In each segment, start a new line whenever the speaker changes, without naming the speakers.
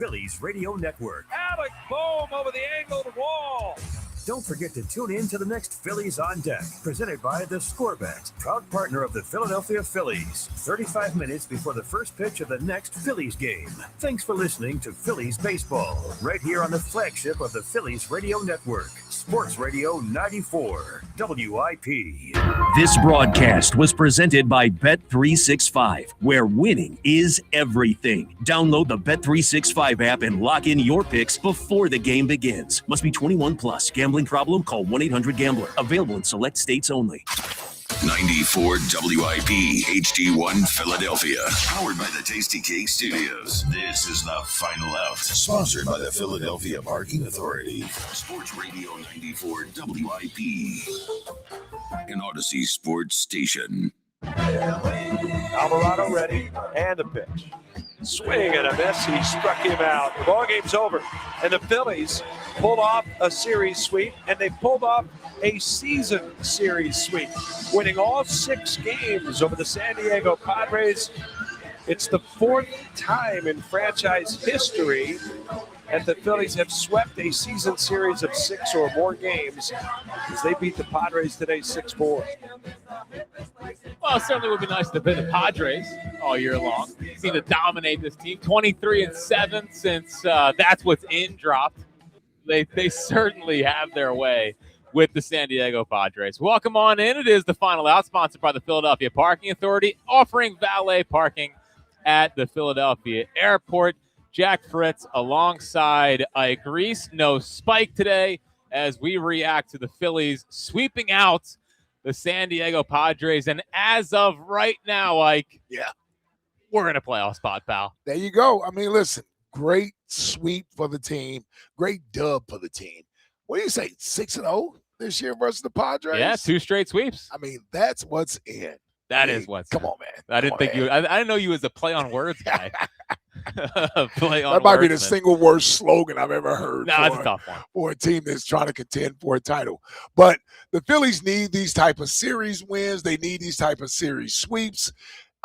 Phillies Radio Network.
Alec Bohm over the angled wall.
Don't forget to tune in to the next Phillies on Deck, presented by the Scorebet, proud partner of the Philadelphia Phillies. 35 minutes before the first pitch of the next Phillies game. Thanks for listening to Phillies Baseball, right here on the flagship of the Phillies Radio Network, Sports Radio 94, WIP.
This broadcast was presented by Bet365, where winning is everything. Download the Bet365 app and lock in your picks before the game begins. Must be 21 plus. Gambling problem? Call 1-800-GAMBLER. Available in select states only.
94 WIP HD1 Philadelphia. Powered by the Tasty Cake Studios. This is the Final Out. Sponsored by the Philadelphia Parking Authority. Sports Radio 94 WIP. An Odyssey Sports Station.
Alvarado ready, and a pitch. Swing and a miss. He struck him out. The ball game's over. And the Phillies pulled off a series sweep, and they pulled off a season series sweep, winning all 6 games over the San Diego Padres. It's the 4th time in franchise history that the Phillies have swept a season series of 6 or more games as they beat the Padres today 6-4.
Well, it certainly would be nice to play the Padres all year long. Seem to dominate this team. 23-7 since that's what's in dropped. They certainly have their way with the San Diego Padres. Welcome on in. It is the Final Out, sponsored by the Philadelphia Parking Authority, offering valet parking at the Philadelphia Airport. Jack Fritz alongside Ike Reese. No Spike today as we react to the Phillies sweeping out the San Diego Padres. And as of right now, Ike, we're in a playoff spot, pal.
There you go. I mean, listen, great sweep for the team. Great dub for the team. What do you say, 6-0 this year versus the Padres?
Yeah, 2 straight sweeps.
I mean, that's what's in.
That is what's
Come
in.
on, man.
I didn't know you was a play on words guy.
That might be the single worst slogan I've ever heard.
No, that's a tough one.
For a team that's trying to contend for a title. But the Phillies need these type of series wins. They need these type of series sweeps.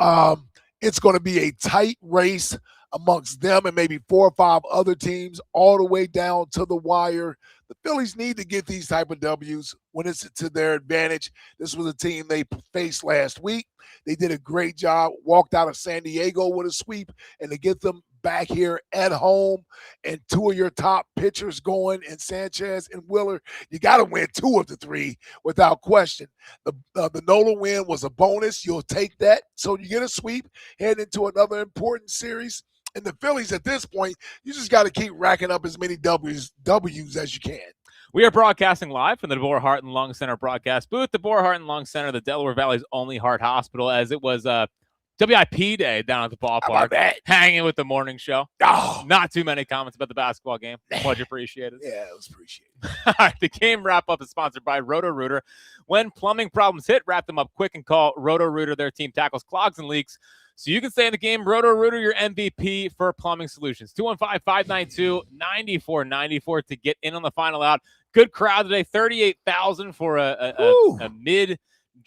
It's going to be a tight race amongst them and maybe 4 or 5 other teams all the way down to the wire. The Phillies need to get these type of W's when it's to their advantage. This was a team they faced last week. They did a great job, walked out of San Diego with a sweep, and to get them back here at home and 2 of your top pitchers going in Sanchez and Wheeler, you got to win 2 of the 3 without question. The Nola win was a bonus. You'll take that. So you get a sweep, head into another important series. And the Phillies at this point, you just got to keep racking up as many W's as you can.
We are broadcasting live from the DeBoer Heart and Lung Center broadcast booth. The DeBoer Heart and Lung Center, the Delaware Valley's only heart hospital, as it was WIP day down at the ballpark, hanging with the morning show.
Oh.
Not too many comments about the basketball game. Much appreciated.
Yeah, it was appreciated.
All right, the game wrap-up is sponsored by Roto-Rooter. When plumbing problems hit, wrap them up quick and call Roto-Rooter. Their team tackles clogs and leaks so you can stay in the game. Roto-Rooter, your MVP for plumbing solutions. 215-592-9494 to get in on the Final Out. Good crowd today, 38,000 for a mid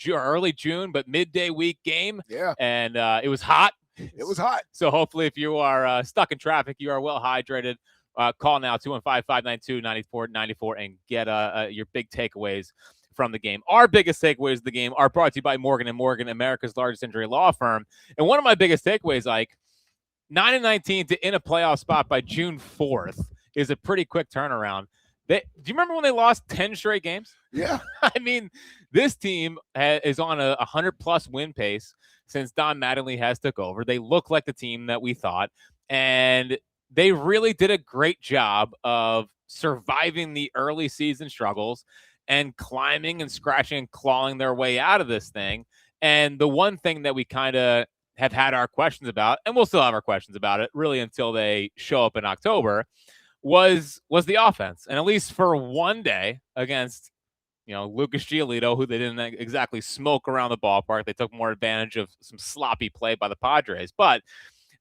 or early June, but midday week game.
Yeah.
And it was hot.
It was hot.
So hopefully if you are stuck in traffic, you are well hydrated. Call now, 215-592-9494, and get your big takeaways from the game. Our biggest takeaways of the game are brought to you by Morgan & Morgan, America's largest injury law firm. And one of my biggest takeaways, like 9-19 to in a playoff spot by June 4th is a pretty quick turnaround. Do you remember when they lost 10 straight games?
Yeah.
I mean, this team is on a 100-plus win pace since Don Mattingly has took over. They look like the team that we thought, and they really did a great job of surviving the early season struggles and climbing and scratching and clawing their way out of this thing. And the one thing that we kind of have had our questions about, and we'll still have our questions about it really until they show up in October, was the offense. And at least for one day against, Lucas Giolito, who they didn't exactly smoke around the ballpark. They took more advantage of some sloppy play by the Padres. But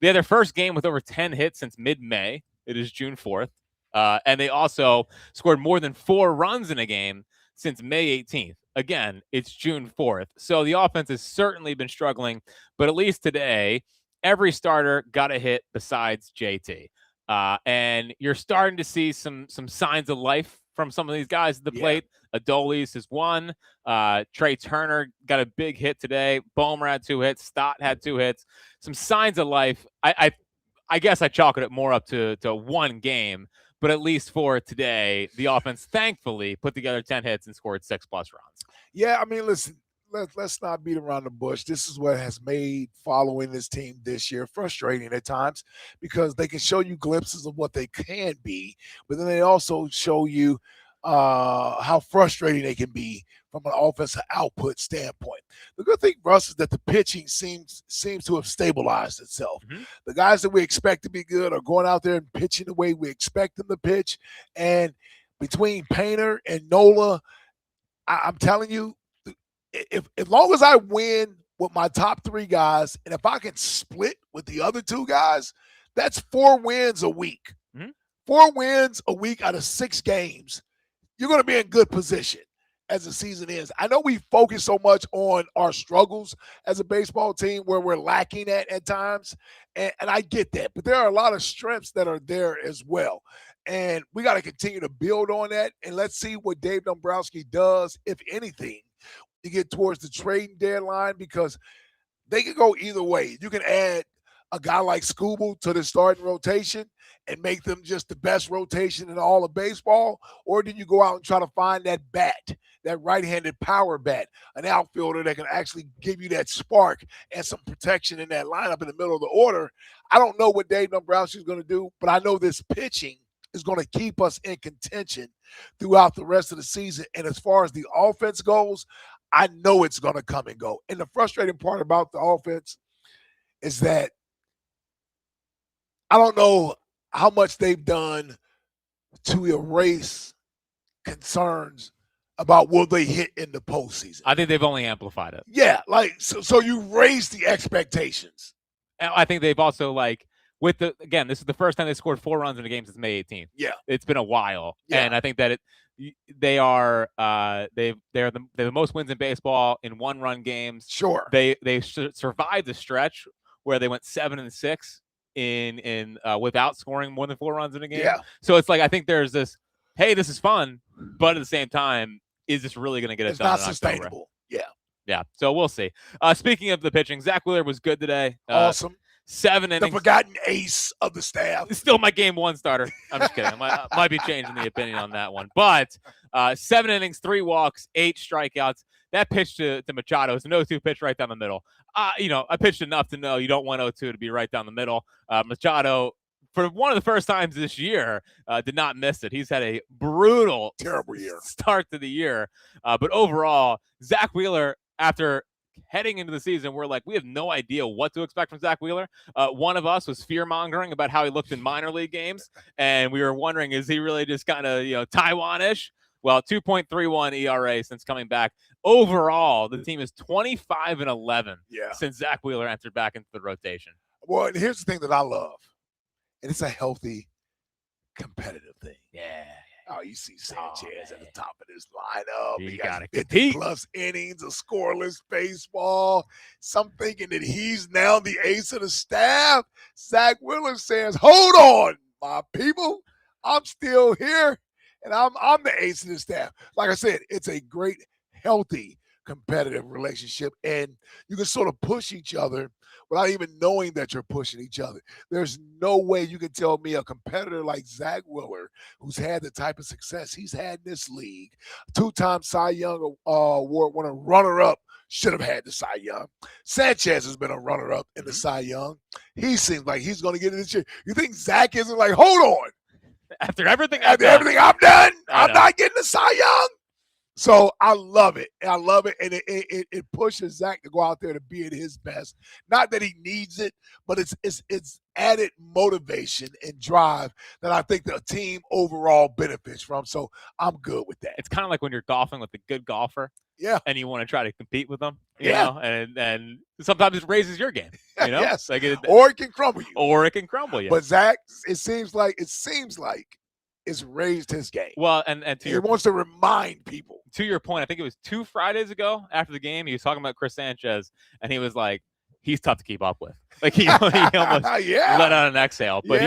they had their first game with over 10 hits since mid-May. It is June 4th. And they also scored more than 4 runs in a game since May 18th. Again, it's June 4th. So the offense has certainly been struggling. But at least today, every starter got a hit besides JT. And you're starting to see some signs of life from some of these guys at the plate. Adolis is one. Trey Turner got a big hit today. Bomer had 2 hits. Stott had 2 hits. Some signs of life. I guess I chalk it more up to one game, but at least for today, the offense thankfully put together 10 hits and scored 6+ runs.
Yeah, I mean, listen, let's not beat around the bush. This is what has made following this team this year frustrating at times, because they can show you glimpses of what they can be, but then they also show you how frustrating they can be from an offensive output standpoint. The good thing for us is that the pitching seems to have stabilized itself.
Mm-hmm.
The guys that we expect to be good are going out there and pitching the way we expect them to pitch. And between Painter and Nola, I'm telling you, if as long as I win with my top 3 guys, and if I can split with the other 2 guys, that's 4 wins a week.
Mm-hmm.
4 wins a week out of 6 games. You're going to be in good position as the season ends. I know we focus so much on our struggles as a baseball team where we're lacking at times, and I get that. But there are a lot of strengths that are there as well. And we got to continue to build on that, and let's see what Dave Dombrowski does, if anything, to get towards the trading deadline, because they can go either way. You can add a guy like Skubal to the starting rotation and make them just the best rotation in all of baseball, or do you go out and try to find that bat, that right-handed power bat, an outfielder that can actually give you that spark and some protection in that lineup in the middle of the order? I don't know what Dave Dombrowski is going to do, but I know this pitching is going to keep us in contention throughout the rest of the season. And as far as the offense goes, I know it's going to come and go. And the frustrating part about the offense is that I don't know how much they've done to erase concerns about will they hit in the postseason.
I think they've only amplified it.
Yeah, like so you raise the expectations.
And I think they've also, like, this is the first time they scored 4 runs in a game since May 18th.
Yeah,
it's been a while,
yeah.
And I think that they're the most wins in baseball in 1-run games.
Sure,
they survived the stretch where they went 7-6 in without scoring more than 4 runs in a game.
Yeah.
So it's like, I think there's this, hey, this is fun, but at the same time, is this really going to get it done?
It's not sustainable.
October? Yeah. So we'll see. Speaking of the pitching, Zach Wheeler was good today.
Awesome.
7 innings.
The forgotten ace of the staff.
Still my game 1 starter. I'm just kidding. I might be changing the opinion on that one. But 7 innings, 3 walks, 8 strikeouts. That pitch to Machado is an 0-2 pitch right down the middle. I pitched enough to know you don't want 0-2 to be right down the middle. Machado, for one of the first times this year, did not miss it. He's had a brutal,
terrible year
start to the year. But overall, Zach Wheeler, after heading into the season, we're like, we have no idea what to expect from Zach Wheeler. One of us was fear-mongering about how he looked in minor league games, and we were wondering, is he really just kind of, Taiwan-ish? Well, 2.31 ERA since coming back. Overall, the team is 25-11 since Zach Wheeler entered back into the rotation.
Well, and here's the thing that I love, and it's a healthy, competitive thing.
Yeah.
Oh, you see Sanchez at the top of this lineup.
You
He
got to
50
compete.
plus innings of scoreless baseball. Some thinking that he's now the ace of the staff. Zach Wheeler says, hold on, my people. I'm still here, and I'm the ace of the staff. Like I said, it's a great, healthy, competitive relationship, and you can sort of push each other without even knowing that you're pushing each other. There's no way you can tell me a competitor like Zach Wheeler, who's had the type of success he's had in this league, 2-time Cy Young Award winner, runner-up, should have had the Cy Young. Sanchez has been a runner-up in the Cy Young. He seems like he's going to get it this year. You think Zach isn't like, hold on.
After everything
I've done, I'm not getting the Cy Young. So I love it. I love it. And it pushes Zach to go out there to be at his best. Not that he needs it, but it's added motivation and drive that I think the team overall benefits from. So I'm good with that.
It's kind of like when you're golfing with a good golfer.
Yeah.
And you want to try to compete with them. You know? And sometimes it raises your game. You know?
Yes.
Like
or it can crumble you.
But
Zach, it seems like it's raised his game.
Well, and
he wants to remind people.
To your point, I think it was 2 Fridays ago after the game, he was talking about Chris Sanchez, and he was like, he's tough to keep up with. Like he almost let out an exhale, but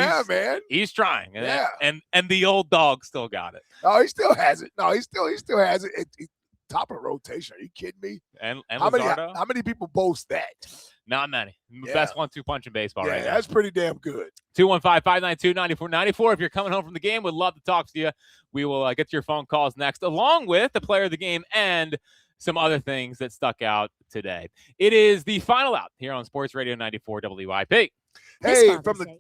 he's trying. And the old dog still got it.
Oh, he still has it. No, he still has it. Top of the rotation. Are you kidding me?
And
how many people boast that?
Not many. Best 1-2 punch in baseball right now.
That's pretty damn good.
215-592-9494. If you're coming home from the game, we'd love to talk to you. We will get to your phone calls next, along with the player of the game and some other things that stuck out today. It is the final out here on Sports Radio 94 WIP.
Hey, from the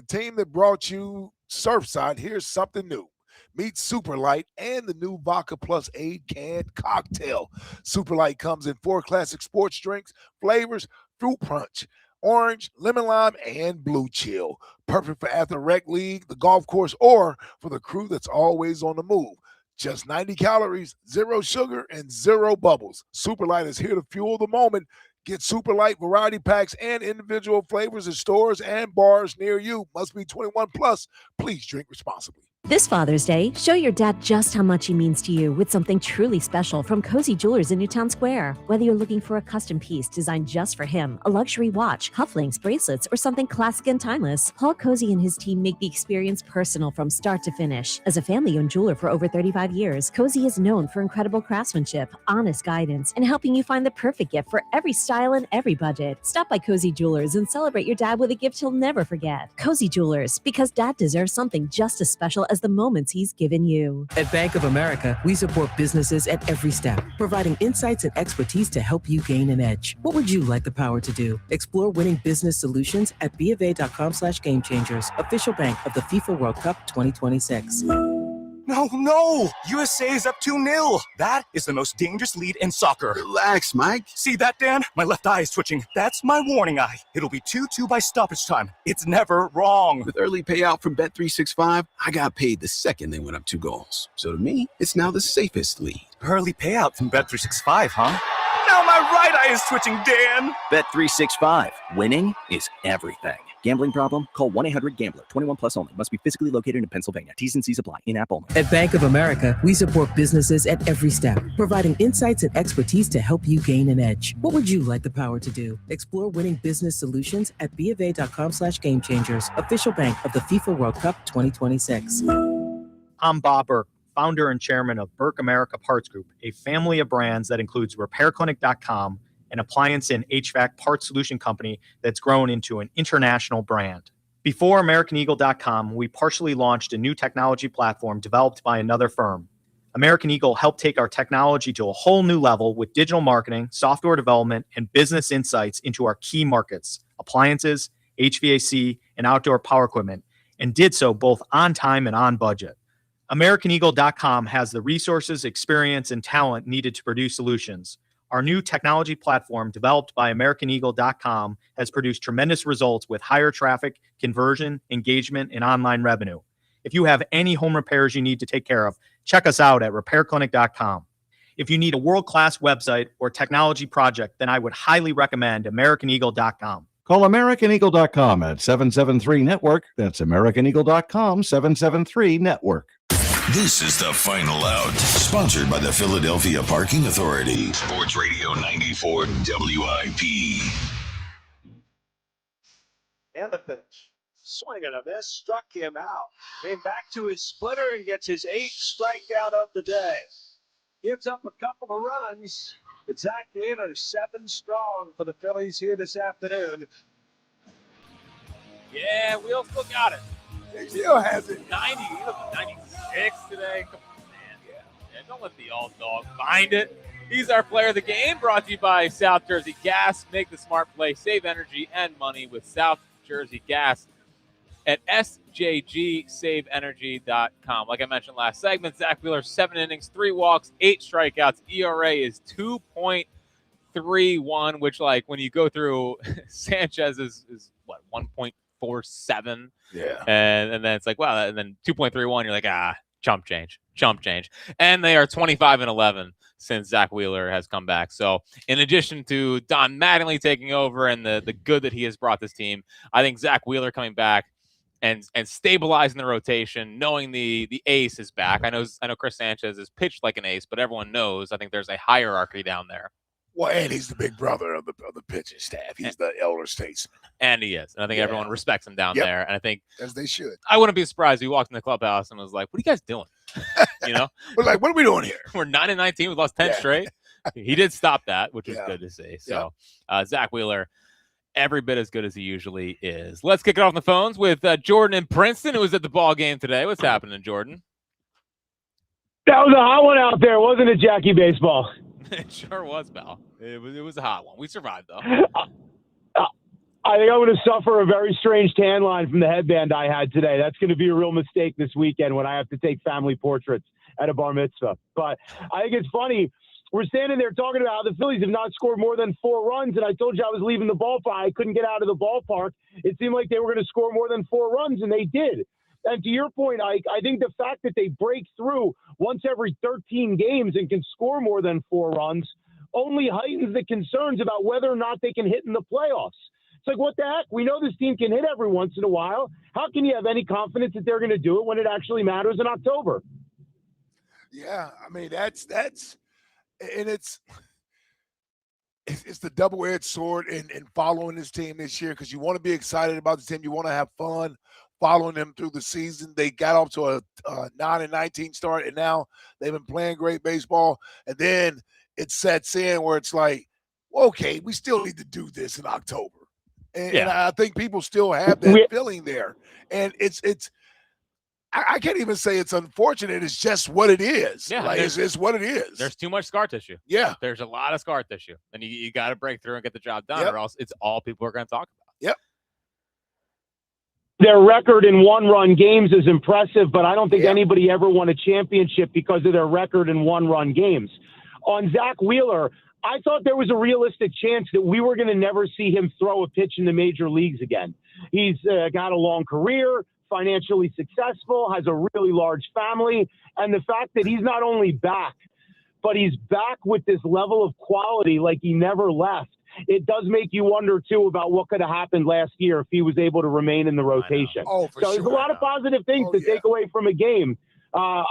team that brought you Surfside, here's something new. Meet Super Light and the new Vodka Plus 8 canned cocktail. Super Light comes in 4 classic sports drinks, flavors, fruit punch, orange, lemon lime, and blue chill. Perfect for after rec league, the golf course, or for the crew that's always on the move. Just 90 calories, 0 sugar, and 0 bubbles. Super Light is here to fuel the moment. Get Super Light variety packs and individual flavors in stores and bars near you. Must be 21 plus. Please drink responsibly.
This Father's Day, show your dad just how much he means to you with something truly special from Cozy Jewelers in Newtown Square. Whether you're looking for a custom piece designed just for him, a luxury watch, cufflinks, bracelets, or something classic and timeless, Paul Cozy and his team make the experience personal from start to finish. As a family-owned jeweler for over 35 years, Cozy is known for incredible craftsmanship, honest guidance, and helping you find the perfect gift for every style and every budget. Stop by Cozy Jewelers and celebrate your dad with a gift he'll never forget. Cozy Jewelers, because dad deserves something just as special as the moments he's given you.
At Bank of America, we support businesses at every step, providing insights and expertise to help you gain an edge. What would you like the power to do? Explore winning business solutions at BofA.com/gamechangers, official bank of the FIFA World Cup 2026.
No! USA is up 2-0. That is the most dangerous lead in soccer.
Relax, Mike.
See that, Dan? My left eye is twitching. That's my warning eye. It'll be 2-2 by stoppage time. It's never wrong.
With early payout from Bet365, I got paid the second they went up 2 goals. So to me, it's now the safest lead.
Early payout from Bet365, huh? Now my right eye is twitching, Dan.
Bet365. Winning is everything. Gambling problem? Call 1-800-GAMBLER. 21 plus only. Must be physically located in Pennsylvania. T's and C's apply. In-app only.
At Bank of America, we support businesses at every step, providing insights and expertise to help you gain an edge. What would you like the power to do? Explore winning business solutions at BofA.com/gamechangers, official bank of the FIFA World Cup 2026.
I'm Bob Burke, founder and chairman of Burke America Parts Group, a family of brands that includes RepairClinic.com, an appliance and HVAC parts solution company that's grown into an international brand. Before AmericanEagle.com, we partially launched a new technology platform developed by another firm. American Eagle helped take our technology to a whole new level with digital marketing, software development, and business insights into our key markets, appliances, HVAC, and outdoor power equipment, and did so both on time and on budget. AmericanEagle.com has the resources, experience, and talent needed to produce solutions. Our new technology platform, developed by AmericanEagle.com, has produced tremendous results with higher traffic, conversion, engagement, and online revenue. If you have any home repairs you need to take care of, check us out at RepairClinic.com. If you need a world-class website or technology project, then I would highly recommend AmericanEagle.com.
Call AmericanEagle.com at 773-NETWORK. That's AmericanEagle.com, 773-NETWORK.
This is the Final Out, sponsored by the Philadelphia Parking Authority. Sports Radio 94 WIP.
And the pitch. Swing and a miss, struck him out. Came back to his splitter and gets his 8th strikeout of the day. Gives up a couple of runs. It's Zach Wheeler, 7 strong for the Phillies here this afternoon. Yeah, Wheeler still got it.
He still has it.
90, he looked at 96 today. Come on, man. Yeah, don't let the old dog find it. He's our player of the game, brought to you by South Jersey Gas. Make the smart play. Save energy and money with South Jersey Gas at sjgsaveenergy.com. Like I mentioned last segment, Zach Wheeler, 7 innings, 3 walks, 8 strikeouts. ERA is 2.31, which, like, when you go through Sanchez is what, 1.47?
Yeah.
And then it's like, wow, and then 2.31, you're like, chump change. And they are 25-11 since Zach Wheeler has come back. So in addition to Don Mattingly taking over and the good that he has brought this team, I think Zach Wheeler coming back and stabilizing the rotation, knowing the ace is back. I know Chris Sanchez is pitched like an ace, but everyone knows I think there's a hierarchy down there.
Well, and he's the big brother of the pitching staff. He's the elder statesman.
And he is. And I think everyone respects him down there. And I think
as they should.
I wouldn't be surprised if he walked in the clubhouse and was like, what are you guys doing?
We're like, what are we doing here?
We're 9-19. We lost 10 straight. He did stop that, which was good to see. So Zach Wheeler, every bit as good as he usually is. Let's kick it off on the phones with Jordan in Princeton, who was at the ball game today. What's happening, Jordan?
That was a hot one out there, wasn't it, Jackie Baseball?
It sure was, Bal. It was a hot one. We survived, though.
I think I'm going to suffer a very strange tan line from the headband I had today. That's going to be a real mistake this weekend when I have to take family portraits at a bar mitzvah. But I think it's funny. We're standing there talking about how the Phillies have not scored more than 4 runs, and I told you I was leaving the ballpark. I couldn't get out of the ballpark. It seemed like they were going to score more than 4 runs, and they did. And to your point, Ike, I think the fact that they break through once every 13 games and can score more than 4 runs only heightens the concerns about whether or not they can hit in the playoffs. It's like, what the heck? We know this team can hit every once in a while. How can you have any confidence that they're going to do it when it actually matters in October?
Yeah, I mean, that's and it's the double-edged sword in following this team this year, because you want to be excited about the team. You want to have fun following them through the season. They got off to a 9-19 start, and now they've been playing great baseball. And then it sets in where it's like, okay, we still need to do this in October. And I think people still have that feeling there. And I can't even say it's unfortunate. It's just what it is.
Yeah,
like, it's what it is.
There's too much scar tissue.
Yeah.
There's a lot of scar tissue. And you got to break through and get the job done, or else it's all people are going to talk about.
Yep.
Their record in one-run games is impressive, but I don't think anybody ever won a championship because of their record in one-run games. On Zach Wheeler, I thought there was a realistic chance that we were going to never see him throw a pitch in the major leagues again. He's got a long career, financially successful, has a really large family, and the fact that he's not only back, but he's back with this level of quality like he never left. It does make you wonder, too, about what could have happened last year if he was able to remain in the rotation.
Oh, for sure.
There's a lot of positive things to take away from a game. I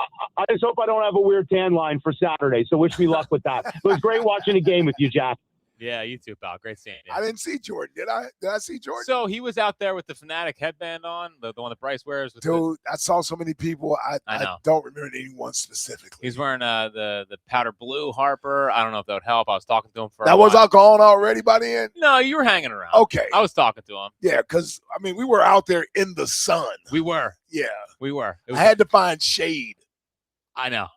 just hope I don't have a weird tan line for Saturday, so wish me luck with that. It was great watching a game with you, Jack.
Yeah, you too, pal. Great seeing you.
I didn't see Jordan, did I? Did I see Jordan?
So he was out there with the Fanatic headband on, the one that Bryce wears.
Dude, I saw so many people. I don't remember anyone specifically.
He's wearing the powder blue Harper. I don't know if that would help. I was talking to him for
that. Was alcohol already by the end?
No, you were hanging around.
Okay.
I was talking to him.
Yeah, because, I mean, we were out there in the sun.
We were.
Yeah.
We were.
I had to find shade.
I know.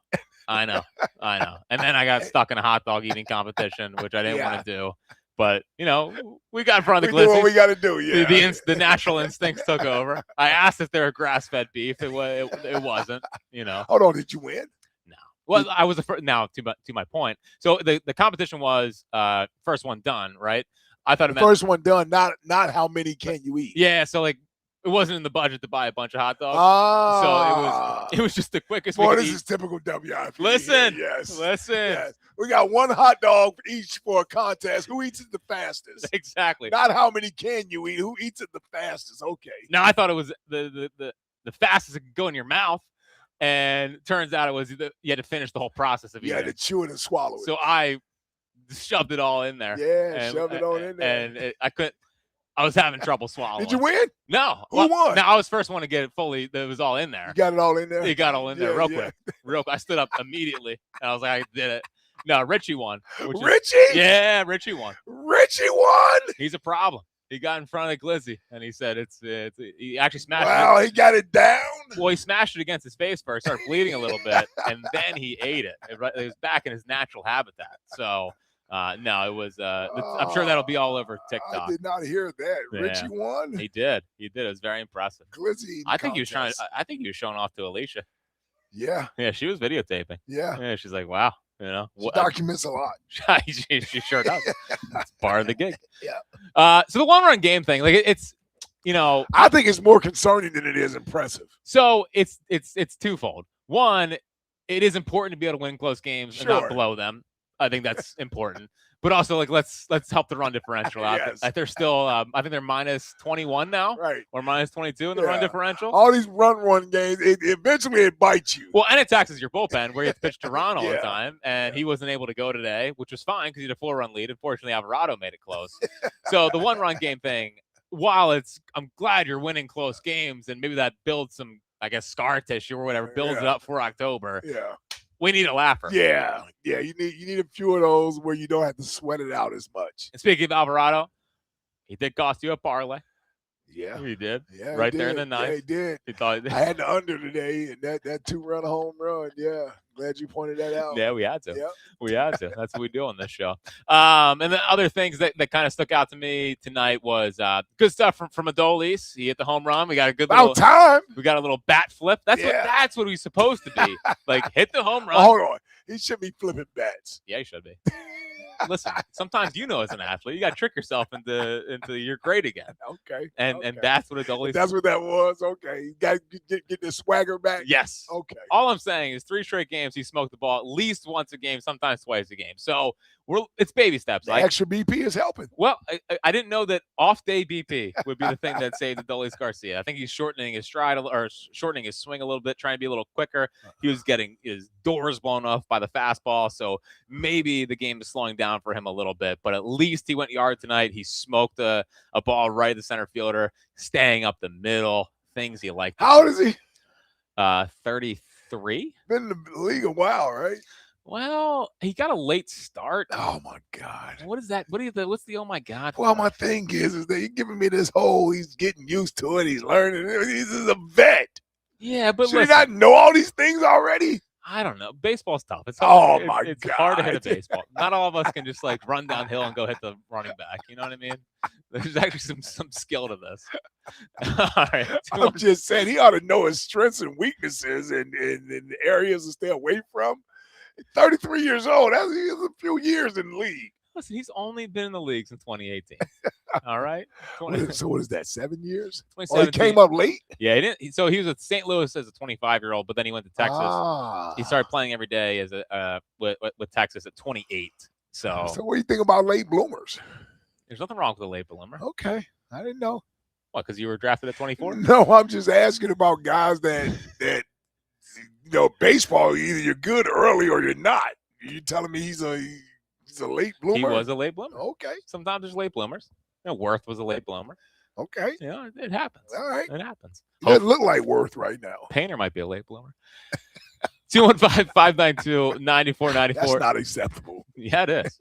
And then I got stuck in a hot dog eating competition, which I didn't want to do. But, we got in front of the
glizzy. What we got to do,
The natural instincts took over. I asked if they were grass-fed beef. It wasn't,
Hold on, did you win?
No. Well, I was the first. Now, to my point. So the competition was first one done, right? I thought it meant
first one done, not how many can you eat.
Yeah, so it wasn't in the budget to buy a bunch of hot dogs. So it was just the quickest.
Boy, this is typical WIP.
Listen.
Yes. We got one hot dog each for a contest. Who eats it the fastest?
Exactly.
Not how many can you eat. Who eats it the fastest? Okay.
Now I thought it was the fastest it could go in your mouth, and turns out it was you had to finish the whole process of eating.
You had to chew it and swallow it.
So I shoved it all in there.
Yeah, shoved it all in there.
And I couldn't. I was having trouble swallowing.
Did you win?
No.
Who won?
No, I was first one to get it fully. It was all in there.
You got it all in there?
You got it all in there real quick. I stood up immediately, and I was like, I did it. No, Richie won.
Richie?
Yeah, Richie won.
Richie won?
He's a problem. He got in front of the glizzy, and he said he actually smashed it.
Wow, he got it down?
Well, he smashed it against his face first, started bleeding a little bit, and then he ate it. It was back in his natural habitat. So, no, it was I'm sure that'll be all over TikTok.
I did not hear that.
Yeah.
Richie won?
He did. It was very impressive.
Glizzy.
I think he was showing off to Alicia.
Yeah.
Yeah, she was videotaping.
Yeah.
She's like, wow.
She documents a lot.
she sure does. It's part of the gig.
Yeah.
So the long run game thing, like it's,
I think it's more concerning than it is impressive.
So it's twofold. One, it is important to be able to win close games and not blow them. I think that's important. But also, like, let's help the run differential out.
Yes.
They're still, I think they're minus 21 now,
Right.
or minus 22 in the run differential.
All these run games, eventually it bites you.
Well, and it taxes your bullpen where you have to pitch to Ron all the
Yeah.
time, and he wasn't able to go today, which was fine because he had a 4-run lead. Unfortunately, Alvarado made it close. So the 1-run game thing, while I'm glad you're winning close games, and maybe that builds some, I guess, scar tissue or whatever, builds it up for October.
Yeah.
We need a laugher.
Yeah. You need a few of those where you don't have to sweat it out as much.
And speaking of Alvarado, he did cost you a parlay.
Yeah.
He did.
Yeah.
Right
he
there
did.
in the ninth.
Yeah, he did.
He thought
I had the under today, and that 2-run home run. Yeah. Glad you pointed that out.
Yeah, we had to.
Yep.
We had to. That's what we do on this show. And then other things that kind of stuck out to me tonight was good stuff from Adolis. He hit the home run. We got a good
time.
We got a little bat flip. That's what he's supposed to be. Like, hit the home run.
Hold on. He should be flipping bats.
Yeah, he should be. Listen, sometimes as an athlete, you got to trick yourself into you're great again.
Okay.
And that's what Adolis.
That's what that was. Okay. You got to get the swagger back.
Yes.
Okay.
All I'm saying is 3 straight games he smoked the ball at least once a game, sometimes twice a game. So it's baby steps.
Extra BP is helping.
Well, I didn't know that off-day BP would be the thing that saved Adolis Garcia. I think he's shortening his stride or shortening his swing a little bit, trying to be a little quicker. He was getting his doors blown off by the fastball, so maybe the game is slowing down for him a little bit. But at least he went yard tonight. He smoked a ball right at the center fielder, staying up the middle. Things you like.
How old is he?
33.
Been in the league a while, right?
Well, he got a late start.
Oh my God!
What is that? What's the oh my God?
Well, my thing is that he's giving me this whole. He's getting used to it. He's learning. He's a vet.
Yeah, but
should he not know all these things already?
I don't know. Baseball's tough. It's hard. It's
God.
hard to hit a baseball. Not all of us can just like run downhill and go hit the running back. You know what I mean? There's actually some skill to this. All right.
I'm just saying he ought to know his strengths and weaknesses and areas to stay away from. 33 years old. That's a few years in the league.
Listen, he's only been in the league since 2018. All right.
So what is that? 7 years?
Oh,
he came up late.
Yeah, he didn't. So he was at St. Louis as a 25-year-old, but then he went to Texas. He started playing every day as with Texas at 28. So
what do you think about late bloomers?
There's nothing wrong with a late bloomer.
Okay, I didn't know.
What? Because you were drafted at 24?
No, I'm just asking about guys that baseball. Either you're good early or you're not. You telling me he's a late bloomer?
He was a late bloomer.
Okay.
Sometimes there's late bloomers. Worth was a late bloomer.
Okay.
Yeah, it happens.
All right.
It happens.
He doesn't look like Worth right now.
Painter might be a late bloomer. 215-592-9494.
That's not acceptable.
Yeah, it is.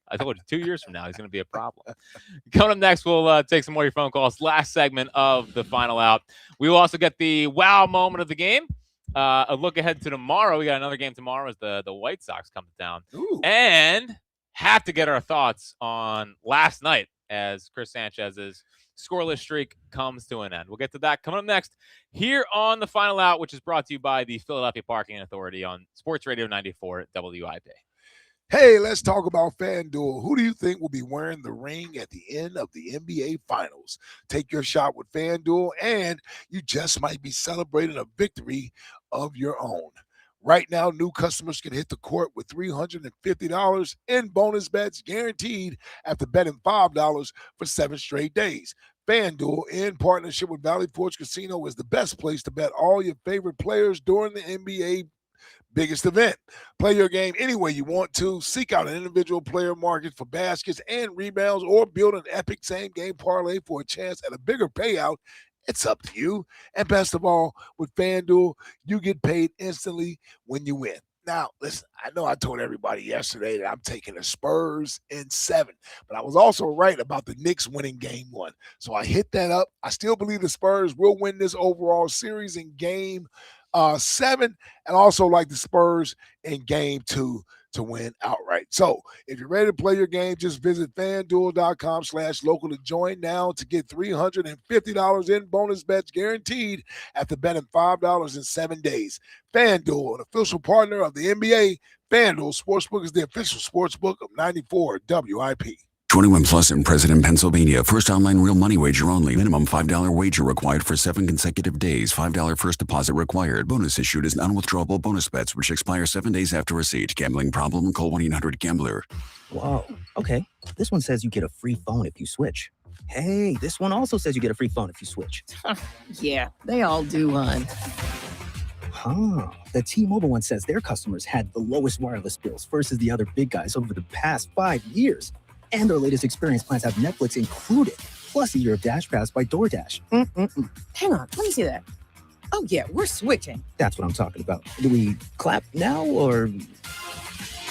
I told you 2 years from now, he's going to be a problem. Coming up next, we'll take some more of your phone calls. Last segment of the final out. We will also get the wow moment of the game. A look ahead to tomorrow. We got another game tomorrow as the White Sox come to town.
Ooh.
And have to get our thoughts on last night as Chris Sanchez's scoreless streak comes to an end. We'll get to that coming up next here on the final out, which is brought to you by the Philadelphia Parking Authority on Sports Radio 94 WIP.
Hey, let's talk about FanDuel. Who do you think will be wearing the ring at the end of the NBA Finals? Take your shot with FanDuel, and you just might be celebrating a victory of your own. Right now, new customers can hit the court with $350 in bonus bets guaranteed after betting $5 for 7 straight days. FanDuel, in partnership with Valley Forge Casino, is the best place to bet all your favorite players during the NBA biggest event. Play your game any way you want to. Seek out an individual player market for baskets and rebounds, or build an epic same-game parlay for a chance at a bigger payout. It's up to you. And best of all, with FanDuel, you get paid instantly when you win. Now, listen, I know I told everybody yesterday that I'm taking the Spurs in 7, but I was also right about the Knicks winning game 1. So I hit that up. I still believe the Spurs will win this overall series in game 7, and also like the Spurs in game 2 to win outright. So if you're ready to play your game, just visit FanDuel.com/local to join now to get $350 in bonus bets guaranteed after betting $5 in 7 days. FanDuel, an official partner of the NBA. FanDuel Sportsbook is the official sportsbook of 94 WIP.
21 plus and present in Pennsylvania. First online real money wager only. Minimum $5 wager required for 7 consecutive days. $5 first deposit required. Bonus issued as non-withdrawable bonus bets which expire 7 days after receipt. Gambling problem? Call 1-800-GAMBLER.
Wow.
Okay, this one says you get a free phone if you switch. Hey, this one also says you get a free phone if you switch.
Yeah, they all do, hon.
Huh. The T-Mobile one says their customers had the lowest wireless bills versus the other big guys over the past 5 years. And their latest experience plans have Netflix included, plus a year of Dash Pass by DoorDash.
Hang on, let me see that. Oh, yeah, we're switching.
That's what I'm talking about. Do we clap now or...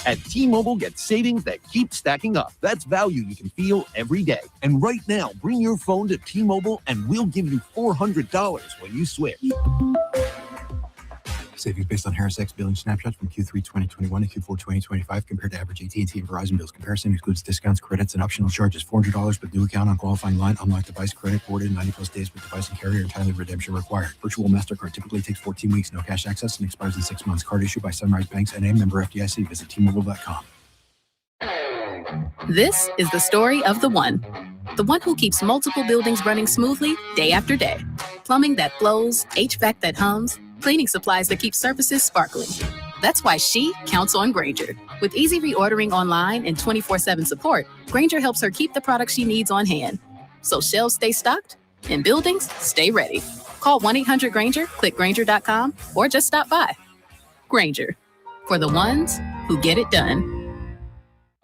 At T-Mobile, get savings that keep stacking up. That's value you can feel every day. And right now, bring your phone to T-Mobile and we'll give you $400 when you switch.
Savings based on Harris X billing snapshots from Q3 2021 to Q4 2025 compared to average AT&T and Verizon bills. Comparison includes discounts, credits, and optional charges. $400 with new account on qualifying line. Unlocked device credit boarded 90+ days with device and carrier. Entirely redemption required. Virtual MasterCard typically takes 14 weeks. No cash access and expires in 6 months. Card issued by Sunrise Banks and a member FDIC. Visit T-Mobile.com.
This is the story of the one who keeps multiple buildings running smoothly day after day. Plumbing that flows, HVAC that hums, cleaning supplies that keep surfaces sparkling. That's why she counts on Grainger. With easy reordering online and 24/7 support, Grainger helps her keep the products she needs on hand. So shelves stay stocked and buildings stay ready. Call 1-800-GRAINGER, click Grainger.com, or just stop by. Grainger, for the ones who get it done.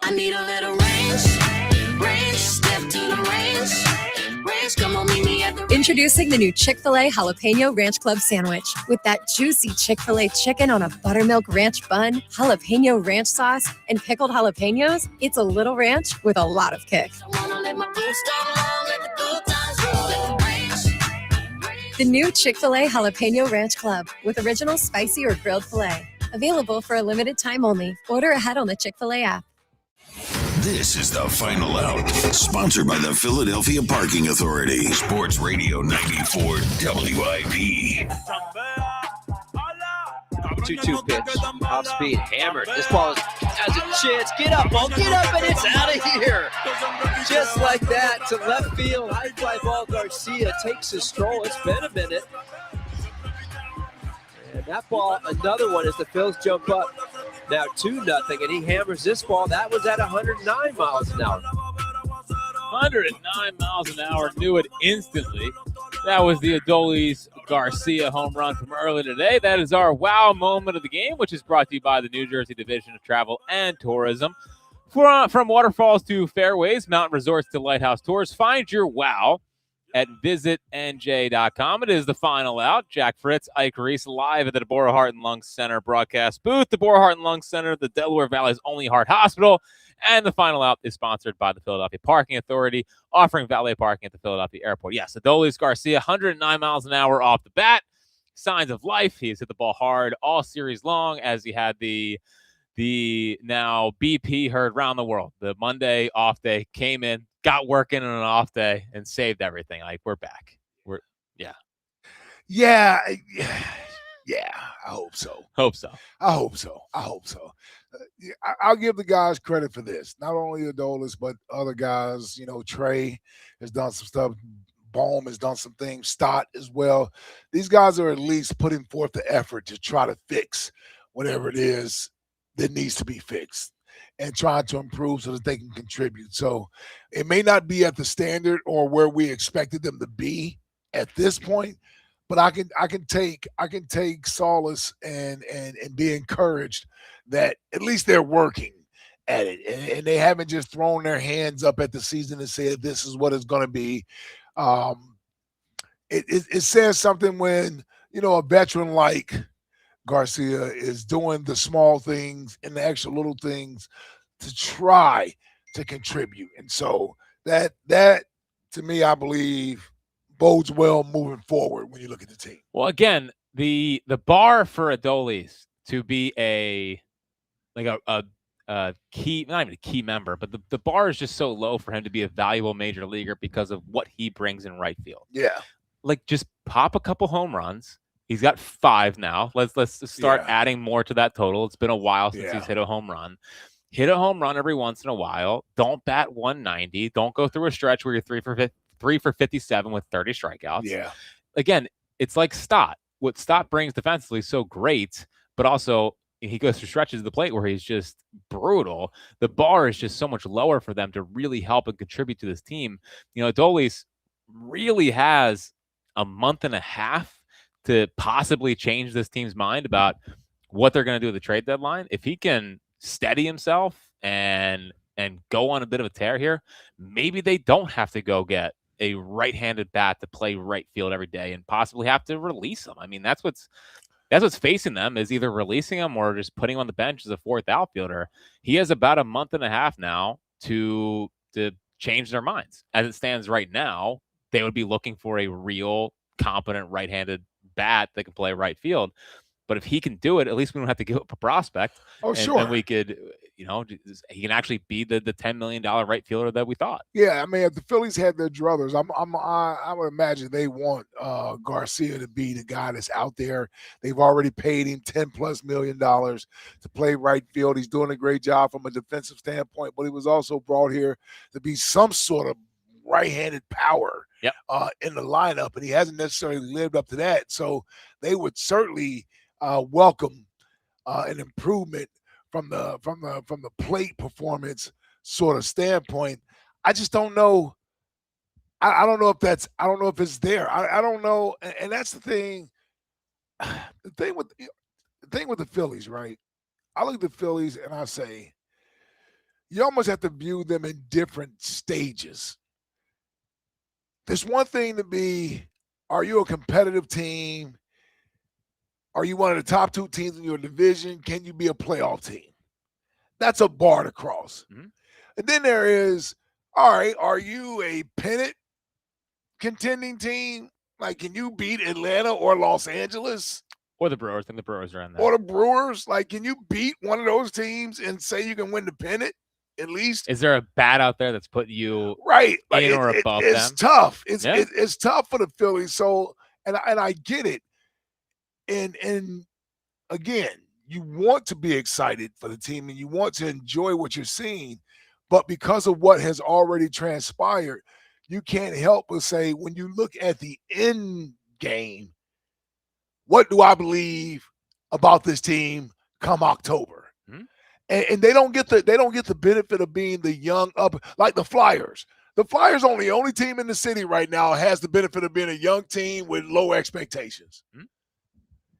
I need a little range, step to the range, come on, meet me at the
Introducing the new Chick-fil-A Jalapeno Ranch Club Sandwich. With that juicy Chick-fil-A chicken on a buttermilk ranch bun, jalapeno ranch sauce, and pickled jalapenos, it's a little ranch with a lot of kick. The new Chick-fil-A Jalapeno Ranch Club with original spicy or grilled filet. Available for a limited time only. Order ahead on the Chick-fil-A app.
This is the Final Out, sponsored by the Philadelphia Parking Authority. Sports Radio 94 WIP.
2-2 pitch, off speed, hammered. This ball has a chance. Get up, ball, get up, and it's out of here. Just like that to left field. High fly ball. Garcia takes a stroll. It's been a minute. And that ball, another one as the Phils jump up. Now 2-0, and he hammers this ball. That was at 109 miles an hour.
109 miles an hour, knew it instantly. That was the Adolis Garcia home run from earlier today. That is our wow moment of the game, which is brought to you by the New Jersey Division of Travel and Tourism. From waterfalls to fairways, mountain resorts to lighthouse tours, find your wow at visitnj.com. It is the Final Out. Jack Fritz, Ike Reese, live at the Deborah Heart and Lung Center broadcast booth. Deborah Heart and Lung Center, the Delaware Valley's only heart hospital. And the Final Out is sponsored by the Philadelphia Parking Authority, offering valet parking at the Philadelphia Airport. Yes, Adolis Garcia, 109 miles an hour off the bat. Signs of life. He's hit the ball hard all series long as he had the now BP heard around the world. The Monday off day came in, got working on an off day, and saved everything. Like, we're back.
Yeah. I hope so.
I hope so.
I'll give the guys credit for this. Not only Adolis, but other guys. You know, Trey has done some stuff. Bohm has done some things. Stott as well. These guys are at least putting forth the effort to try to fix whatever it is that needs to be fixed and trying to improve so that they can contribute. So it may not be at the standard or where we expected them to be at this point, but I can take solace and be encouraged that at least they're working at it and they haven't just thrown their hands up at the season and said this is what it's going to be. It says something when, you know, a veteran like Garcia is doing the small things and the extra little things to try to contribute. And so that to me, I believe bodes well moving forward when you look at the team.
Well, again, the bar for Adolis to be a key, not even a key member, but the bar is just so low for him to be a valuable major leaguer because of what he brings in right field.
Yeah.
Like, just pop a couple home runs. He's got 5 now. Let's start adding more to that total. It's been a while since he's hit a home run. Hit a home run every once in a while. Don't bat 190. Don't go through a stretch where you're 3 for 57 with 30 strikeouts.
Yeah.
Again, it's like Stott. What Stott brings defensively is so great, but also, he goes through stretches of the plate where he's just brutal. The bar is just so much lower for them to really help and contribute to this team. Adolis really has a month and a half to possibly change this team's mind about what they're going to do at the trade deadline. If he can steady himself and go on a bit of a tear here, maybe they don't have to go get a right-handed bat to play right field every day and possibly have to release him. I mean, that's what's facing them, is either releasing him or just putting him on the bench as a fourth outfielder. He has about a month and a half now to change their minds. As it stands right now, they would be looking for a real competent right-handed bat that can play right field. But if he can do it, at least we don't have to give up a prospect.
Sure.
And we could, he can actually be the $10 million right fielder that we thought.
Yeah, I mean, if the Phillies had their druthers, I would imagine they want Garcia to be the guy that's out there. They've already paid him $10+ million to play right field. He's doing a great job from a defensive standpoint, but he was also brought here to be some sort of right-handed power in the lineup, and he hasn't necessarily lived up to that. So they would certainly welcome an improvement from the plate performance sort of standpoint. I just don't know. I don't know if it's there. I don't know, and that's the thing. The thing with the Phillies, right? I look at the Phillies and I say, you almost have to view them in different stages. There's one thing to be, are you a competitive team? Are you one of the top two teams in your division? Can you be a playoff team? That's a bar to cross.
Mm-hmm.
And then there is, all right, are you a pennant contending team? Like, can you beat Atlanta or Los Angeles?
Or the Brewers. I think the Brewers are in there.
Or the Brewers. Like, can you beat one of those teams and say you can win the pennant at least?
Is there a bat out there that's put you
right
in or above them?
It's tough. It's tough for the Phillies. So, and I get it. And again, you want to be excited for the team and you want to enjoy what you're seeing, but because of what has already transpired, you can't help but say, when you look at the end game, what do I believe about this team come October?
Mm-hmm.
And they don't get the benefit of being the young up, like the Flyers. The Flyers are the only team in the city right now has the benefit of being a young team with low expectations.
Mm-hmm.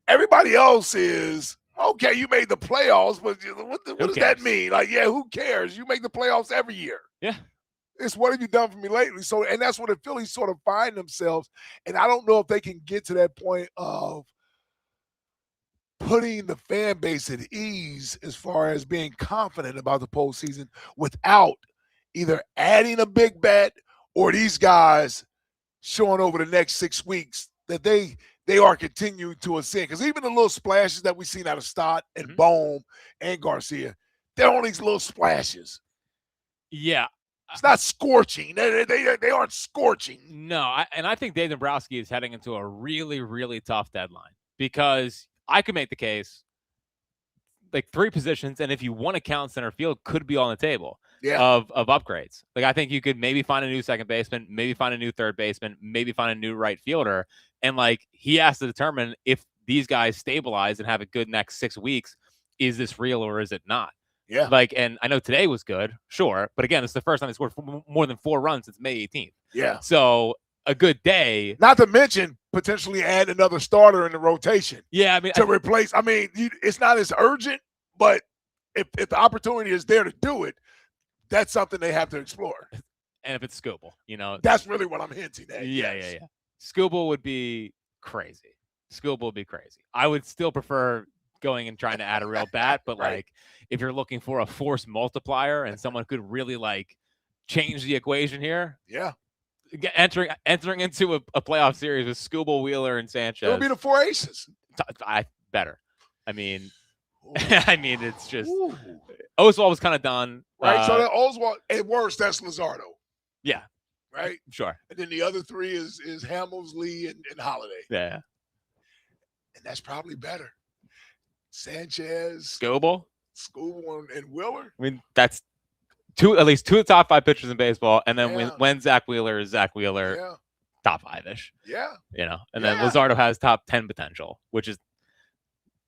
Everybody else is, okay, you made the playoffs, but what does that mean? Like, yeah, who cares? You make the playoffs every year.
Yeah.
It's what have you done for me lately? So, and that's where the Phillies sort of find themselves. And I don't know if they can get to that point of putting the fan base at ease as far as being confident about the postseason without either adding a big bat or these guys showing over the next 6 weeks that they are continuing to ascend. Because even the little splashes that we've seen out of Stott and Bohm and Garcia, they're only these little splashes.
Yeah.
It's not scorching. They aren't scorching.
No, I think Dave Dombrowski is heading into a really, really tough deadline, because I could make the case like 3 positions, and if you want to count center field, could be on the table of upgrades. Like, I think you could maybe find a new second baseman, maybe find a new third baseman, maybe find a new right fielder. And like, he has to determine if these guys stabilize and have a good next 6 weeks. Is this real or is it not?
Yeah.
Like, and I know today was good, sure. But again, it's the first time they scored more than 4 runs since May 18th.
Yeah.
So a good day.
Not to mention potentially add another starter in the rotation.
Yeah, I mean,
to replace. I mean, it's not as urgent, but if the opportunity is there to do it, that's something they have to explore.
And if it's Skubal,
that's really what I'm hinting at.
Yeah. Skubal would be crazy. I would still prefer going and trying to add a real bat, but
right.
Like, if you're looking for a force multiplier and someone could really like change the equation here, entering into a playoff series with Skubal, Wheeler, and Sanchez,
it'll be the 4 aces.
Better. I mean, it's just Oswald was kind of done,
right? So that Oswald, at worst, that's Luzardo.
Yeah,
right.
Sure.
And then the other 3 is Hamels, Lee, and Holiday.
Yeah,
and that's probably better. Sanchez,
Skubal,
and Wheeler.
I mean, that's at least 2 of the top 5 pitchers in baseball. And then when Zach Wheeler is Zach Wheeler, top 5-ish.
Yeah.
And then Luzardo has top 10 potential, which is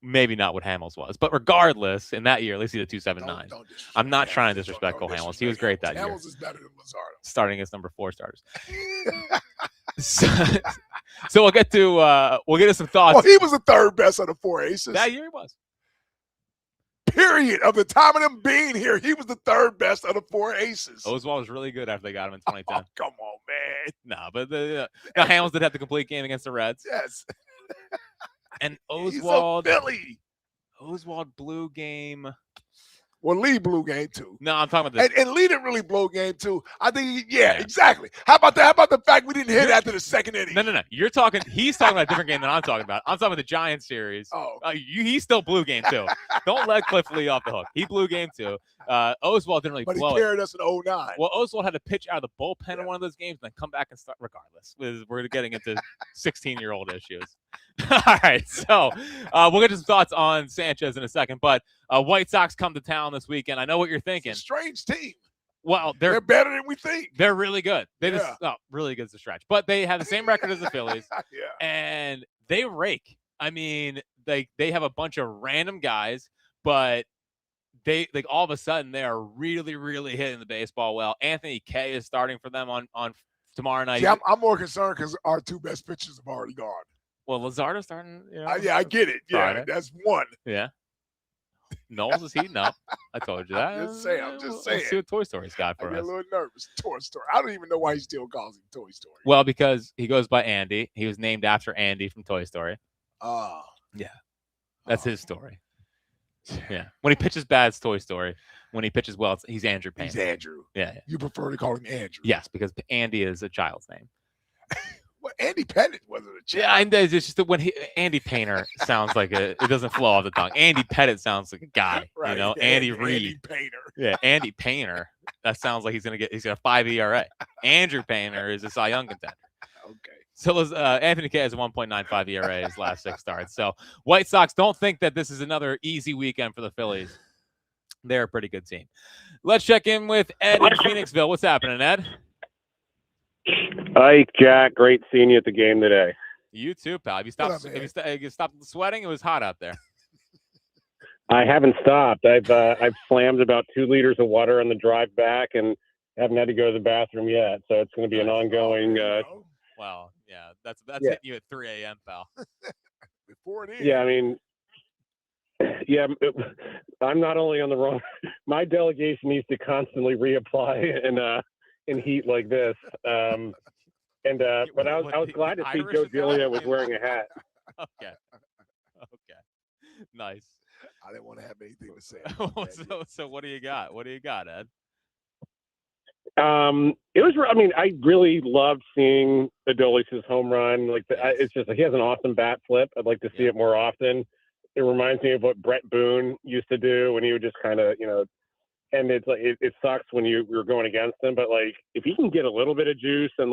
maybe not what Hamels was. But regardless, in that year, at least he had 279. I'm not trying to disrespect Cole Hamels. He was great that year.
Hamels is better than Luzardo.
Starting as number 4 starters. So we'll get to some thoughts.
Well, he was the third best of the 4 aces.
That year he was.
Period. Of the time of them being here, he was the third best of the 4 aces.
Oswald was really good after they got him in 2010.
Oh, come on, man.
No, but Hamels did have the complete game against the Reds.
Yes.
And
He's a
Oswald blew game.
Well, Lee blew game 2.
No, I'm talking about
and Lee didn't really blow game 2. I think, exactly. How about that? How about the fact we didn't hit after the second inning?
No. He's talking about a different game than I'm talking about. I'm talking about the Giants series.
Oh.
He still blew game 2. Don't let Cliff Lee off the hook. He blew game 2. Oswald didn't really blow it.
But he carried us in 09.
Well, Oswald had to pitch out of the bullpen in one of those games and then come back and start regardless. We're getting into 16-year-old issues. All right, so we'll get to some thoughts on Sanchez in a second, but White Sox come to town this weekend. I know what you're thinking.
It's a strange team.
Well,
they're better than we think.
They're really good. Really good is the stretch. But they have the same record as the Phillies, and they rake. I mean, they have a bunch of random guys, but they all of a sudden they are really, really hitting the baseball well. Anthony Kay is starting for them on tomorrow night.
Yeah, I'm more concerned because our 2 best pitchers have already gone.
Well, Luzardo's starting.
I get it. Yeah,
Friday.
that's one.
Yeah. Knowles is heating up. I told you that.
I'm just saying.
Let's see what Toy Story's got for
I get
us.
a little nervous. Toy Story. I don't even know why he still calls him Toy Story.
Well, because he goes by Andy. He was named after Andy from Toy Story.
Oh.
Yeah. That's his story. Yeah. When he pitches bad, it's Toy Story. When he pitches well, he's Andrew Payne.
He's Andrew.
Yeah.
You prefer to call him Andrew.
Yes, because Andy is a child's name.
Well, Andy Pettit wasn't a child.
Yeah, I know. It's just that when Andy Painter sounds like it doesn't flow off the tongue. Andy Pettit sounds like a guy,
right.
Andy Reid.
Andy Painter.
Yeah, Andy Painter. That sounds like he's got a 5 ERA. Andrew Painter is a Cy Young contender.
Okay.
So Anthony Kay has a 1.95 ERA his last 6 starts. So White Sox, don't think that this is another easy weekend for the Phillies. They're a pretty good team. Let's check in with Ed in Phoenixville. What's happening, Ed?
Ike, Jack, great seeing you at the game today.
You too, pal. Have you stopped sweating? It was hot out there.
I haven't stopped. I've slammed about 2 liters of water on the drive back and haven't had to go to the bathroom yet. So it's going to be an ongoing.
Wow, yeah, that's hitting you at 3 a.m., pal.
Before it is.
Yeah, I mean, I'm not only on the wrong. My delegation needs to constantly reapply in heat like this. But I was glad to see Joe Delia was wearing a hat.
Okay. Nice.
I didn't want to have anything to say.
So what do you got? What do you got, Ed?
It was. I mean, I really loved seeing Adolis' home run. It's just he has an awesome bat flip. I'd like to see it more often. It reminds me of what Brett Boone used to do when he would just kind of, And it's like it sucks when you're going against him, but if he can get a little bit of juice and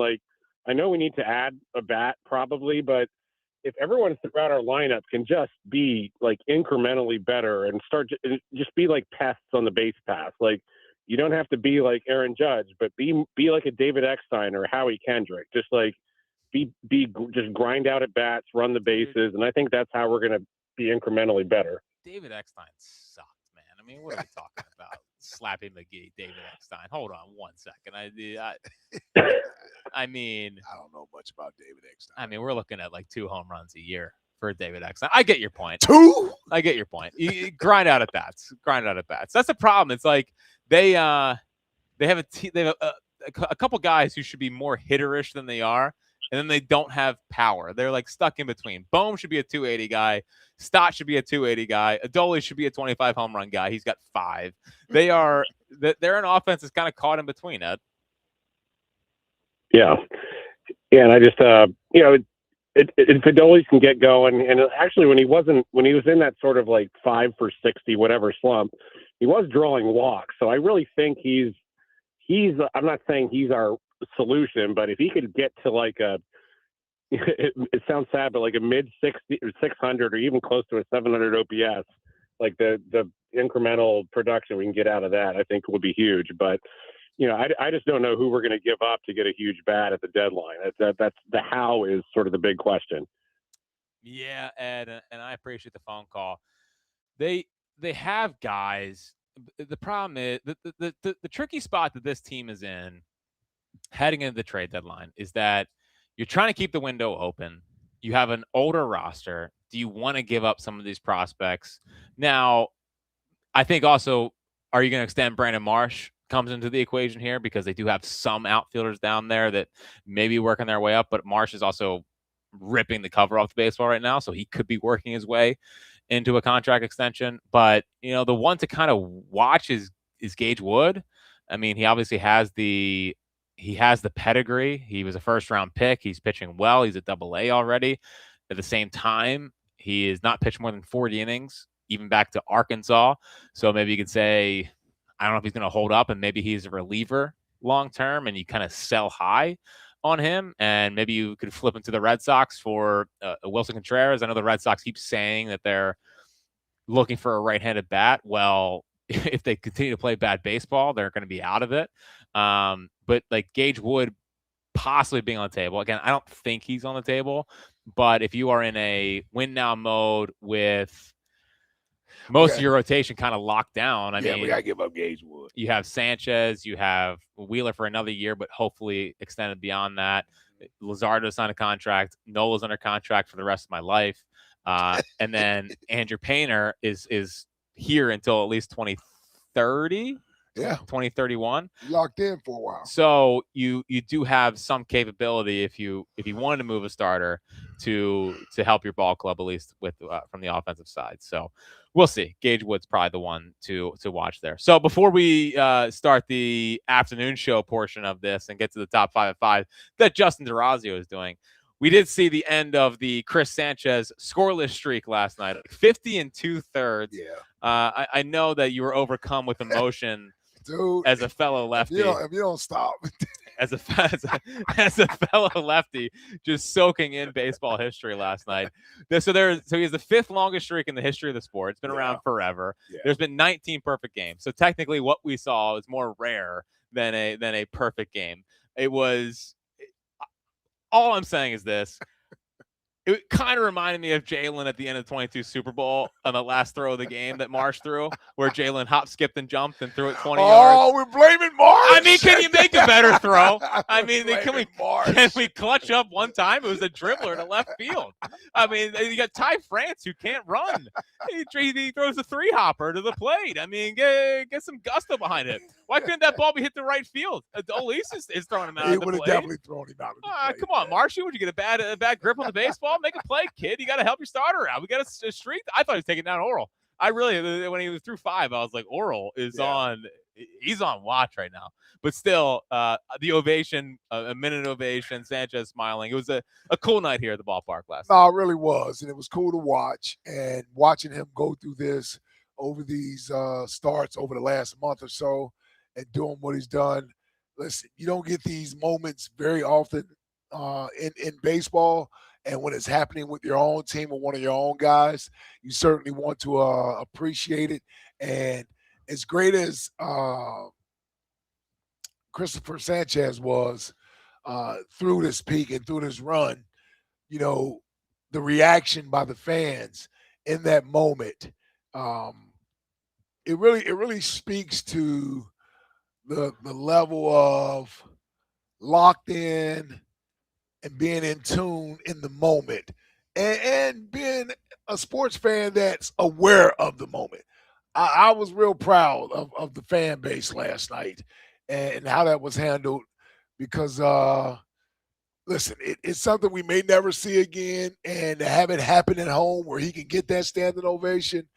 I know we need to add a bat probably, but if everyone throughout our lineup can just be incrementally better and start just be like pests on the base pass, you don't have to be like Aaron Judge, but be like a David Eckstein or Howie Kendrick, just just grind out at bats, run the bases, and I think that's how we're going to be incrementally better.
David Eckstein sucked, man. I mean, what are we talking about? Slappy McGee, David Eckstein. Hold on 1 second. I mean,
I don't know much about David Eckstein.
I mean, we're looking at 2 home runs a year for David Eckstein. I get your point.
2?
I get your point. You grind out at bats. That's the problem. It's they have a couple guys who should be more hitterish than they are. And then they don't have power. They're stuck in between. Bohm should be a 280 guy. Stott should be a 280 guy. Adolis should be a 25 home run guy. He's got 5. They're an offense that's kind of caught in between, Ed.
Yeah. And I just, if Adolis can get going, and actually when he was in that sort of 5 for 60, whatever slump, he was drawing walks. So I really think he's, I'm not saying he's our solution, but if he could get to it sounds sad, but a mid 60 or 600 or even close to a 700 OPS, the incremental production we can get out of that, I think would be huge. But I just don't know who we're going to give up to get a huge bat at the deadline. That's the how is sort of the big question.
Yeah, Ed, and I appreciate the phone call. They have guys. The problem is the tricky spot that this team is in heading into the trade deadline is that you're trying to keep the window open. You have an older roster. Do you want to give up some of these prospects? Now, I think also, are you going to extend Brandon Marsh comes into the equation here because they do have some outfielders down there that may be working their way up, but Marsh is also ripping the cover off the baseball right now, so he could be working his way into a contract extension. But the one to kind of watch is Gage Wood. I mean, he obviously has the pedigree. He was a first round pick. He's pitching well. He's a AA already. At the same time, he has not pitched more than 40 innings, even back to Arkansas. So maybe you could say, I don't know if he's going to hold up, and maybe he's a reliever long term, and you kind of sell high on him, and maybe you could flip him to the Red Sox for Wilson Contreras. I know the Red Sox keep saying that they're looking for a right-handed bat. Well, if they continue to play bad baseball, they're going to be out of it. But like Gage Wood possibly being on the table. Again, I don't think he's on the table, but if you are in a win now mode with most of your rotation kind of locked down, I mean,
we got to give up Gage Wood.
You have Sanchez, you have Wheeler for another year, but hopefully extended beyond that. Luzardo signed a contract. Nola's under contract for the rest of my life. And then Andrew Painter is here until at least 2030.
Yeah,
2031.
Locked in for a while.
So you do have some capability if you wanted to move a starter to help your ball club, at least with from the offensive side. So we'll see. Gage Wood's probably the one to watch there. So before we start the afternoon show portion of this and get to the top 5 at 5 that Justin DeRazio is doing, we did see the end of the Chris Sanchez scoreless streak last night, 50 2/3.
Yeah.
I know that you were overcome with emotion.
Dude,
as a fellow lefty,
if you don't stop,
as a fellow lefty, just soaking in baseball history last night. So he has the 5th longest streak in the history of the sport. It's been around forever. Yeah. There's been 19 perfect games. So technically, what we saw is more rare than a perfect game. It was. All I'm saying is this. It kind of reminded me of Jalen at the end of the 22 Super Bowl on the last throw of the game that Marsh threw, where Jalen hop, skipped, and jumped and threw it 20 yards.
Oh, we're blaming Marsh.
I mean, can you make a better throw? I mean, can we clutch up one time? It was a dribbler to left field. I mean, you got Ty France who can't run. He throws a 3-hopper to the plate. I mean, get some gusto behind it. Why couldn't that ball be hit the right field? Elise is throwing him out.
He would have definitely thrown him out.
Come on, Marshy. Would you get a bad grip on the baseball? Make a play, kid. You got to help your starter out. We got a streak. I thought he was taking down Oral. I really, when he was through 5, I was like, Oral is on. He's on watch right now. But still, the ovation, a minute ovation, Sanchez smiling. It was a cool night here at the ballpark last night.
No, it really was. And it was cool to watch. And watching him go through this over these starts over the last month or so and doing what he's done. Listen, you don't get these moments very often in baseball. And when it's happening with your own team or one of your own guys, you certainly want to appreciate it. And as great as Christopher Sanchez was through this peak and through this run, the reaction by the fans in that moment, it really speaks to the level of locked in and being in tune in the moment and being a sports fan that's aware of the moment. I was real proud of the fan base last night and how that was handled because, listen, it's something we may never see again, and to have it happen at home where he can get that standing ovation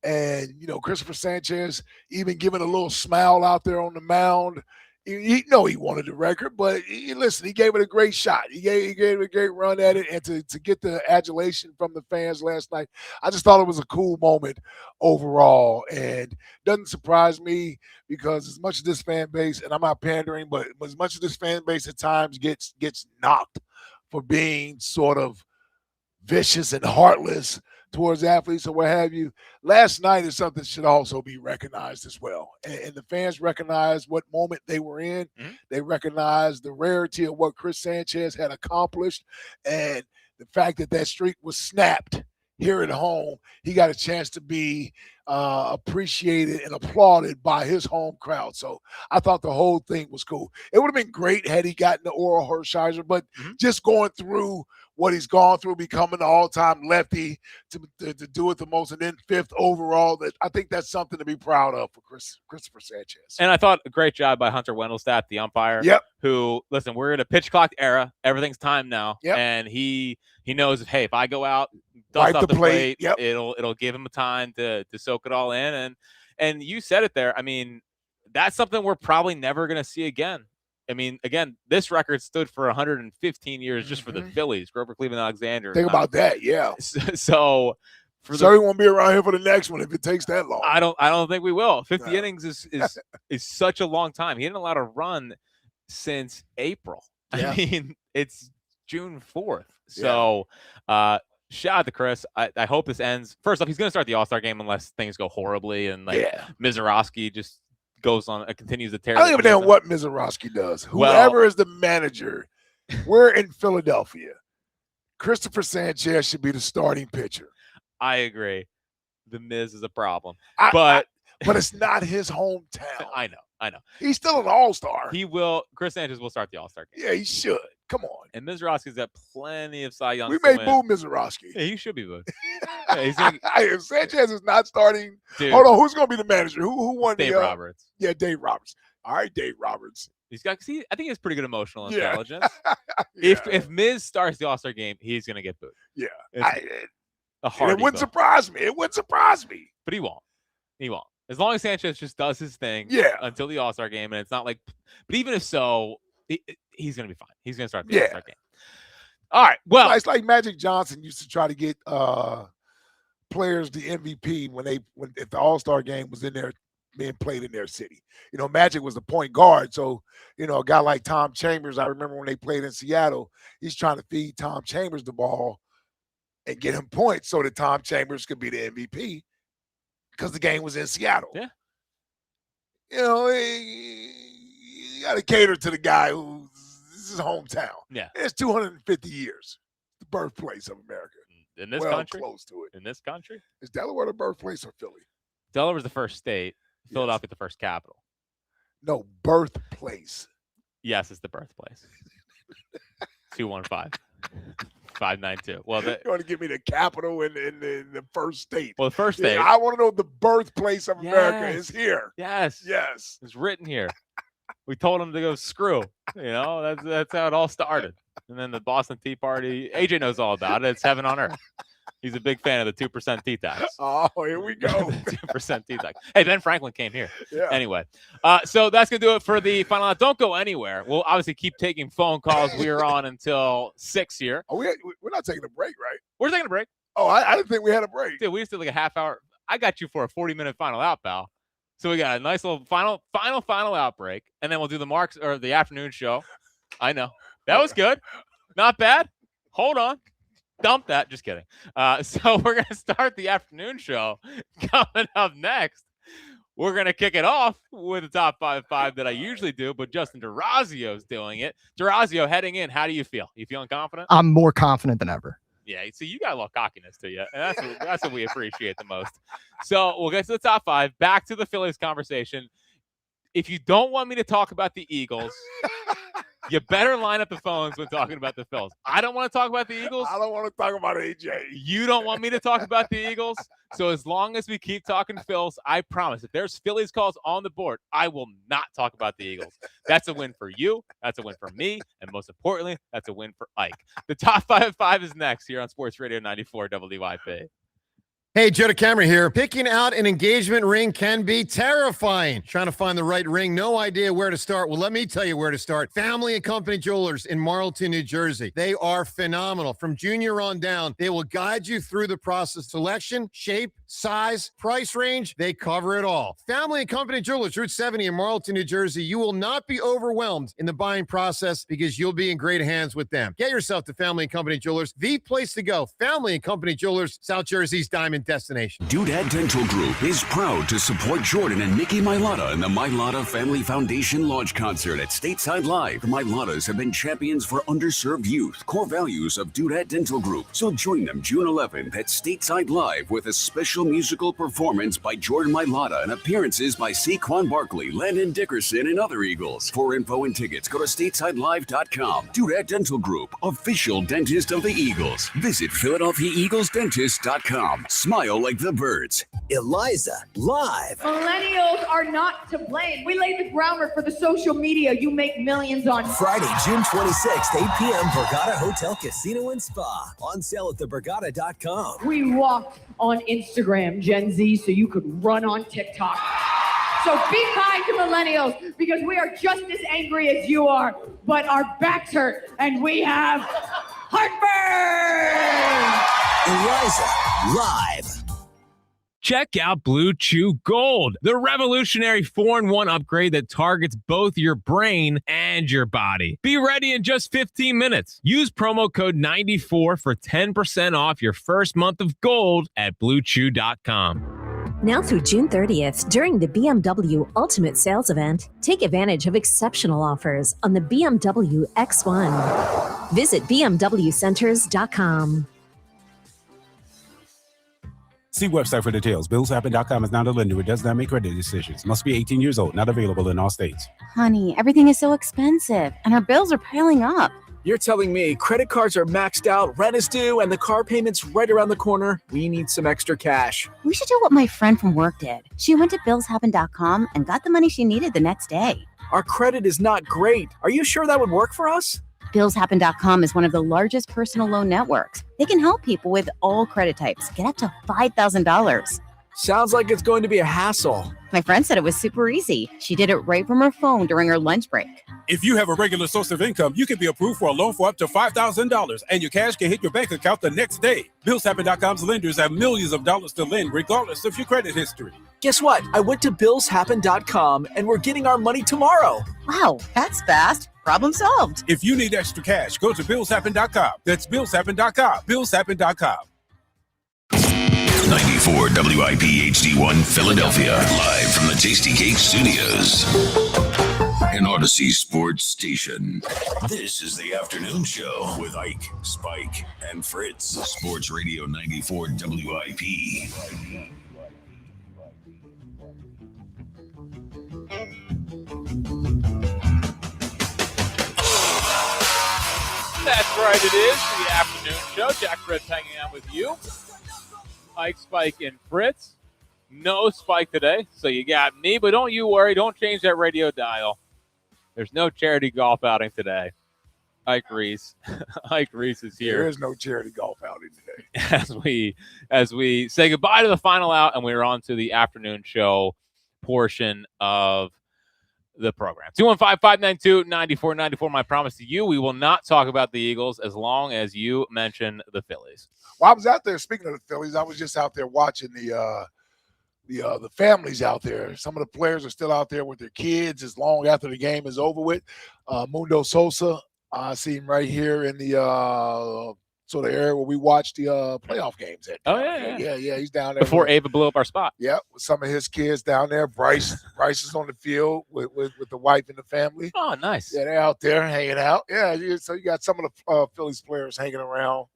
and, Christopher Sanchez even giving a little smile out there on the mound. He wanted the record, but listen, he gave it a great shot. He gave it a great run at it, and to get the adulation from the fans last night, I just thought it was a cool moment overall, and doesn't surprise me because as much as this fan base, and I'm not pandering, but as much as this fan base at times gets knocked for being sort of vicious and heartless towards athletes or what have you, last night is something that should also be recognized as well. And the fans recognized what moment they were in. Mm-hmm. They recognized the rarity of what Chris Sanchez had accomplished. And the fact that streak was snapped here at home, he got a chance to be appreciated and applauded by his home crowd. So I thought the whole thing was cool. It would have been great had he gotten the Oral Hershiser, but just going through what he's gone through, becoming the all-time lefty to do it the most, and then 5th overall, that I think that's something to be proud of for Christopher Sanchez.
And I thought a great job by Hunter Wendelstadt, the umpire.
Yep.
Who, listen, we're in a pitch clock era. Everything's timed now.
Yep.
And he knows, hey, if I go out,
Wipe
dust off
the
the
plate,
plate, it'll give him a time to soak it all in. And you said it there. I mean, that's something we're probably never going to see again. I mean, again, this record stood for 115 years just for the Phillies, Grover Cleveland Alexander.
Think about that, yeah.
So
he won't be around here for the next one if it takes that long.
I don't think we will. 50 innings is such a long time. He didn't allow a run since April.
Yeah.
I mean, it's June 4th. So shout out to Chris. I hope this ends. First off, he's going to start the All-Star game unless things go horribly and Mizorowski just goes on and continues to tear.
I don't give a damn what Mizorowski does. Whoever is the manager, we're in Philadelphia. Christopher Sanchez should be the starting pitcher.
I agree. The Miz is a problem.
But it's not his hometown.
I know.
He's still an all-star.
Chris Sanchez will start the All-Star game.
Yeah, he should. Come on.
And Mizorowski's got plenty of Cy Young.
We may boo Mizorowski.
Yeah, he should be booed.
If Sanchez is not starting,
dude,
hold on, who's going to be the manager? Who won
Dave Roberts.
Yeah, Dave Roberts. All right, Dave Roberts.
I think he has pretty good emotional intelligence. If Miz starts the All-Star game, he's going to get booed.
Yeah.
It
wouldn't surprise me. It wouldn't surprise me.
But he won't. He won't. As long as Sanchez just does his thing until the All-Star game, and it's not like – but even if so, he's going to be fine. He's going to start the All-Star game. All right. Well,
it's like Magic Johnson used to try to get players the MVP if the All-Star game was in there being played in their city. You know, Magic was the point guard. So, you know, a guy like Tom Chambers, I remember when they played in Seattle, he's trying to feed Tom Chambers the ball and get him points so that Tom Chambers could be the MVP because the game was in Seattle.
Yeah.
You know, you got to cater to the guy who's his hometown.
Yeah.
It's 250 years, the birthplace of America.
In this country?
Close to it.
In this country?
Is Delaware the birthplace or Philly?
Delaware's the first state. Philadelphia the first capital.
No, birthplace.
Yes, it's the birthplace. 215-592. Well,
you want to give me the capital in the first state?
Well, the first state.
I want to know the birthplace of America is here.
Yes.
Yes.
It's written here. We told him to go screw. You know, that's how it all started. And then the Boston Tea Party. AJ knows all about it. It's heaven on earth. He's a big fan of the 2% tea tax.
Oh, here we go.
2% tea tax. Hey, Ben Franklin came here.
Yeah.
Anyway, so that's going to do it for the final out. Don't go anywhere. We'll obviously keep taking phone calls. We are on until 6 here.
Oh, we're not taking a break, right?
We're taking a break.
Oh, I didn't think we had a break.
Dude, we just did like a half hour. I got you for a 40-minute final out, pal. So we got a nice little final out break, and then we'll do the marks or the afternoon show. I know. That was good. Not bad. Hold on. Dump that. Just kidding. So we're going to start the afternoon show. Coming up next, we're going to kick it off with the top 5 that I usually do, but Justin DeRazio's doing it. DeRazio, heading in, how do you feel? You feeling confident?
I'm more confident than ever.
Yeah, see, you got a little cockiness to you, and that's what we appreciate the most. So we'll get to the top 5. Back to the Phillies conversation. If you don't want me to talk about the Eagles, you better line up the phones when talking about the Phils. I don't want to talk about the Eagles.
I don't want to talk about AJ.
You don't want me to talk about the Eagles. So as long as we keep talking Phils, I promise, if there's Phillies calls on the board, I will not talk about the Eagles. That's a win for you. That's a win for me. And most importantly, that's a win for Ike. The top 5 is next here on Sports Radio 94 WIP.
Hey, Joe DeCamera here. Picking out an engagement ring can be terrifying. Trying to find the right ring, no idea where to start. Well, let me tell you where to start. Family and Company Jewelers in Marlton, New Jersey. They are phenomenal. From junior on down, they will guide you through the process. Selection, shape, size, price range, they cover it all. Family and Company Jewelers, Route 70 in Marlton, New Jersey. You will not be overwhelmed in the buying process because you'll be in great hands with them. Get yourself to Family and Company Jewelers, the place to go. Family and Company Jewelers, South Jersey's diamond destination.
Dudad Dental Group is proud to support Jordan and Nikki Mailata in the Mailata Family Foundation launch concert at Stateside Live. The Mailatas have been champions for underserved youth, core values of Dudad Dental Group. So join them June 11th at Stateside Live with a special musical performance by Jordan Mailata and appearances by Saquon Barkley, Landon Dickerson, and other Eagles. For info and tickets, go to stateside.live.com. Dudad Dental Group, official dentist of the Eagles. Visit PhiladelphiaEaglesDentist.com. Smile like the birds.
Eliza, live.
Millennials are not to blame. We laid the groundwork for the social media you make millions on.
Friday, June 26th, 8 p.m., Borgata Hotel, Casino, and Spa. On sale at theborgata.com.
We walked on Instagram, Gen Z, so you could run on TikTok. So be kind to millennials because we are just as angry as you are, but our backs hurt and we have heartburn.
Eliza, live.
Check out Blue Chew Gold, the revolutionary 4-in-1 upgrade that targets both your brain and your body. Be ready in just 15 minutes. Use promo code 94 for 10% off your first month of gold at BlueChew.com.
Now through June 30th, during the BMW Ultimate Sales Event, take advantage of exceptional offers on the BMW X1. Visit BMWCenters.com.
See website for details. BillsHappen.com is not a lender. It does not make credit decisions. Must be 18 years old. Not available in all states.
Honey, everything is so expensive, and our bills are piling up.
You're telling me credit cards are maxed out, rent is due, and the car payment's right around the corner? We need some extra cash.
We should do what my friend from work did. She went to BillsHappen.com and got the money she needed the next day.
Our credit is not great. Are you sure that would work for us?
BillsHappen.com is one of the largest personal loan networks. They can help people with all credit types get up to $5,000.
Sounds like it's going to be a hassle.
My friend said it was super easy. She did it right from her phone during her lunch break.
If you have a regular source of income, you can be approved for a loan for up to $5,000, and your cash can hit your bank account the next day. BillsHappen.com's lenders have millions of dollars to lend, regardless of your credit history.
Guess what? I went to BillsHappen.com, and we're getting our money tomorrow.
Wow, that's fast. Problem solved.
If you need extra cash, go to BillsHappen.com. That's BillsHappen.com. BillsHappen.com.
94 WIP HD1 Philadelphia, live from the Tasty Cake Studios. An Odyssey Sports Station. This is the afternoon show with Ike, Spike, and Fritz. Sports Radio 94 WIP.
That's right, it is the afternoon show. Jack Fritz hanging out with you. Ike, Spike, and Fritz. No Spike today, so you got me, but don't you worry. Don't change that radio dial. There's no charity golf outing today. Ike Reese. Ike Reese is here.
There is no charity golf outing today.
As we say goodbye to the final out, and we're on to the afternoon show portion of the program. 215-592-9494. My promise to you, we will not talk about the Eagles as long as you mention the Phillies.
Well, I was out there, speaking of the Phillies, I was just out there watching the families out there. Some of the players are still out there with their kids as long after the game is over with. Mundo Sosa, I see him right here in the sort of area where we watch the playoff games at.
Oh, yeah.
Yeah, he's down there.
Before Ava blew up our spot.
Yeah, with some of his kids down there. Bryce is on the field with the wife and the family.
Oh, nice.
Yeah, they're out there hanging out. Yeah, so you got some of the Phillies players hanging around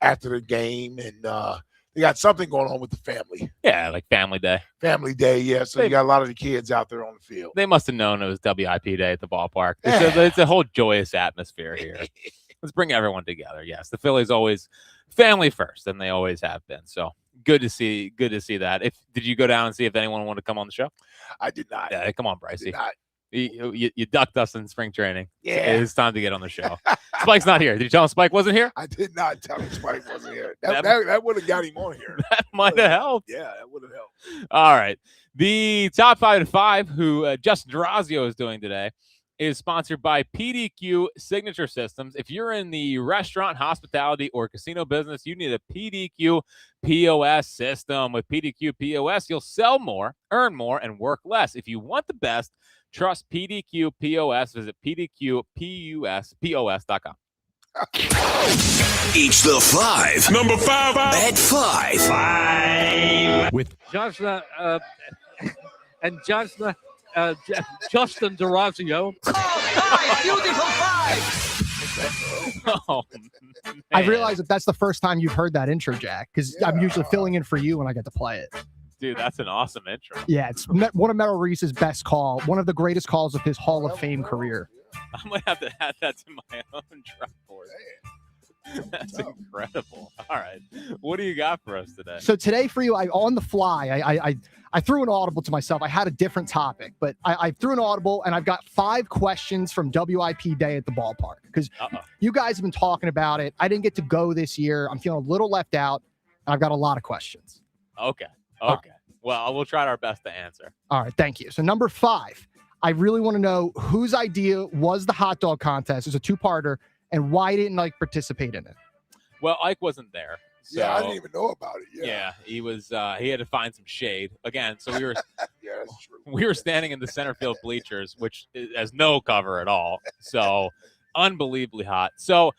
after the game, and they got something going on with the family.
Yeah, like Family Day.
Family Day, yeah. So you got a lot of the kids out there on the field.
They must have known it was WIP Day at the ballpark. It's a whole joyous atmosphere here. Let's bring everyone together. Yes, the Phillies always family first, and they always have been. So good to see that. Did you go down and see if anyone wanted to come on the show?
I did not.
Yeah, come on, Brycey.
Did not.
You ducked us in spring training.
Yeah.
It's time to get on the show. Spike's not here. Did you tell him Spike wasn't here?
I did not tell him Spike wasn't here. That would have got him on here.
That might have helped.
Yeah, that would have helped.
All right. The top 5 to 5 who Justin Durazio is doing today. is sponsored by PDQ Signature Systems. If you're in the restaurant, hospitality, or casino business, you need a PDQ POS system. With PDQ POS, you'll sell more, earn more, and work less. If you want the best, trust PDQ POS. Visit PDQPOS.com.
Each the 5.
Number 5.
At 5.
With Justin Durazio.
Beautiful 5.
Oh,
I realize that that's the first time you've heard that intro, Jack, because I'm usually filling in for you when I get to play it.
Dude, that's an awesome intro.
Yeah, it's one of Merrill Reese's best call, one of the greatest calls of his Hall of Fame career.
I might have to add that to my own track board. That's incredible. All right. What do you got for us today?
So today for you, on the fly, I threw an audible to myself. I had a different topic, but I threw an audible, and I've got 5 questions from WIP Day at the ballpark because you guys have been talking about it. I didn't get to go this year. I'm feeling a little left out, and I've got a lot of questions.
Okay. Well, we'll try our best to answer.
All right. Thank you. So number 5, I really want to know whose idea was the hot dog contest. It's a 2-parter. And why didn't Ike participate in it?
Well, Ike wasn't there. So,
I didn't even know about it.
Yeah, he was. He had to find some shade again. So we were.
Yeah, that's true.
We were standing in the center field bleachers, which has no cover at all. So unbelievably hot. So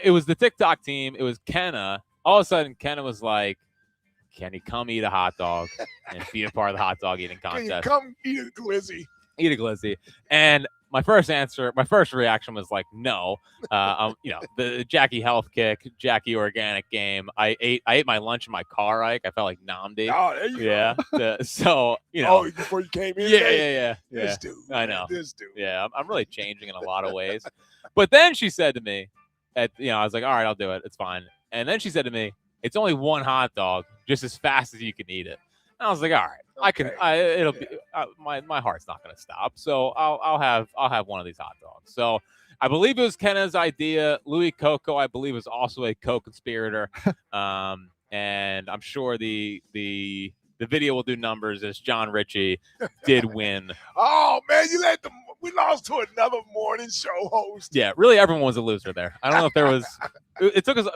it was the TikTok team. It was Kenna. All of a sudden, Kenna was like, "Can you come eat a hot dog and be a part of the hot dog eating contest?
Can you come eat a glizzy?
Eat a glizzy." And my first reaction was like, no. The Jackie Health Kick, Jackie Organic Game. I ate my lunch in my car, Ike. I felt like Namdi.
Oh, there you
go. So, Oh,
before you came in?
Yeah.
This dude.
I know.
This dude.
Yeah, I'm really changing in a lot of ways. But then she said to me, I was like, all right, I'll do it. It's fine. And then she said to me, it's only one hot dog, just as fast as you can eat it. And I was like, all right. It'll be my heart's not going to stop, so I'll have one of these hot dogs. So I believe it was Kenna's idea. Louis Coco, I believe, was also a co-conspirator, and I'm sure the video will do numbers as John Ritchie did win.
Oh man, we lost to another morning show host.
Yeah, really, everyone was a loser there. I don't know if there was. It took us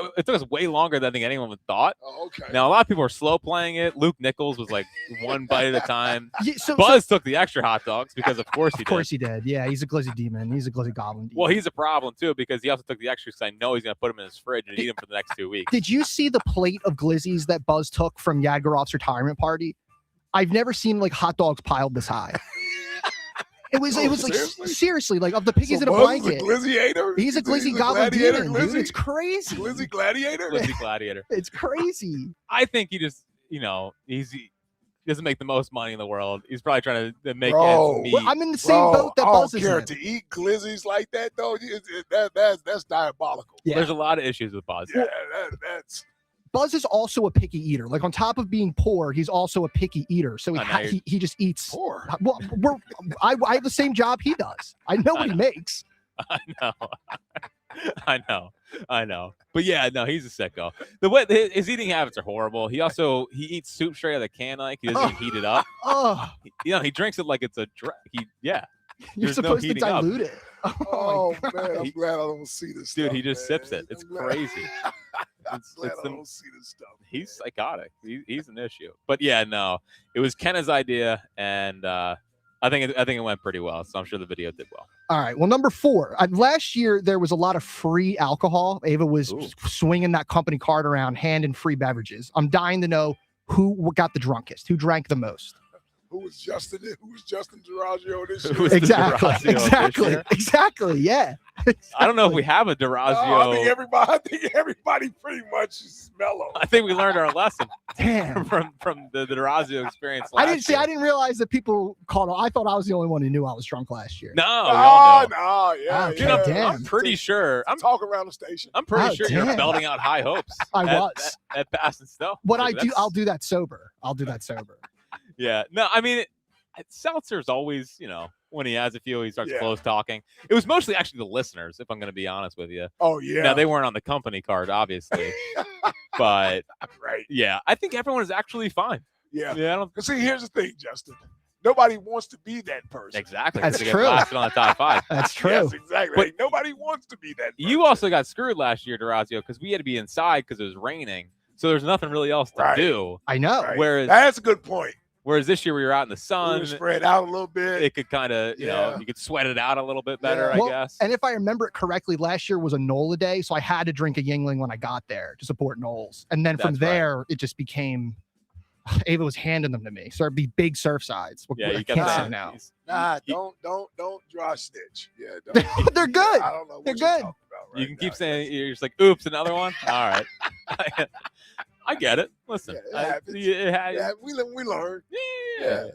way longer than I think anyone would thought.
Oh, okay.
Now a lot of people are slow playing it. Luke Nichols was like one bite at a time. Buzz took the extra hot dogs because of course he did.
Of course he did. Yeah, he's a glizzy demon. He's a glizzy goblin demon.
Well, he's a problem too because he also took the extra because I know he's going to put them in his fridge and eat them for the next 2 weeks.
Did you see the plate of glizzies that Buzz took from Yadgarov's retirement party? I've never seen like hot dogs piled this high. It was like seriously like of the piggies in a blanket. He's a glizzy goblin demon, dude. It's crazy.
Glizzy gladiator.
Glizzy gladiator.
It's crazy.
I think he just he doesn't make the most money in the world. He's probably trying to make
Bro,
ends meet.
I'm in the same boat that Buzz is in.
To eat glizzies like that though, that's diabolical.
Yeah.
There's a lot of issues with Buzz.
Yeah, that's.
Buzz is also a picky eater. Like on top of being poor, he's also a picky eater. So he just eats.
Poor.
Well, I have the same job he does. I know what he makes.
I know. But yeah, no, he's a sicko. The way his eating habits are horrible. He eats soup straight out of the can, like he doesn't even heat it up. He drinks it like it's a
You're supposed to dilute it.
Oh man, I'm glad I don't see this
dude,
stuff.
He just sips it. It's crazy.
I don't see this stuff.
He's psychotic. He's an issue. But yeah, no, it was Kenna's idea, and I think it went pretty well. So I'm sure the video did well.
All right. Well, number 4. Last year there was a lot of free alcohol. Ava was swinging that company card around, handing free beverages. I'm dying to know who got the drunkest, who drank the most.
Who was Justin Durazio this year?
Exactly. Yeah.
I don't know if we have a Durazio.
I think everybody pretty much is mellow.
I think we learned our lesson.
Damn.
from the Durazio experience.
I didn't realize that people called. I thought I was the only one who knew I was drunk last year.
No, I'm pretty sure.
I'm talking around the station.
I'm pretty sure you're belting out high hopes.
I was
at Bass and Stowe.
I'll do that sober.
Yeah. No, I mean, Seltzer's always, when he has a few, he starts close talking. It was mostly actually the listeners, if I'm going to be honest with you.
Oh, yeah.
Now, they weren't on the company card, obviously. But,
right.
Yeah, I think everyone is actually fine.
Yeah.
Yeah.
See, here's the thing, Justin. nobody wants to be that person.
Exactly.
That's
To get
true.
blasted on the top 5.
That's true.
Yes, exactly.
But
Like, nobody wants to be that person.
You also got screwed last year, Durazio, because we had to be inside because it was raining. So there's nothing really else to do.
I know.
Right.
Whereas
That's a good point.
Whereas this year we were out in the
We
sun.
were spread out a little bit.
It could kind of, you know, you could sweat it out a little bit better, I
Well,
guess.
And if I remember it correctly, last year was a NOLA day, so I had to drink a Yingling when I got there to support Knowles. And then from
That's right.
there, it just became Ava was handing them to me. So it'd be big surf sides.
Yeah,
I
you
can't
got
say
that.
now.
Nah, don't draw snitch. Yeah, don't.
They're good.
I don't know what
They're
you're
good.
talking about right
You can keep
now.
saying, you're just like, oops, another one? All right. I get it. Listen.
Yeah, it happens. Yeah, we learn.
Yeah.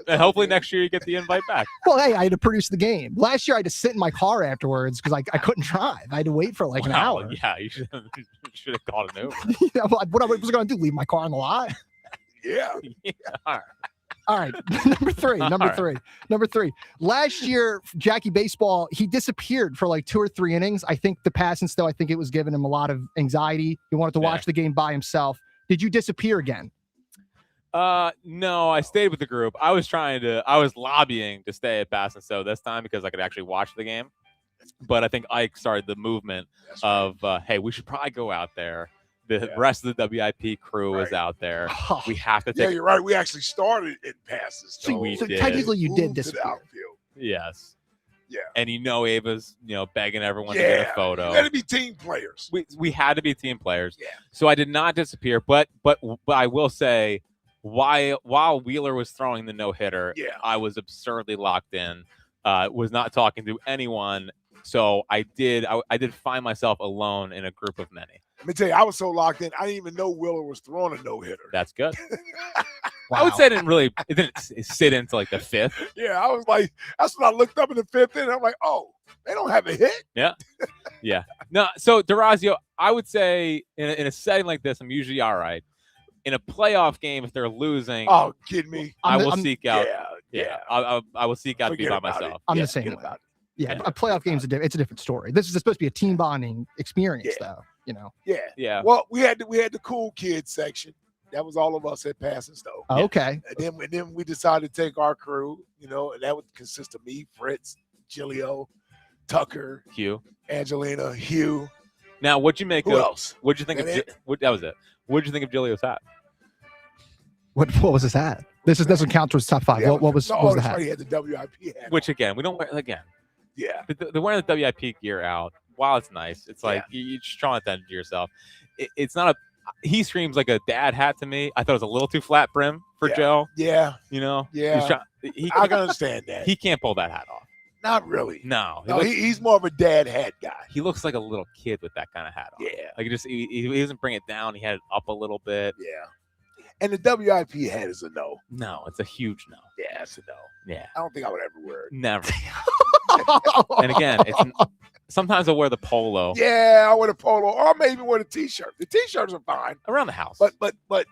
And hopefully next year you get the invite back.
Well, hey, I had to produce the game. Last year I had to sit in my car afterwards because I couldn't drive. I had to wait for like an
Wow,
hour.
Yeah, you should have called an Uber.
Yeah, what was I going to do? Leave my car on the lot?
Yeah.
All right.
All right. Number three. Last year, Jackie Baseball, he disappeared for like 2 or 3 innings. I think the passing still, I think it was giving him a lot of anxiety. He wanted to watch the game by himself. Did you disappear again?
No, I stayed with the group. I was lobbying to stay at Pass and Stowe this time because I could actually watch the game. But I think Ike started the movement of, hey, we should probably go out there. The rest of the WIP crew is out there. We have to take.
Yeah, you're right. We actually started in passes.
So technically you did disappear.
Yes.
Yeah.
And Ava's, begging everyone to get a photo.
You got to be team players.
We had to be team players. Yeah. So I did not disappear, but I will say, while Wheeler was throwing the no-hitter, I was absurdly locked in. Was not talking to anyone. So I did find myself alone in a group of many.
Let me tell you, I was so locked in, I didn't even know Wheeler was throwing a no-hitter.
That's good. I would say it didn't sit into like the 5th.
Yeah, I was like, that's when I looked up in the 5th inning. I'm like, oh, they don't have a hit?
Yeah. Yeah. No, so Durazio, I would say in a setting like this, I'm usually all right. In a playoff game, if they're losing,
oh, kidding me?
I will seek out.
Yeah.
I will seek out to be by myself.
I'm the same about it. Yeah, a playoff game's it's a different story. This is supposed to be a team bonding experience, though.
Yeah.
Yeah.
Well, we had the cool kids section. That was all of us at Pass and Stowe.
Oh, okay.
And then we decided to take our crew, and that would consist of me, Fritz, Gilio, Tucker,
Hugh,
Angelina, Hugh.
Now, what'd you make
Who
of?
else?
What'd you think of? That was it. What'd you think of Gilio's hat?
What was his hat? This doesn't count towards top 5.
Yeah,
what was the hat?
Right, he had the WIP hat.
Which again, we don't wear again.
Yeah.
They're wearing the WIP gear out. While it's nice, it's like you're just drawing attention to yourself. It's not a. He screams like a dad hat to me. I thought it was a little too flat brim for Joe.
Yeah.
Yeah.
I can understand that.
He can't pull that hat off.
Not really.
No.
He's more of a dad hat guy.
He looks like a little kid with that kind of hat on.
Yeah.
Like he doesn't bring it down. He had it up a little bit.
Yeah. And the WIP hat is a no.
No, it's a huge no.
Yeah, it's a no.
Yeah.
I don't think I would ever wear it.
Never. And again, sometimes I'll wear the polo.
Yeah, I wear the polo, or I may even wear the t-shirt. The t-shirts are fine
around the house,
but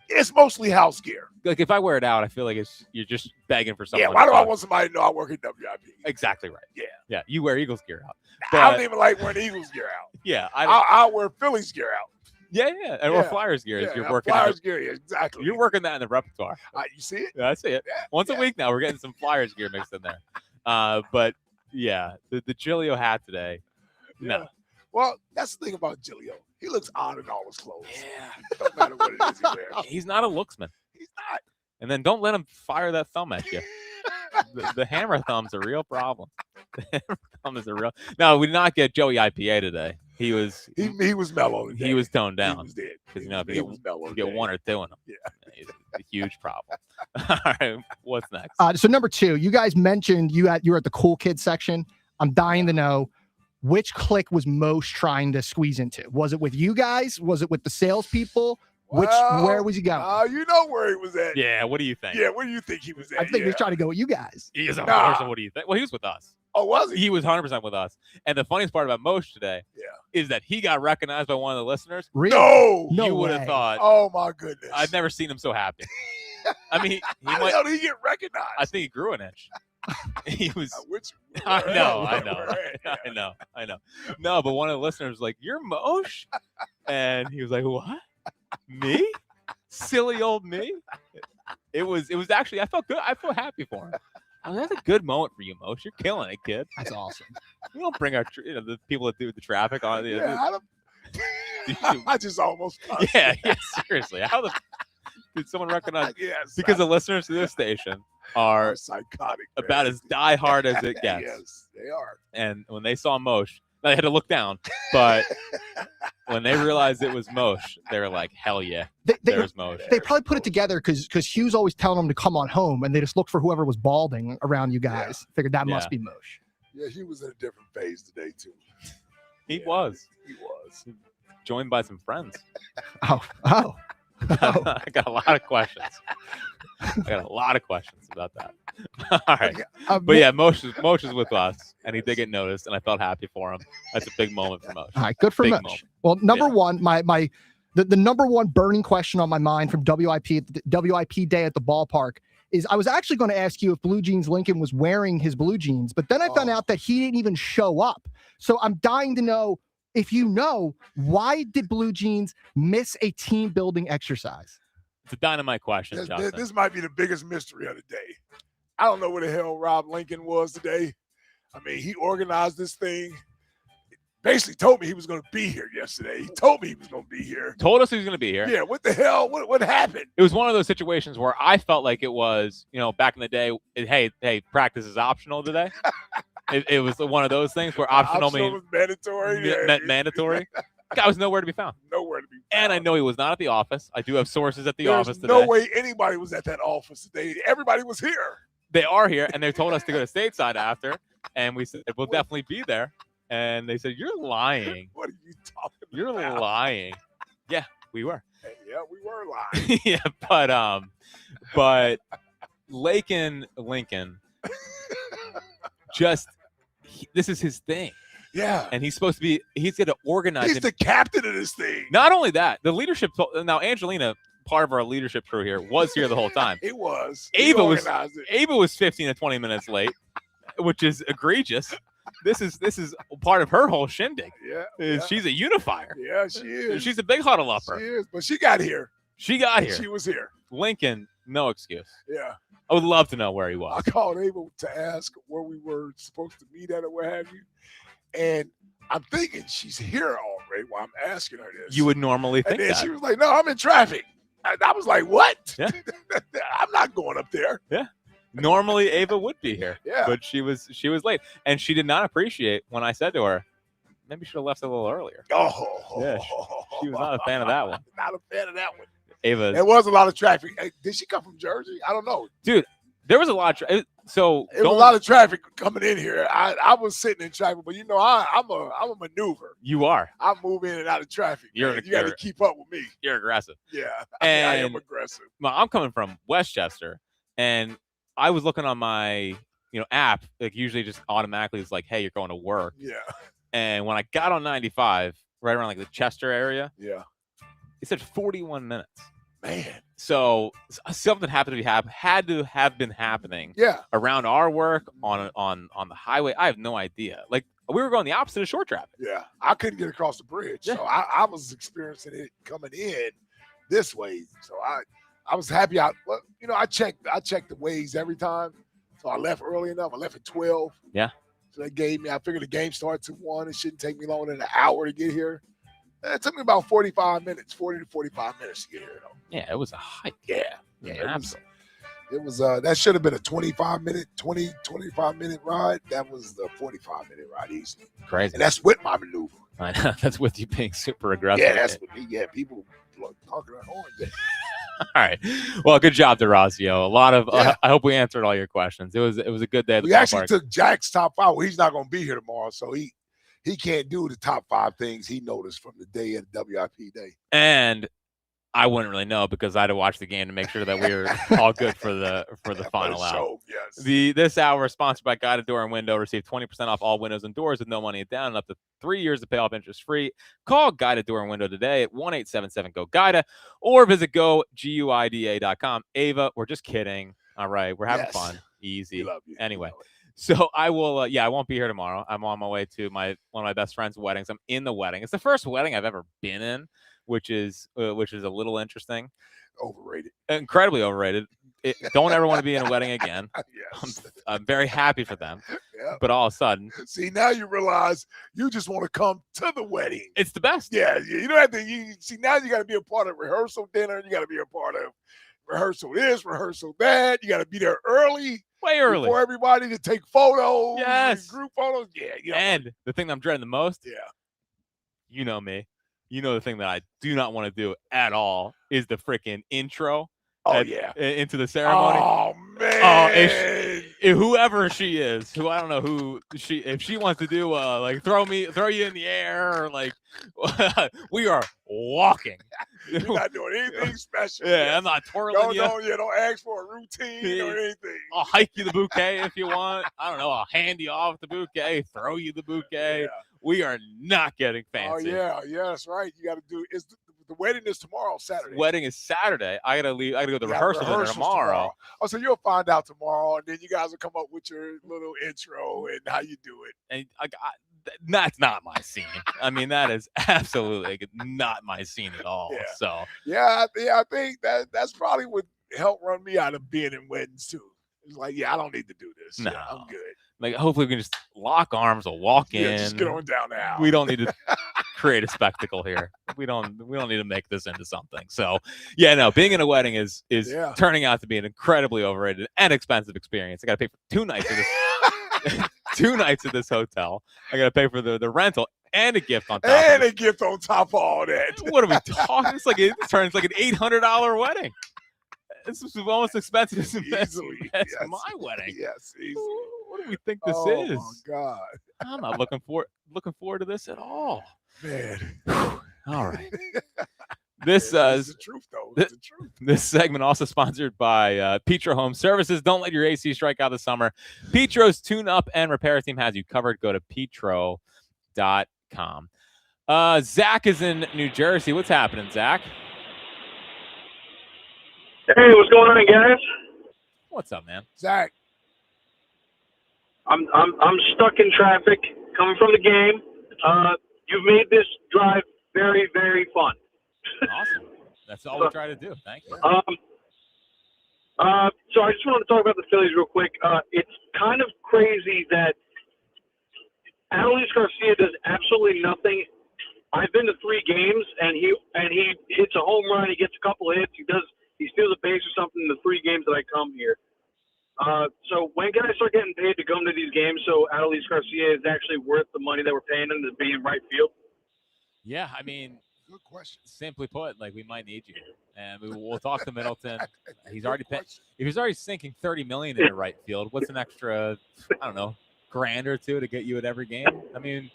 it's mostly house gear.
Like if I wear it out, I feel like you're just begging for someone.
Yeah, why do I want somebody to know I work at WIP?
Exactly right.
Yeah,
yeah. You wear Eagles gear out.
I don't even like wearing Eagles gear out.
Yeah,
I'll wear Phillies gear out.
Yeah, and or Flyers gear. You're working
Flyers gear, exactly.
You're working that in the repertoire.
You see it?
Yeah, I see it. Once a week now, we're getting some Flyers gear mixed in there. But yeah, the Gilio hat today. No.
Well, that's the thing about Gilio. He looks odd in all his clothes. Yeah. Don't matter what it is he wears.
He's not a looksman.
He's not.
And then don't let him fire that thumb at you. the hammer thumb's a real problem. The hammer thumb is a real. No, we did not get Joey IPA today. He was
mellow today.
He was toned down.
He was dead.
Because if you get 1 or 2 in him, he's a huge problem. All right, what's next?
So number 2, you guys mentioned you were at the cool kid section. I'm dying to know which clique was most trying to squeeze into. Was it with you guys? Was it with the salespeople? Where was he going?
You know where he was at.
Yeah, what do you think?
Yeah, where do you think he was at?
I think he was trying to go with you guys.
He is a person. What do you think? Well, he was with us.
Oh, was he?
He was 100% with us. And the funniest part about Moshe today is that he got recognized by one of the listeners.
Really?
No.
You would have thought.
Oh, my goodness.
I've never seen him so happy. I mean,
How the hell did he get recognized?
I think he grew an inch. He was.
I
know. No, but one of the listeners was like, "You're Moshe," and he was like, "What? Me? Silly old me?" It was actually, I felt good. I felt happy for him. That's a good moment for you, Moshe. You're killing it, kid.
That's awesome.
We don't bring our, the people that do the traffic on the.
I just almost.
Yeah, seriously. How did someone recognize?
Yes.
Because the listeners to this station are
psychotic,
about as diehard as it gets.
Yes, they are.
And when they saw Moshe, they had to look down, but when they realized it was Moshe, they were like, "Hell yeah, there's Moshe."
They probably put it together because Hugh's always telling them to come on home, and they just looked for whoever was balding around you guys. Figured that must be Moshe.
Yeah, he was in a different phase today too.
He was.
He was
joined by some friends.
Oh.
I got a lot of questions. About that. All right. But yeah, Moshe is with us, and he did get noticed, and I felt happy for him. That's a big moment for Moshe.
All right, good for
big
Moshe.
Moment.
Well, number one, the number one burning question on my mind from WIP day at the ballpark is I was actually going to ask you if Blue Jeans Lincoln was wearing his blue jeans, but then I found out that he didn't even show up. So I'm dying to know if you know, why did Blue Jeans miss a team building exercise?
It's a dynamite question, Justin.
This might be the biggest mystery of the day. I don't know where the hell Rob Lincoln was today. I mean, he organized this thing. Basically told me he was going to be here yesterday. He told me he was going to be here.
Told us he was going to be here.
Yeah, what the hell? What happened?
It was one of those situations where I felt like it was, back in the day, hey, practice is optional today. It was one of those things where optional means
mandatory.
Meant mandatory. Guy was nowhere to be found.
Nowhere to be found.
And I know he was not at the office. I do have sources at the
There's
office today.
no way anybody was at that office today. Everybody was here.
They are here, and they told us to go to stateside after, and we said we'll definitely be there. And they said, "You're lying."
What are you talking about?
You're lying. Yeah, we were.
Yeah, we were lying.
Yeah, but Lincoln, this is his thing.
Yeah.
And he's supposed to be, he's going to organize.
He's the captain of this thing.
Not only that, the leadership, now Angelina, part of our leadership crew here, was here the whole time.
It was.
Ava was 15 to 20 minutes late, which is egregious. This is part of her whole shindig.
Yeah.
She's a unifier.
Yeah, she is.
She's a big huddle upper.
She is, but she got here.
She was
here.
Lincoln, no excuse.
Yeah.
I would love to know where he was.
I called Ava to ask where we were supposed to meet at or what have you. And I'm thinking she's here already while I'm asking her this.
You would normally think
and then
that.
she was like, "No, I'm in traffic." I was like, "What?
Yeah.
I'm not going up there."
Yeah. Normally Ava would be here.
Yeah.
But she was late. And she did not appreciate when I said to her, maybe you should have left a little earlier.
Oh.
Yeah. She was not a fan of that one.
Not a fan of that one.
Ava.
There was a lot of traffic. Hey, did she come from Jersey? I don't know.
Dude, there was a lot of traffic. So
there was a lot of traffic coming in here. I was sitting in traffic, but I'm a maneuver.
You are.
I move in and out of traffic. You got to keep up with me.
You're aggressive.
Yeah,
and
I am aggressive.
Well, I'm coming from Westchester, and I was looking on my app, like usually just automatically it's like, hey, you're going to work.
Yeah.
And when I got on 95, right around like the Chester area,
yeah,
it said 41 minutes.
Man.
So something had to have been happening.
Yeah.
Around our work on the highway. I have no idea. Like we were going the opposite of short traffic.
Yeah. I couldn't get across the bridge.
Yeah.
So I was experiencing it coming in this way. So I was happy I checked the ways every time. So I left early enough. I left at 12.
Yeah.
So they gave me, I figured the game starts at 1. It shouldn't take me longer than an hour to get here. It took me about 40 to 45 minutes to get here, though.
Yeah, it was a hike.
Yeah. It was that should have been a 25 minute ride. That was the 45-minute ride easy.
Crazy.
And that's with my maneuver.
I know. That's with you being super aggressive.
Yeah, that's with me. Yeah, people talking at home.
All right. Well, good job, DeRazio. A lot of I hope we answered all your questions. It was a good day at the
We actually
ballpark.
took Jack's top 5. Well, he's not going to be here tomorrow, so he can't do the top 5 things he noticed from the day at WIP day.
And I wouldn't really know because I had to watch the game to make sure that we were all good for the final out.
Show, yes.
This hour is sponsored by Guided Door and Window. Receive 20% off all windows and doors with no money down and up to 3 years to pay off interest free. Call Guided Door and Window today at 1-877-GO-GUIDA or visit GoGuida.com. Ava, we're just kidding. All right, we're having fun. Easy.
We love you.
Anyway. So I will, I won't be here tomorrow. I'm on my way to one of my best friend's weddings. I'm in the wedding. It's the first wedding I've ever been in, which is a little interesting.
Overrated.
Incredibly overrated. don't ever want to be in a wedding again.
Yes.
I'm very happy for them.
Yeah.
But all of a sudden,
see, now you realize you just want to come to the wedding.
It's the best.
Yeah, you don't have to. See, now you got to be a part of rehearsal dinner. You got to be a part of rehearsal this, rehearsal that. You got to be there early.
Way early.
For everybody to take photos.
Yes.
Group photos. Yeah.
And the thing I'm dreading the most.
Yeah.
You know me. You know the thing that I do not want to do at all is the freaking intro. Into the ceremony.
Oh man!
Whoever she is, who I don't know who she, if she wants to do like throw you in the air, or like we are walking.
You're not doing anything special.
Yeah, I'm not twirling you.
Don't ask for a routine or anything.
I'll hike you the bouquet if you want. I don't know. I'll hand you off the bouquet, throw you the bouquet. Yeah. We are not getting fancy.
Oh yeah, that's right. You got to do. The wedding is tomorrow, Saturday.
Wedding is Saturday. I gotta leave. I gotta go to the rehearsal dinner tomorrow.
Oh, so you'll find out tomorrow, and then you guys will come up with your little intro and how you do it.
And that's not my scene. I mean, that is absolutely not my scene at all.
Yeah.
So
I think that's probably what helped run me out of being in weddings too. It's like, I don't need to do this.
No,
yeah, I'm good.
Like, hopefully we can just lock arms or walk in.
Just get on down the aisle.
We don't need to create a spectacle here. We don't need to make this into something. So being in a wedding is turning out to be an incredibly overrated and expensive experience. I got to pay for 2 nights of this 2 nights at this hotel. I got to pay for the rental and a gift on top.
And a gift on top of all that.
What are we talking? It turns like an $800 wedding. This is almost expensive as my wedding.
Yes, easily.
What do we think this is?
Oh my God!
I'm not looking forward to this at all.
Man.
All right. This is
the truth, though. It's the truth.
This segment also sponsored by Petro Home Services. Don't let your AC strike out this summer. Petro's tune-up and repair team has you covered. Go to petro.com. Zach is in New Jersey. What's happening, Zach?
Hey, what's going on, guys?
What's up, man?
Zach.
I'm stuck in traffic coming from the game. You've made this drive very, very fun.
Awesome. That's all we try to do. Thank you.
So I just wanted to talk about the Phillies real quick. It's kind of crazy that Adolis Garcia does absolutely nothing. I've been to 3 games, and he hits a home run. He gets a couple of hits. He steals a base or something in the 3 games that I come here. So when can I start getting paid to come to these games so Adolis Garcia is actually worth the money that we're paying him to be in right field?
Yeah, I mean,
good question.
Simply put, we might need you, and we'll talk to Middleton. He's already if he's already sinking $30 million in the right field, what's an extra, I don't know, $1,000 or $2 to get you at every game? I mean,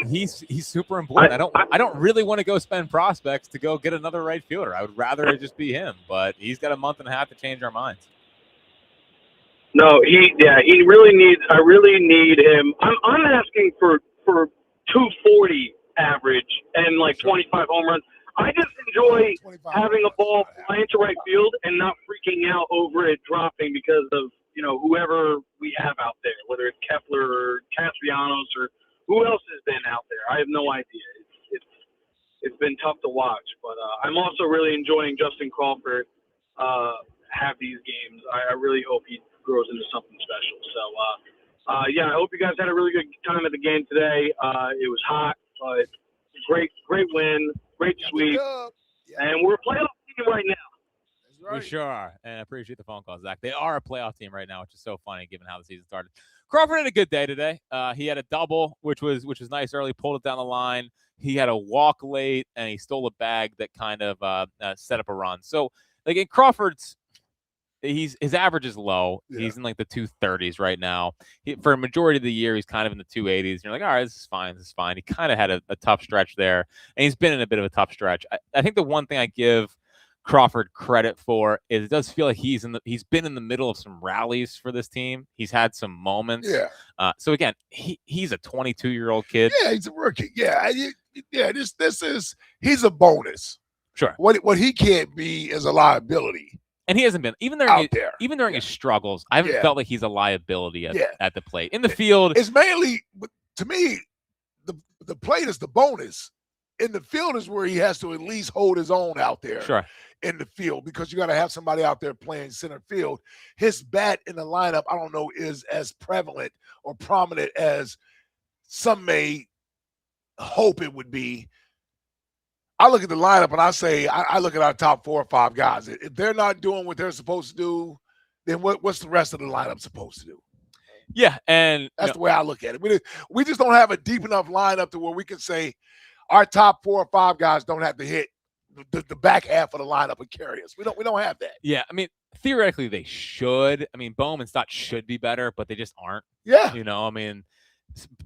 he's super important. I don't really want to go spend prospects to go get another right fielder. I would rather it just be him, but he's got a month and a half to change our minds.
No, he really needs. I really need him. I'm asking for 240 average and 25 home runs. I just enjoy having a ball fly into right field and not freaking out over it dropping because of whoever we have out there, whether it's Kepler or Castellanos or who else has been out there. I have no idea. It's been tough to watch, but I'm also really enjoying Justin Crawford have these games. I really hope he grows into something special. So, I hope you guys had a really good time at the game today. It was hot, but great win, great sweep, and we're a playoff team right now.
We sure are, and I appreciate the phone call, Zach. They are a playoff team right now, which is so funny given how the season started. Crawford had a good day today. He had a double, which was nice early, pulled it down the line. He had a walk late, and he stole a bag that kind of set up a run. So, in Crawford's, his average is low. Yeah. He's in the 230s right now. For a majority of the year, he's kind of in the 280s. And you're like, all right, this is fine. He kind of had a tough stretch there, and he's been in a bit of a tough stretch. I think the one thing I give Crawford credit for is it does feel like he's been in the middle of some rallies for this team. He's had some moments.
Yeah.
So again, he's a 22-year-old kid.
Yeah, he's a rookie. Yeah. He's a bonus.
Sure.
What he can't be is a liability.
And he hasn't been even during his struggles. I haven't felt like he's a liability at the plate. In the field,
it's mainly, to me, the plate is the bonus. in the field is where he has to at least hold his own out there.
Sure.
In the field, because you got to have somebody out there playing center field. His bat in the lineup, I don't know, is as prevalent or prominent as some may hope it would be. I look at the lineup and I say, I look at our top 4 or 5 guys. If they're not doing what they're supposed to do, then what's the rest of the lineup supposed to do?
Yeah, and
that's the way I look at it. We just don't have a deep enough lineup to where we can say our top 4 or 5 guys don't have to hit the back half of the lineup and carry us. We don't have that.
Yeah, I mean, theoretically they should. I mean, Bohm and Stott should be better, but they just aren't.
Yeah.
You know, I mean,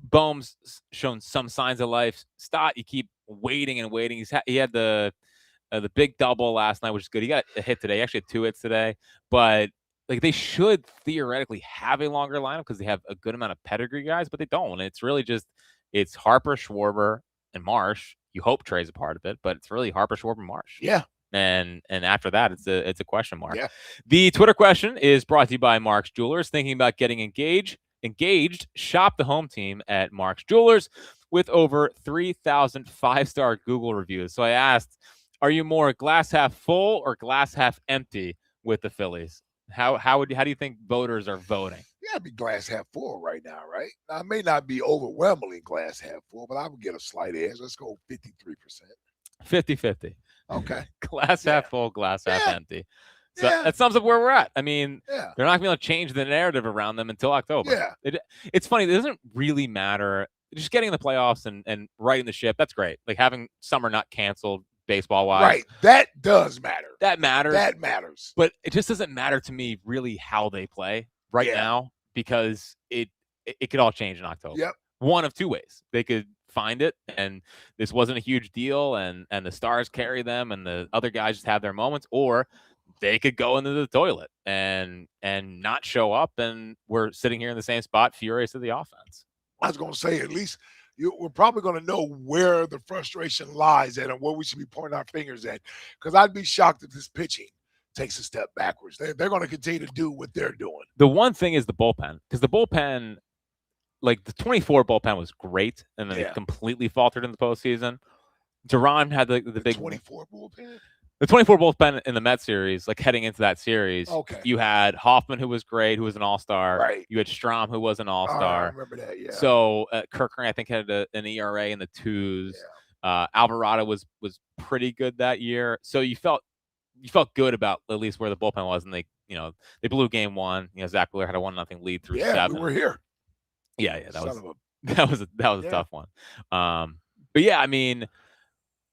Bohm's shown some signs of life. Stott, you keep waiting and waiting. He had the big double last night, which is good. He got a hit today. He actually had 2 hits today. But like, they should theoretically have a longer lineup because they have a good amount of pedigree guys, but they don't. And it's really just Harper, Schwarber, and Marsh. You hope Trey's a part of it, but it's really Harper, Schwarber, and Marsh.
Yeah.
And after that, it's a question mark.
Yeah.
The Twitter question is brought to you by Mark's Jewelers. Thinking about getting engaged? Shop the home team at Mark's Jewelers with over 3,000 5-star Google reviews. So I asked, are you more glass half full or glass half empty with the Phillies? How do you think voters are voting?
Yeah, it'd be glass half full right now, right? Now, it may not be overwhelmingly glass half full, but I would get a slight edge. Let's go 53%.
50-50.
Okay.
Glass half full, glass half empty. So that sums up where we're at. I mean, they're not going to be able to change the narrative around them until October.
Yeah.
It's funny. It doesn't really matter. Just getting in the playoffs and righting the ship, that's great. Like having summer not canceled baseball-wise.
Right. That does matter.
That matters.
That matters.
But it just doesn't matter to me really how they play right now, because it could all change in October.
Yep.
One of 2 ways. They could find it, and this wasn't a huge deal, and the stars carry them, and the other guys just have their moments, or they could go into the toilet and not show up, and we're sitting here in the same spot, furious at the offense.
I was going to say, at least we're probably going to know where the frustration lies at and where we should be pointing our fingers at, because I'd be shocked if this pitching takes a step backwards. They're going to continue to do what they're doing.
The one thing is the bullpen, because the bullpen, like the 24 bullpen was great, and then it completely faltered in the postseason. Duran had the big
24 bullpen.
The 24 bullpen in the Mets series, like heading into that series,
okay.
You had Hoffman, who was great, who was an all-star.
Right.
You had Strahm, who was an all-star.
I remember that, yeah.
So Kirkland, I think, had an ERA in the 2s. Yeah. Alvarado was pretty good that year. So you felt good about at least where the bullpen was, and they blew game 1. Zach Wheeler had a 1-0 lead through 7.
We were here.
Yeah, that was a tough one. But yeah, I mean,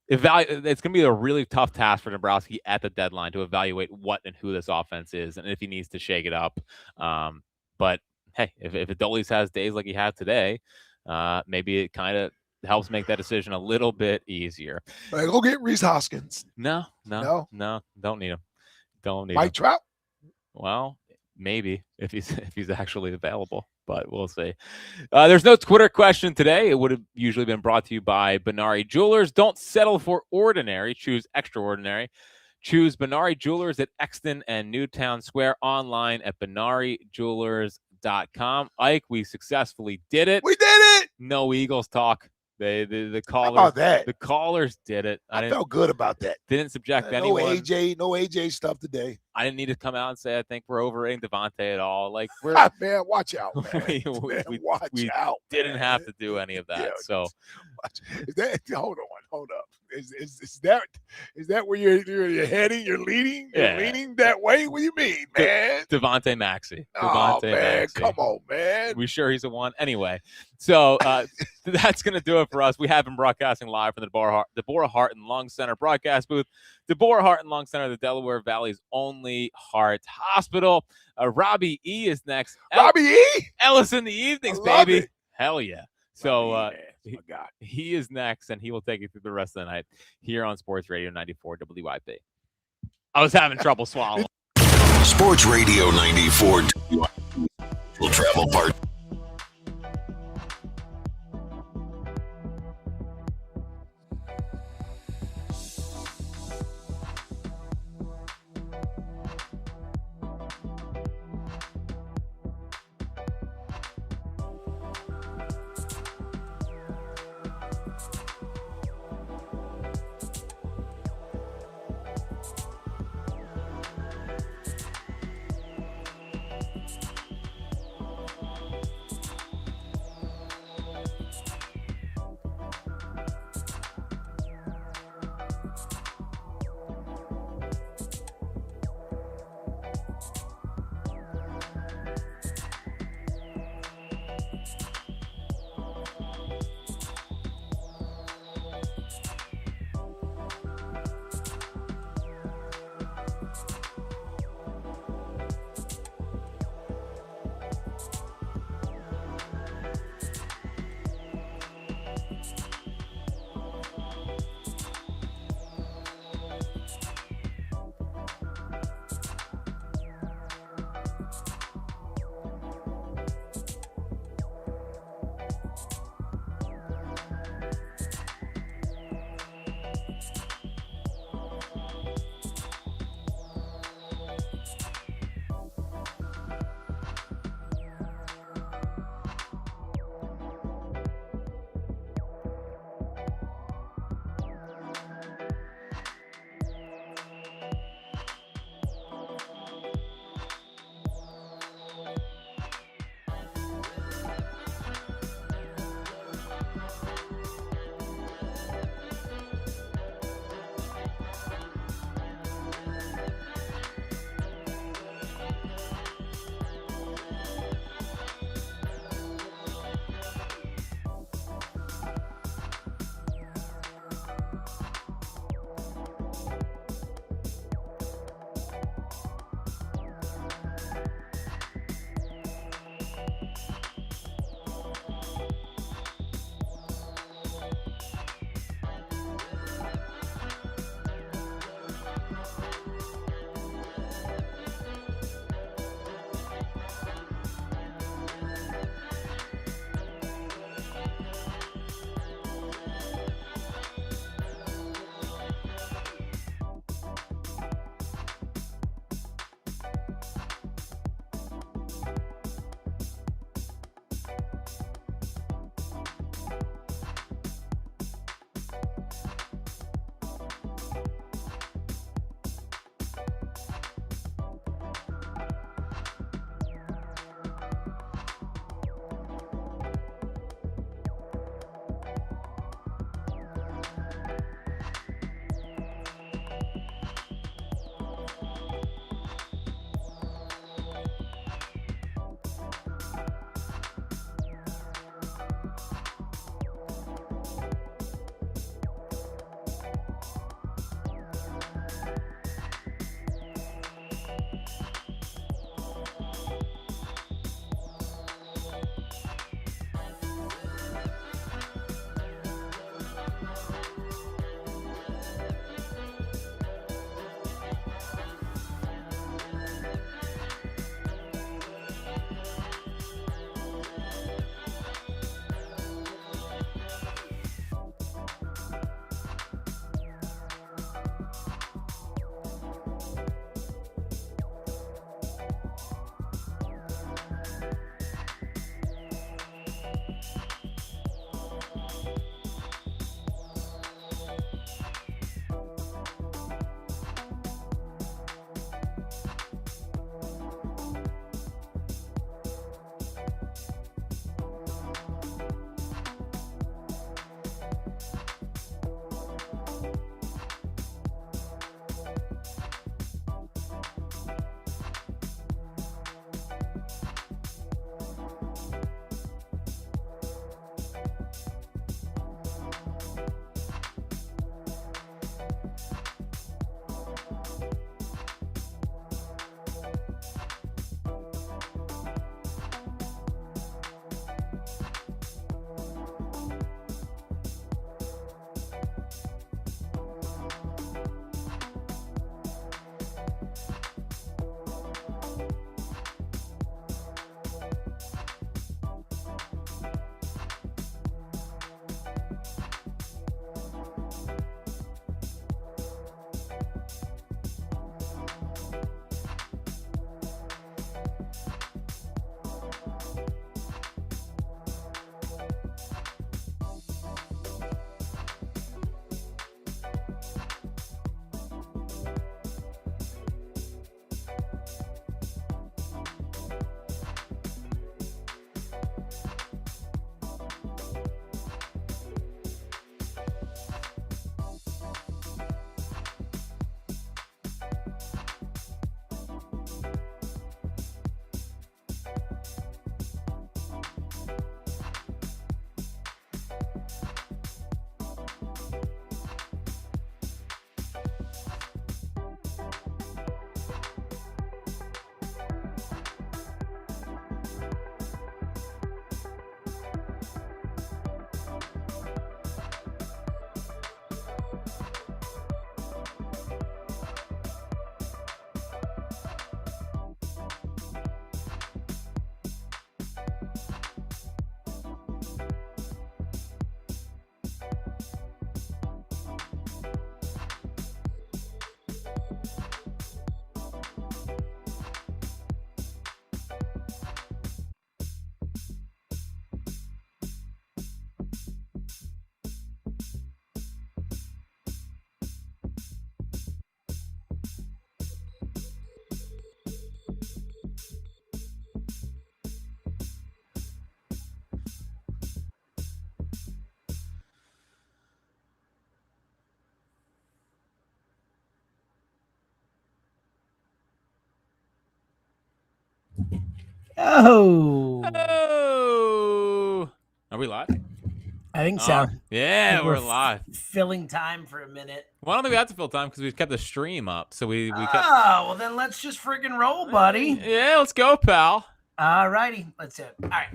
it's going to be a really tough task for Dombrowski at the deadline to evaluate what and who this offense is, and if he needs to shake it up. But hey, if Adolis has days like he had today, maybe it kind of helps make that decision a little bit easier.
Go get Reese Hoskins.
No, don't need him. Don't need
Mike Trout.
Well, maybe if he's actually available, but we'll see. There's no Twitter question today. It would have usually been brought to you by Benari Jewelers. Don't settle for ordinary. Choose extraordinary. Choose Benari Jewelers at Exton and Newtown Square, online at BenariJewelers.com. Ike, we successfully did it.
We did it.
No Eagles talk. The callers.
How about that?
The callers did it.
I felt good about that.
Didn't subject
no
anyone.
No AJ stuff today.
I didn't need to come out and say I think we're overrating Devontae at all. Like, we're
man, watch out, man.
we didn't have to do any of that.
Yeah,
so
hold up. Is that where you're heading? You're leading? You're leaning that way? What do you mean, man?
Devontae Maxey.
Oh, man, come on, man.
We sure he's a one? Anyway, so that's going to do it for us. We have been broadcasting live from the Deborah Heart and Lung Center broadcast booth. Deborah Heart and Lung Center, the Delaware Valley's only heart hospital. Robbie E. is next.
Robbie E.?
Ellis in the evenings, baby.
It.
Hell yeah. So he is next, and he will take you through the rest of the night here on Sports Radio 94 WIP. I was having trouble swallowing.
Sports Radio 94 WIP. Will travel part.
Oh. Are we live?
I think so.
Yeah, we're live.
Filling time for a minute.
Well, I don't think we have to fill time because we kept the stream up. So we kept.
Oh, well then let's just freaking roll, buddy.
Yeah, let's go, pal.
All righty, let's do it. All right.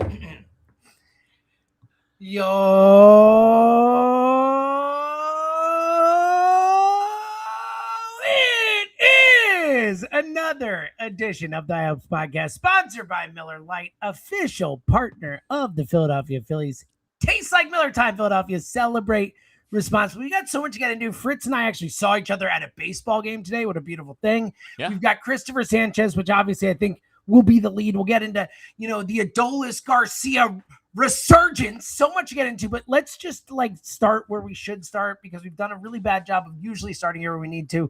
It is another edition of the Helps Podcast, sponsored by Miller Lite, official partner of the Philadelphia Phillies. Tastes like Miller time, Philadelphia. Celebrate responsibly. We got so much to get into. Fritz and I actually saw each other at a baseball game today. What a beautiful thing.
Yeah.
We've got Christopher Sanchez, which obviously I think will be the lead. We'll get into, the Adolis Garcia resurgence. So much to get into, but let's just start where we should start because we've done a really bad job of usually starting here where we need to.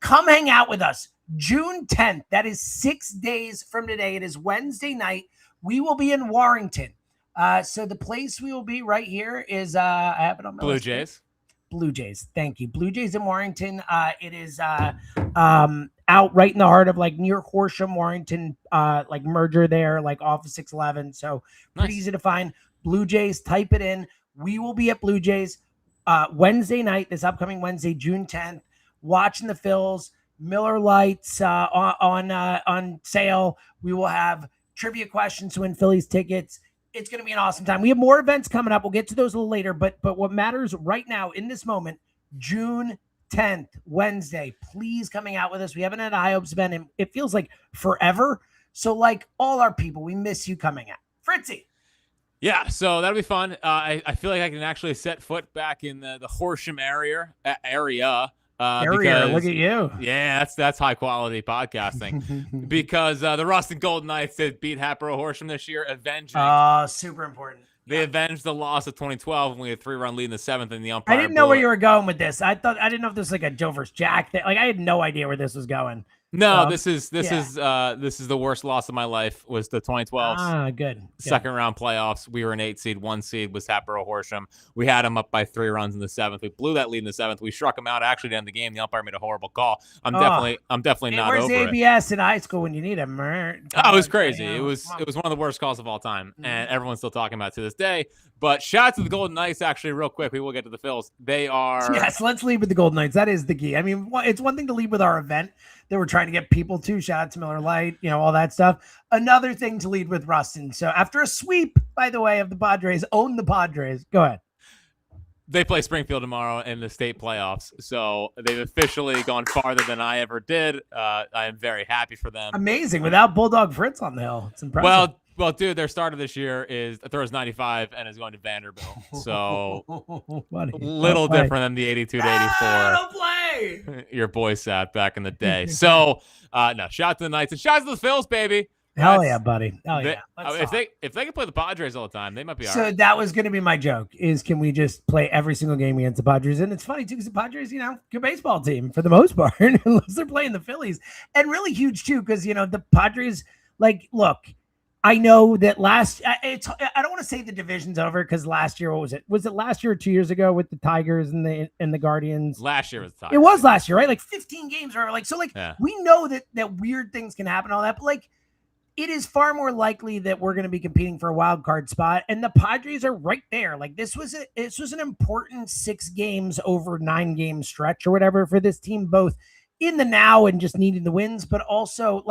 Come hang out with us June 10th. That is 6 days from today. It is Wednesday night. We will be in Warrington. So the place we will be right here is I have it on my
Blue
list.
Jays.
Blue Jays. Thank you. Blue Jays in Warrington. It is out right in the heart of near Horsham, Warrington, merger there, off of 611. So pretty easy to find. Blue Jays, type it in. We will be at Blue Jays Wednesday night, this upcoming Wednesday, June 10th, watching the Phils. Miller Lights on sale. We will have trivia questions to win Phillies tickets. It's going to be an awesome time. We have more events coming up. We'll get to those a little later, but what matters right now in this moment, June 10th, Wednesday, please coming out with us. We haven't had a High Hopes event and it feels like forever. So all our people, we miss you coming out. Fritzy.
Yeah, so that'll be fun. I feel like I can actually set foot back in the Horsham area. Because,
look at you.
Yeah, that's high quality podcasting. Because the Ruston Golden Knights did beat Hatboro Horsham this year, avenging.
Super important.
They avenged the loss of 2012 when we had a 3-run lead in the 7th, and the umpire.
I didn't know where you were going with this. I didn't know if this was a Joe versus Jack thing. I had no idea where this was going.
No, this is the worst loss of my life. Was the 2012
good
second round playoffs. We were an 8 seed. 1 seed was Hatboro Horsham. We had them up by 3 runs in the 7th. We blew that lead in the 7th. We struck them out actually to end the game. The umpire made a horrible call. I'm definitely not over it.
Where's ABS in high school when you need him?
It was crazy. It was one of the worst calls of all time, and everyone's still talking about it to this day. But shout out to the Golden Knights, actually, real quick. We will get to the Phils. They are...
Yes, let's lead with the Golden Knights. That is the key. I mean, it's one thing to lead with our event that we're trying to get people to. Shout out to Miller Lite, all that stuff. Another thing to lead with Ruston. So after a sweep, by the way, of the Padres, own the Padres. Go ahead.
They play Springfield tomorrow in the state playoffs. So they've officially gone farther than I ever did. I am very happy for them.
Amazing. Without Bulldog Fritz on the hill. It's impressive.
Well, dude, their starter this year throws 95 and is going to Vanderbilt. So a little different than the 82 to 84.
Don't play.
Your boy sat back in the day. So no, shout out to the Knights and shout out to the Phils, baby.
Hell yeah, buddy. Hell yeah.
If they can play the Padres all the time, they might be all
right.
So
that was going to be my joke is can we just play every single game against the Padres? And it's funny too because the Padres, good baseball team for the most part, unless they're playing the Phillies. And really huge too because, the Padres, look, I know that I don't want to say the division's over because last year, what was it? Was it last year or 2 years ago with the Tigers and the Guardians?
Last year was the Tigers.
It was last year, right? 15 games or
yeah.
We know that weird things can happen, all that, but it is far more likely that we're going to be competing for a wild card spot, and the Padres are right there. This was an important 6 games over 9 game stretch or whatever for this team, both in the now and just needing the wins, but also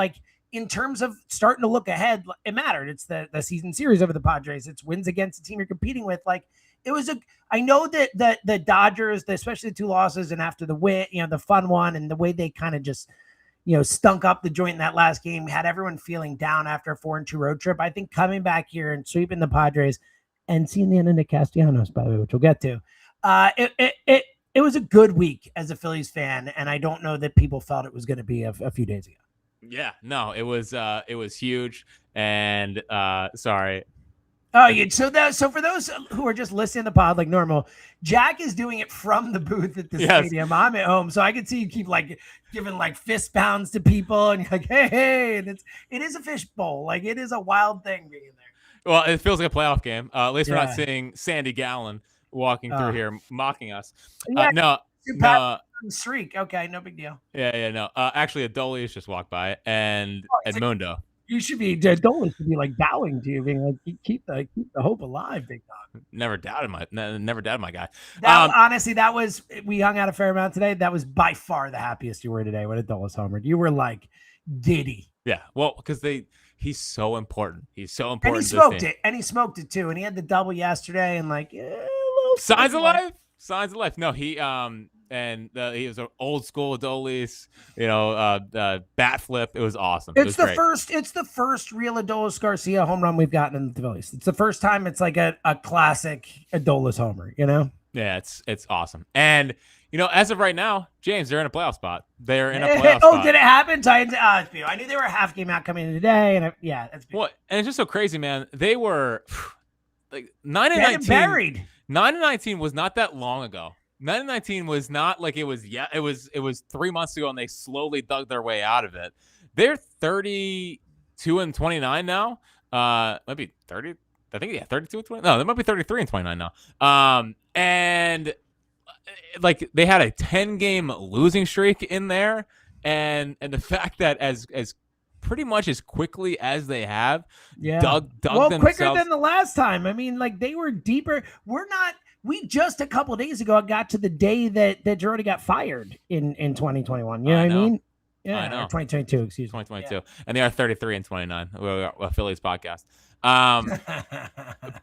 in terms of starting to look ahead, it mattered. It's the season series over the Padres. It's wins against the team you're competing with. It was I know that the Dodgers, especially the 2 losses, and after the win, the fun one, and the way they kind of just, stunk up the joint in that last game, had everyone feeling down after a 4-2 road trip. I think coming back here and sweeping the Padres and seeing the end of Nick Castellanos, by the way, which we'll get to, it was a good week as a Phillies fan, and I don't know that people felt it was going to be a few days ago.
Yeah, no, it was huge, and sorry.
Oh, yeah. So for those who are just listening to the pod like normal, Jack is doing it from the booth at the stadium. I'm at home, so I can see you keep giving fist pounds to people, and you're like, hey, and it is a fishbowl. It is a wild thing being there.
Well, it feels like a playoff game. At least we're not seeing Sandy Gallen walking through here mocking us. No.
Streak. Okay, no big deal.
Yeah, no. Actually, Adolis just walked by, and Edmundo.
You should be, Dolan should be like bowing to you, being like, keep the hope alive, big dog.
Never doubted my guy.
Honestly, we hung out a fair amount today. That was by far the happiest you were today when Adolis homered. You were like giddy.
Yeah, well, because he's so important. He's so
And
important.
he smoked it too. And he had the double yesterday, and like
signs of life. Signs of life. No, he was an old school Adolis, bat flip. It was awesome.
It's the first real Adolis Garcia home run we've gotten in the Phillies. It's the first time it's like a classic Adolis homer,
Yeah, it's awesome. And as of right now, James, they're in a playoff spot. They're in a playoff spot.
Did it happen? Titans. It's beautiful. I knew they were a half game out coming in today, and that's beautiful.
Well, and it's just so crazy, man. They were like 9-19.
Buried.
9-19 was not that long ago. 9-19 was not like it was. Yeah, it was 3 months ago, and they slowly dug their way out of it. They're 32-29 now. Might be 30. I think 32-29. No, they might be 33-29 now. And like they had a 10-game losing streak in there, and the fact that as pretty much as quickly as they have, dug themselves
quicker than the last time. I mean, like they were deeper. We just a couple of days ago got to the day that Girardi got fired in 2021. You know what I mean? Yeah,
I know.
2022. Excuse me.
2022, and they are 33-29. We're a Phillies podcast.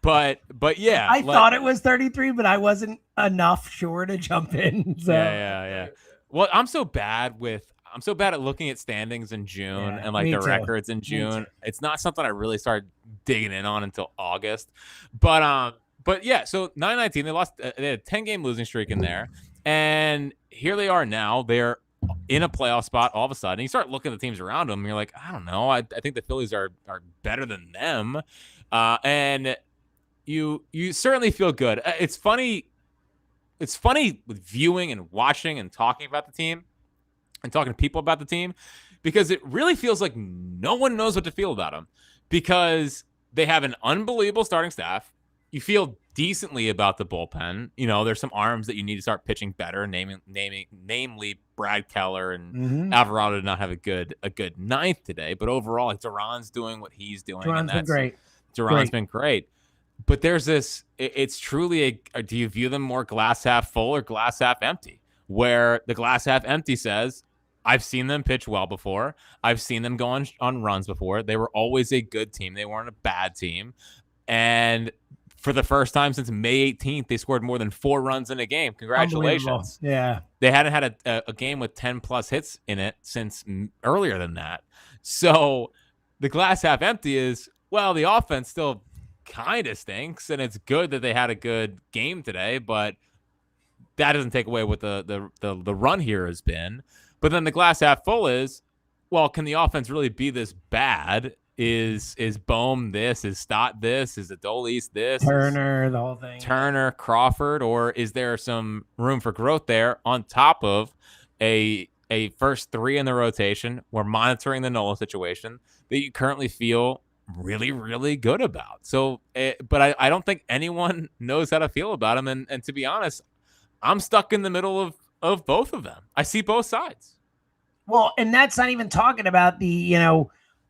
But yeah,
I thought it was 33, but I wasn't enough sure to jump in. So
yeah. Well, I'm so bad at looking at standings in June and like the records in June. It's not something I really started digging in on until August. But yeah, so 9-19, they had a 10-game losing streak in there, and here they are now. They're in a playoff spot all of a sudden. You start looking at the teams around them, and you're like, I don't know. I think the Phillies are better than them, and you certainly feel good. It's funny with viewing and watching and talking about the team and talking to people about the team, because it really feels like no one knows what to feel about them, because they have an unbelievable starting staff. You feel decently about the bullpen. There's some arms that you need to start pitching better, namely Brad Keller and Alvarado did not have a good ninth today. But overall, like Duran's doing what he's doing.
Duran's been great.
Duran's been great. But there's this, it's truly do you view them more glass half full or glass half empty? Where the glass half empty says, I've seen them pitch well before. I've seen them go on runs before. They were always a good team. They weren't a bad team. And for the first time since May 18th, they scored more than 4 runs in a game. Congratulations.
Yeah.
They hadn't had a game with 10-plus hits in it since earlier than that. So the glass half empty is, well, the offense still kind of stinks, and it's good that they had a good game today, but that doesn't take away what the run here has been. But then the glass half full is, well, can the offense really be this bad? Is Bohm this? Is Stott this? Is Adolis this?
Turner, the whole thing.
Turner, Crawford, or is there some room for growth there on top of a first 3 in the rotation? We're monitoring the Nola situation that you currently feel really, really good about. So, but I don't think anyone knows how to feel about him. And to be honest, I'm stuck in the middle of both of them. I see both sides.
Well, and that's not even talking about the,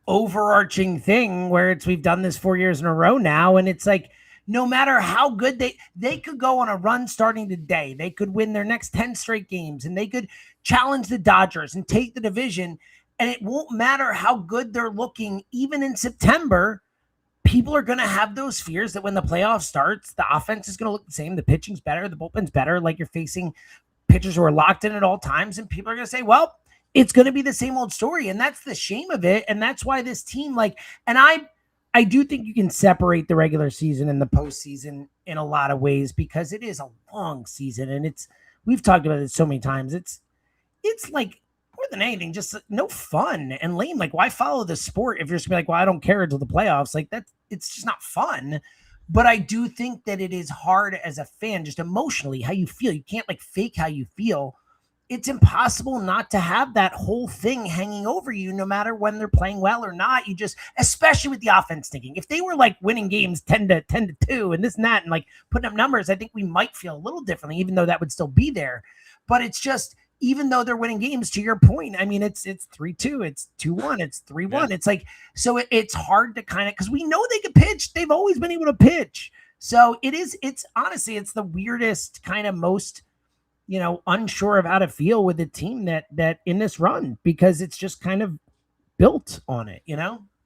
overarching thing where we've done this 4 years in a row now, and it's like no matter how good they could go on a run starting today, they could win their next 10 straight games, and they could challenge the Dodgers and take the division, and it won't matter how good they're looking. Even in September, people are going to have those fears that when the playoff starts, the offense is going to look the same, the pitching's better, the bullpen's better, like you're facing pitchers who are locked in at all times, and people are going to say, well, it's going to be the same old story. And that's the shame of it. And that's why this team, and I do think you can separate the regular season and the postseason in a lot of ways, because it is a long season. And we've talked about it so many times. It's like more than anything, just no fun and lame. Like, why follow the sport if you're just gonna be like, well, I don't care until the playoffs? Like it's just not fun. But I do think that it is hard as a fan, just emotionally, how you feel. You can't fake how you feel. It's impossible not to have that whole thing hanging over you, no matter when they're playing well or not. You just, especially with the offense thinking, if they were winning games 10-2 and this and that, and putting up numbers, I think we might feel a little differently, even though that would still be there. But it's just, even though they're winning games, to your point, I mean, it's 3-2, it's 2-1, it's 3-1.
Yeah.
It's like, so it's hard to kind of, because we know they can pitch. They've always been able to pitch. So it's honestly, it's the weirdest kind of most, unsure of how to feel with the team that in this run, because it's just kind of built on it,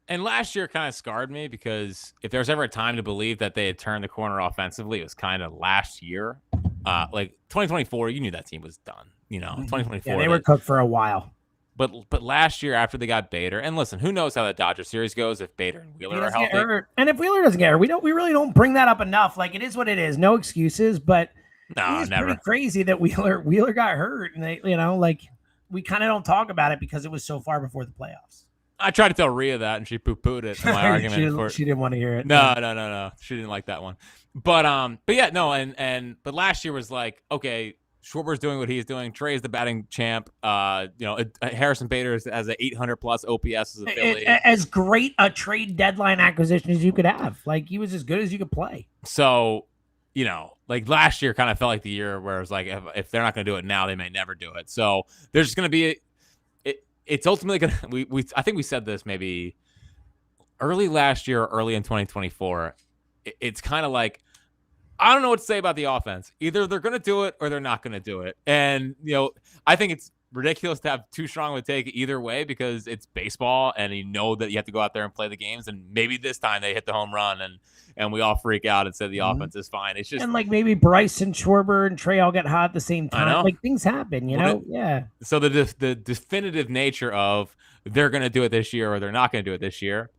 And last year kind of scarred me, because if there was ever a time to believe that they had turned the corner offensively, it was kind of last year. Like 2024, you knew that team was done. 2024.
Yeah, they were cooked for a while.
But last year, after they got Bader, and listen, who knows how the Dodger series goes if Bader and Wheeler are healthy.
And if Wheeler doesn't get hurt, we really don't bring that up enough. Like, it is what it is. No excuses, but it's pretty crazy that Wheeler got hurt, and they, we kind of don't talk about it because it was so far before the playoffs.
I tried to tell Rhea that, and she poo-pooed it in my argument.
She didn't want to hear it.
No. She didn't like that one. But yeah, no, but last year was like, okay, Schwarber's doing what he's doing. Trey's the batting champ. Harrison Bader has an 800+ OPS as a Philly.
As great a trade deadline acquisition as you could have. Like, he was as good as you could play.
So, like last year kind of felt like the year where it was like, if they're not going to do it now, they may never do it. So there's just going to be it's ultimately going to, I think we said this maybe early last year, or early in 2024. It's kind of like, I don't know what to say about the offense. Either they're going to do it or they're not going to do it. And, I think it's ridiculous to have too strong of a take either way, because it's baseball and that you have to go out there and play the games. And maybe this time they hit the home run and we all freak out and say the offense is fine. It's just,
and like maybe Bryce and Schwarber and Trey all get hot at the same time. Like, things happen, yeah.
So the definitive nature of they're going to do it this year or they're not going to do it this year,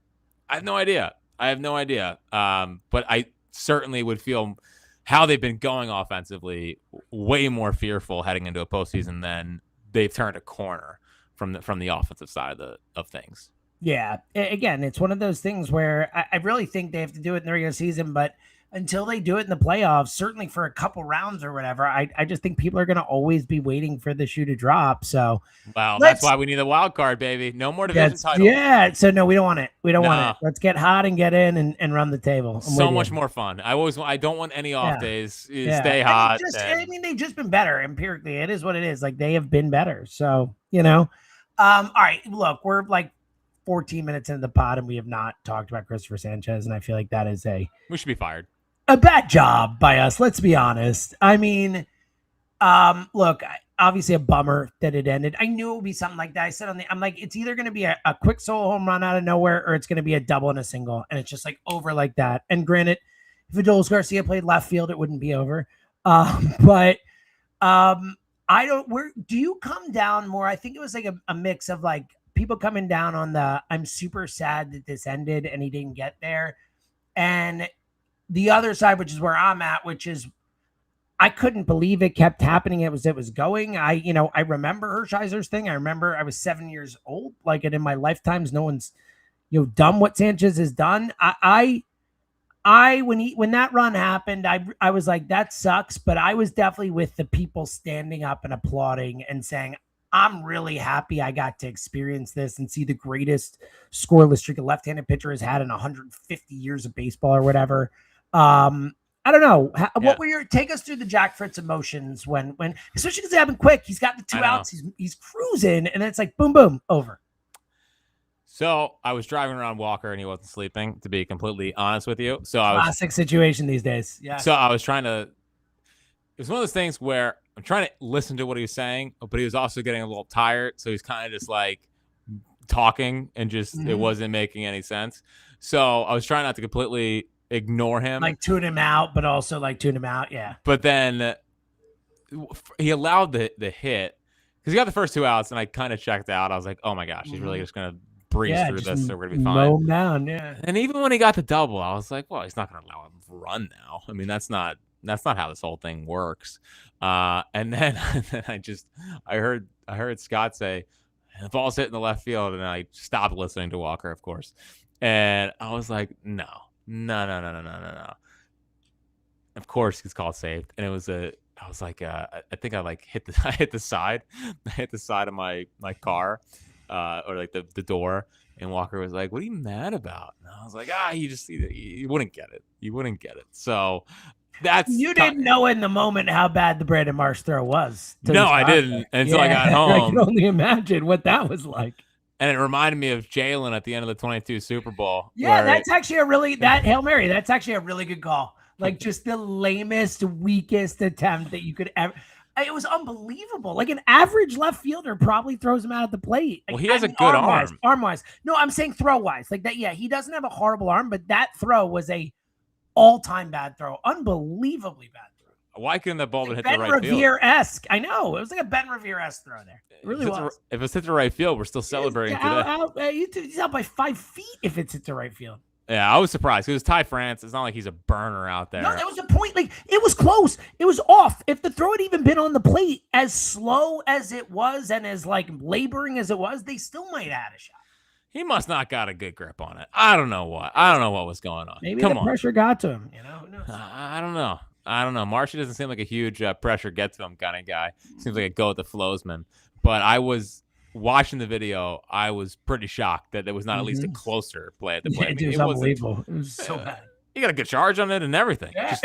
I have no idea. But I certainly would feel how they've been going offensively way more fearful heading into a postseason than they've turned a corner from the offensive side of things.
Yeah. Again, it's one of those things where I really think they have to do it in the regular season, but until they do it in the playoffs, certainly for a couple rounds or whatever, I just think people are going to always be waiting for the shoe to drop. So,
wow, that's why we need the wild card, baby. No more division titles.
Yeah. So no, we don't want it. Want it. Let's get hot and get in and run the table.
So much more fun. I don't want any off days. Stay hot.
They've just been better empirically. It is what it is. Like, they have been better. So, all right, look, we're like 14 minutes into the pod and we have not talked about Christopher Sanchez. And I feel like that is
we should be fired.
A bad job by us. Let's be honest. I mean, look, obviously a bummer that it ended. I knew it would be something like that. I said I'm like, it's either going to be a quick solo home run out of nowhere, or it's going to be a double and a single. And it's just like over like that. And granted, if Adolis Garcia played left field, it wouldn't be over. But do you come down more? I think it was like a mix of like people coming down on I'm super sad that this ended and he didn't get there. And the other side, which is where I'm at, which is I couldn't believe it kept happening. It was going. I remember Hershiser's thing. I remember I was 7 years old. Like, and in my lifetimes, no one's done what Sanchez has done. When that run happened, I was like, that sucks. But I was definitely with the people standing up and applauding and saying, I'm really happy I got to experience this and see the greatest scoreless streak a left-handed pitcher has had in 150 years of baseball or whatever. I don't know. What were take us through the Jack Fritz emotions when especially because it happened quick. He's got the 2 outs. He's cruising, and then it's like boom, boom, over.
So I was driving around Walker and he wasn't sleeping, to be completely honest with you. So
classic situation these days. Yeah.
So I was trying to. It was one of those things where I'm trying to listen to what he was saying, but he was also getting a little tired. So he's kind of just like talking and just it wasn't making any sense. So I was trying not to completely ignore him,
like tune him out, but also like tune him out. Yeah.
But then he allowed the hit because he got the first 2 outs, and I kind of checked out. I was like, oh my gosh, he's really just gonna breeze through this, so we're gonna be fine.
Mow him down, yeah.
And even when he got the double, I was like, well, he's not gonna allow him to run now. I mean, that's not how this whole thing works. And then I heard Scott say the ball's hitting the left field, and I stopped listening to Walker, of course. And I was like, no. Of course, he's called saved, and it was I was like, I think I like hit the side of my car, or like the door, and Walker was like, "What are you mad about?" And I was like, you wouldn't get it. You wouldn't get it. So
You didn't know in the moment how bad the Brandon Marsh throw was.
No, I didn't until I got home.
I can only imagine what that was like.
And it reminded me of Jalen at the end of the 22 Super Bowl.
Yeah, that's actually that Hail Mary. That's actually a really good call. Like just the lamest, weakest attempt that you could ever. It was unbelievable. Like an average left fielder probably throws him out at the plate. Like,
well, he has a good arm.
Arm-wise. No, I'm saying throw-wise. Like that, yeah, he doesn't have a horrible arm, but that throw was a all-time bad throw. Unbelievably bad throw.
Why couldn't that ball hit
Ben
the right field?
Revere-esque. I know. It was like a Ben Revere-esque throw there. It really was.
If it's hit the right field, we're still celebrating today.
He's out by 5 feet if it's hit the right field.
Yeah, I was surprised. It was Ty France. It's not like he's a burner out there.
No, that was the point. Like, it was close. It was off. If the throw had even been on the plate, as slow as it was and as, like, laboring as it was, they still might have had a shot.
He must not got a good grip on it. I don't know what. I don't know what was going on.
Maybe the pressure got to him. You know, who knows?
I don't know. Marshy doesn't seem like a huge pressure get to him kind of guy. Seems like a go with the flowsman. But I was watching the video, I was pretty shocked that there was not at least a closer play at the plate.
It was unbelievable. It was so bad.
He got a good charge on it and everything.
Yeah.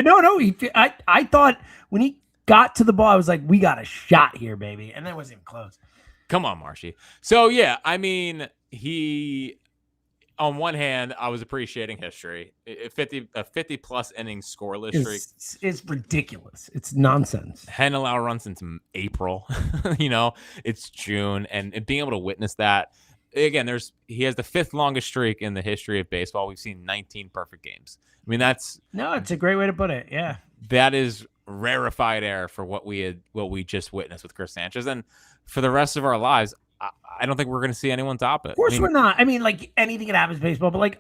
I thought when he got to the ball, I was like, we got a shot here, baby. And that wasn't even close.
Come on, Marshy. So, yeah, I mean, he, on one hand, I was appreciating history. A 50-plus inning scoreless streak.
It's ridiculous. It's nonsense.
Hadn't allowed a run since April. It's June. And being able to witness that, again, he has the 5th longest streak in the history of baseball. We've seen 19 perfect games. I mean, it's
a great way to put it. Yeah.
That is rarefied air for what we just witnessed with Chris Sanchez. And for the rest of our lives, I don't think we're going to see anyone top it.
Of course we're not. I mean, like, anything can happen in baseball, but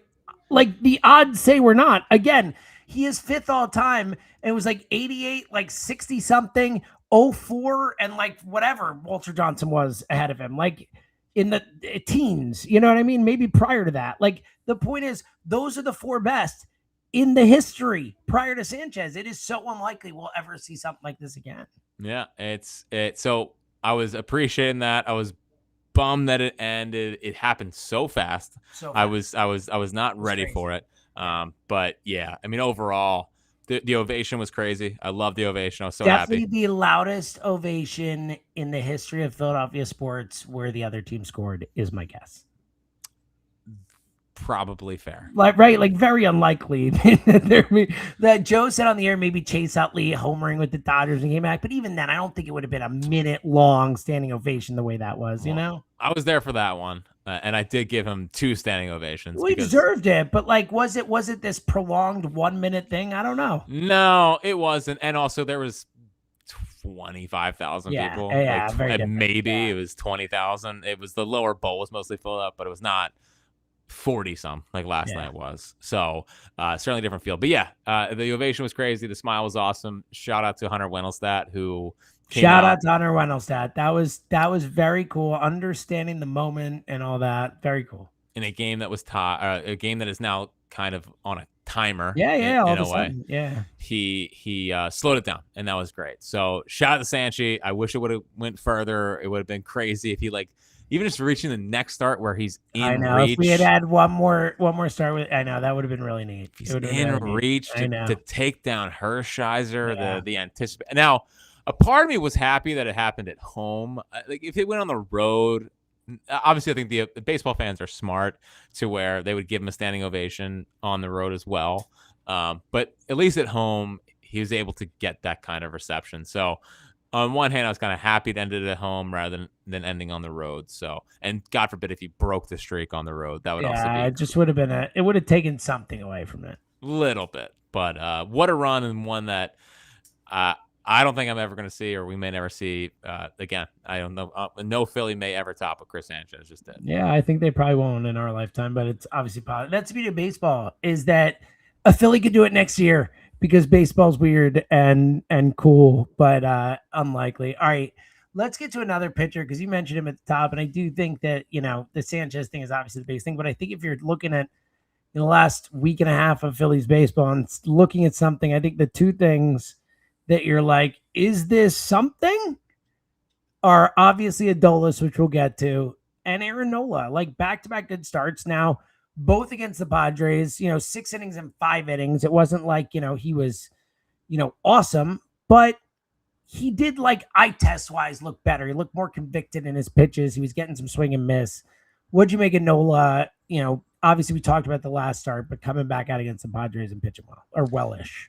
like the odds say we're not. Again, he is 5th all time. And it was like 88, like 60 something, 04, and like whatever Walter Johnson was ahead of him, like in the teens. You know what I mean? Maybe prior to that. Like, the point is, those are the 4 best in the history prior to Sanchez. It is so unlikely we'll ever see something like this again.
Yeah, so I was appreciating that. I was bummed that it ended. It happened so fast. I was not ready for it. But yeah, I mean, overall, the ovation was crazy. I love the ovation. I was so happy.
Definitely the loudest ovation in the history of Philadelphia sports where the other team scored is my guess.
Probably fair.
Like, right, like very unlikely that Joe said on the air maybe Chase Utley homering with the Dodgers and came back, but even then, I don't think it would have been a minute long standing ovation the way that was. You know,
I was there for that one, and I did give him 2 standing ovations.
Well, he deserved it, but like, was it this prolonged 1 minute thing? I don't know.
No, it wasn't, and also there was 25,000 people.
Yeah,
like,
very
maybe it was 20,000. It was the lower bowl was mostly filled up, but it was not 40-some like last night was. So certainly a different feel. But yeah, the ovation was crazy. The smile was awesome. Shout out to Hunter Wendelstedt, who
Shout out to Hunter Wendelstedt. That was very cool. Understanding the moment and all that. Very cool.
In a game that was a game that is now kind of on a timer.
Yeah,
in a way.
Yeah.
He slowed it down, and that was great. So shout out to Sanchi. I wish it would have went further. It would have been crazy if he even just reaching the next start where he's in
I know.
reach.
If we had had one more start with, I know that would have been really neat.
He's in reach to take down Hershiser. The anticipation. Now, a part of me was happy that it happened at home. Like if it went on the road, obviously I think the baseball fans are smart to where they would give him a standing ovation on the road as well. But at least at home, he was able to get that kind of reception. So on one hand, I was kind of happy it ended at home rather than ending on the road. So, and God forbid if he broke the streak on the road, that would also be.
It just would have been it would have taken something away from it.
Little bit, but what a run, and one that I don't think I'm ever going to see, or we may never see again. I don't know. No Philly may ever top what Chris Sanchez just did.
Yeah, I think they probably won't in our lifetime, but it's obviously positive. That's the beauty of baseball, is that a Philly could do it next year. Because baseball's weird and cool, but unlikely. All right, let's get to another pitcher because you mentioned him at the top, and I do think that the Sanchez thing is obviously the biggest thing. But I think if you're looking at the last week and a half of Phillies baseball and looking at something, I think the 2 things that you're like, is this something? Are obviously Adolis, which we'll get to, and Aaron Nola, like back-to-back good starts now. Both against the Padres, 6 innings and 5 innings. It wasn't like, he was, awesome, but he did eye test wise look better. He looked more convicted in his pitches. He was getting some swing and miss. What'd you make of Nola? Obviously we talked about the last start, but coming back out against the Padres and pitching well or wellish.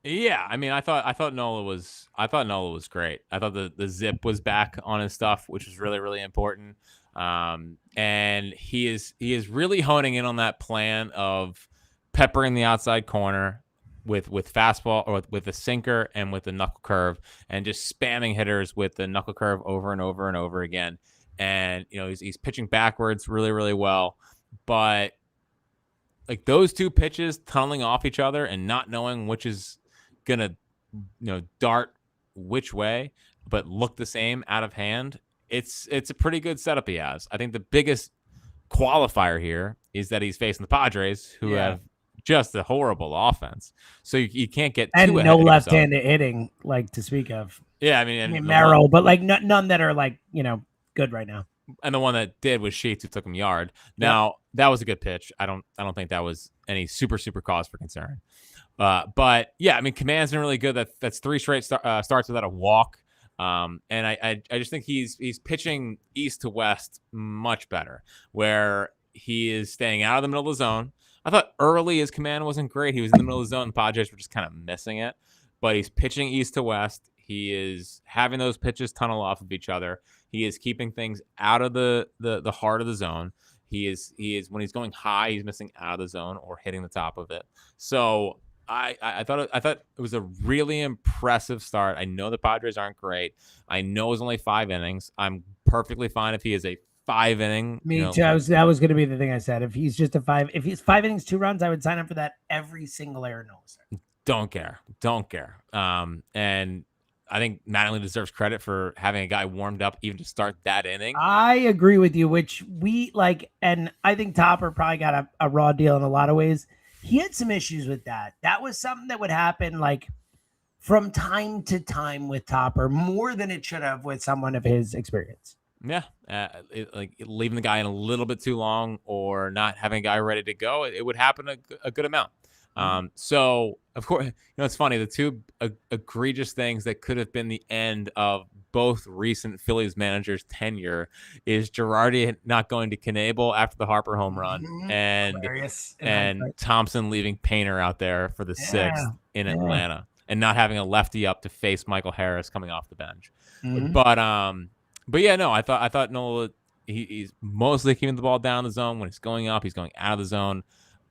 Yeah, I mean, I thought Nola was great. I thought the zip was back on his stuff, which was really, really important. And he is really honing in on that plan of peppering the outside corner with fastball or with the sinker and with the knuckle curve, and just spamming hitters with the knuckle curve over and over and over again. And he's pitching backwards really, really well, but those two pitches tunneling off each other and not knowing which is gonna dart which way but look the same out of hand, it's a pretty good setup he has. I think the biggest qualifier here is that he's facing the Padres, who have just a horrible offense, so you can't get too
and
ahead
no
of
left-handed hitting to speak of.
Yeah, I mean
Merrill, but none that are good right now.
And the one that did was Sheets, who took him yard. Now that was a good pitch. I don't think that was any super cause for concern. But yeah, I mean, command's been really good. That's 3 straight starts without a walk. And I just think he's pitching east to west much better, where he is staying out of the middle of the zone. I thought early his command wasn't great. He was in the middle of the zone. Padres were just kind of missing it. But he's pitching east to west. He is having those pitches tunnel off of each other. He is keeping things out of the heart of the zone. He is when he's going high, he's missing out of the zone or hitting the top of it. So I thought it was a really impressive start. I know the Padres aren't great. I know it was only 5 innings. I'm perfectly fine if he is a 5 inning.
Me too. That was going to be the thing I said. If he's 5 innings, 2 runs, I would sign up for that every single Aaron Nola.
Don't care. And I think Mattingly deserves credit for having a guy warmed up even to start that inning.
I agree with you, which we and I think Topper probably got a raw deal in a lot of ways. He had some issues with that. That was something that would happen from time to time with Topper, more than it should have with someone of his experience.
Yeah, leaving the guy in a little bit too long or not having a guy ready to go, it would happen a good amount. So of course, it's funny. The two egregious things that could have been the end of both recent Phillies managers' tenure is Girardi not going to Knebel after the Harper home run, and Thompson leaving Painter out there for the 6th in Atlanta, and not having a lefty up to face Michael Harris coming off the bench. But yeah, no, I thought Nola, he's mostly keeping the ball down the zone. When he's going up, he's going out of the zone.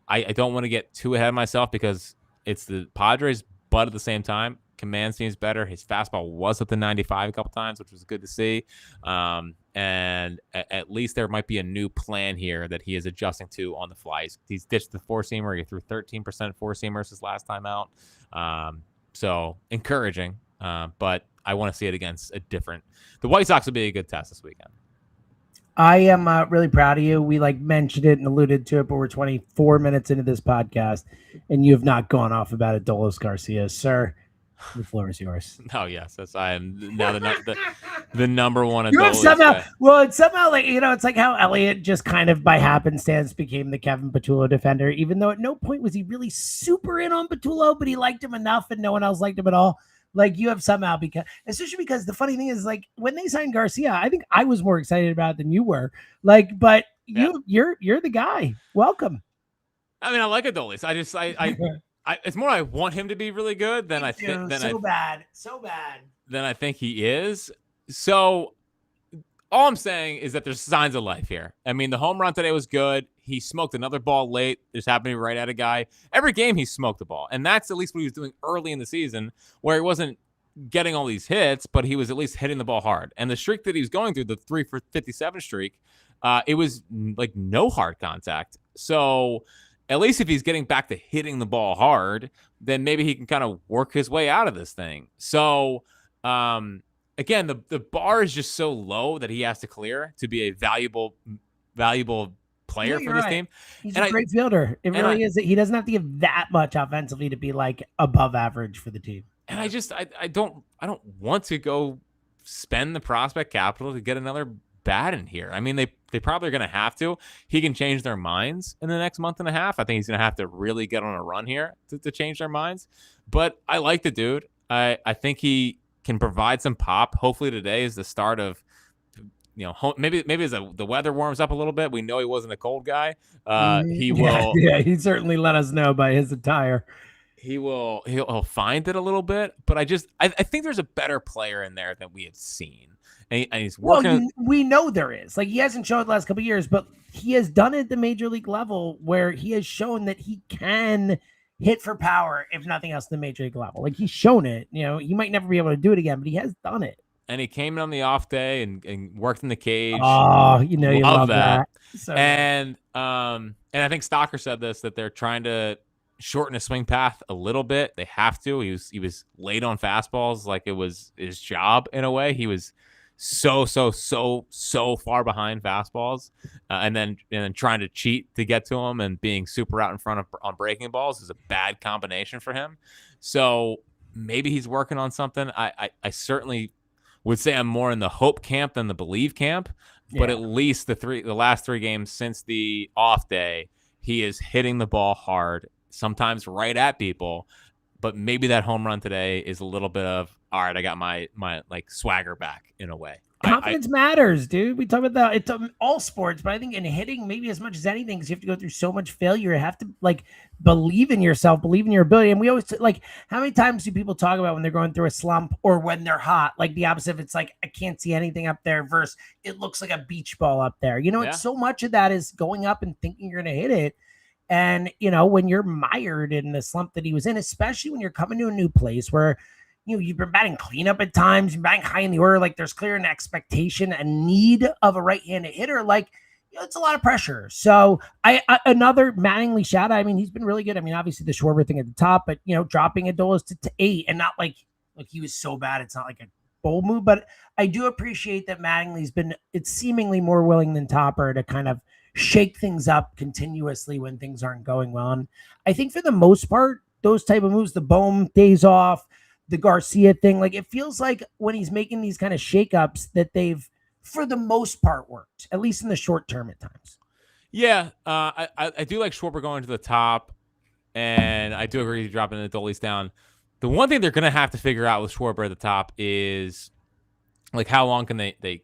I don't want to get too ahead of myself because it's the Padres, but at the same time, command seems better. His fastball was at the 95 a couple times, which was good to see. And at least there might be a new plan here that he is adjusting to on the fly. He's ditched the 4-seamer. He threw 13% 4-seamers his last time out. So encouraging, but I want to see it against the White Sox will be a good test this weekend.
I am really proud of you. We mentioned it and alluded to it, but we're 24 minutes into this podcast, and you have not gone off about Adolis Garcia, sir. The floor is yours.
Oh yes, I am now the number one.
You have somehow, it's somehow it's like how Elliott just kind of by happenstance became the Kevin Patullo defender, even though at no point was he really super in on Patullo, but he liked him enough, and no one else liked him at all. You have somehow especially because the funny thing is when they signed Garcia, I think I was more excited about it than you were. But you're the guy. Welcome.
I mean, I like Adolis. It's more I want him to be really good than I think.
So bad.
Than I think he is. So all I'm saying is that there's signs of life here. I mean, the home run today was good. He smoked another ball late. Just happened to be right at a guy. Every game he smoked the ball. And that's at least what he was doing early in the season, where he wasn't getting all these hits, but he was at least hitting the ball hard. And the streak that he was going through, the 3 for 57 streak, it was no hard contact. So at least if he's getting back to hitting the ball hard, then maybe he can kind of work his way out of this thing. So, again, the bar is just so low that he has to clear to be a valuable player for this team.
He's a great fielder. It really is. He doesn't have to give that much offensively to be above average for the team.
And I don't want to go spend the prospect capital to get another bat in here. I mean, they probably are going to have to. He can change their minds in the next month and a half. I think he's going to have to really get on a run here to change their minds. But I like the dude. I think he can provide some pop. Hopefully today is the start of, maybe as the weather warms up a little bit. We know he wasn't a cold guy. He will.
Yeah, he certainly let us know by his attire.
He'll find it a little bit, but I think there's a better player in there than we have seen. And he's working.
Well, we know there is. Like, he hasn't shown it the last couple of years, but he has done it at the major league level where he has shown that he can hit for power, if nothing else, at the major league level. Like, he's shown it. He might never be able to do it again, but he has done it.
And he came in on the off day and worked in the cage.
Oh, you love that. So,
and I think Stocker said this, that they're trying to shorten his swing path a little bit. They have to. He was late on fastballs, like it was his job in a way. He was so far behind fastballs, and then trying to cheat to get to him and being super out in front on breaking balls is a bad combination for him. So maybe he's working on something. I certainly would say I'm more in the hope camp than the believe camp, but at least the last 3 games since the off day, he is hitting the ball hard, sometimes right at people. But maybe that home run today is a little bit of, all right, I got my like swagger back in a way.
Confidence matters, dude. We talk about that. It's all sports, but I think in hitting, maybe as much as anything, because you have to go through so much failure. You have to believe in yourself, believe in your ability. And we always how many times do people talk about when they're going through a slump or when they're hot? Like the opposite. It's like, I can't see anything up there versus it looks like a beach ball up there. It's so much of that is going up and thinking you're going to hit it. And, when you're mired in the slump that he was in, especially when you're coming to a new place where, you've been batting cleanup at times, you're batting high in the order, like there's clear an expectation, a need of a right-handed hitter, it's a lot of pressure. So another Mattingly shout out. I mean, he's been really good. I mean, obviously the Schwarber thing at the top, but, dropping Adolis to 8 and not he was so bad. It's not like a bold move, but I do appreciate that Mattingly's it's seemingly more willing than Topper to kind of shake things up continuously when things aren't going well. And I think for the most part, those type of moves, the Bohm days off, the Garcia thing, it feels like when he's making these kind of shakeups that they've, for the most part, worked, at least in the short term at times.
Yeah, I do like Schwarber going to the top, and I do agree with you dropping the Adolis down. The one thing they're going to have to figure out with Schwarber at the top is, how long can they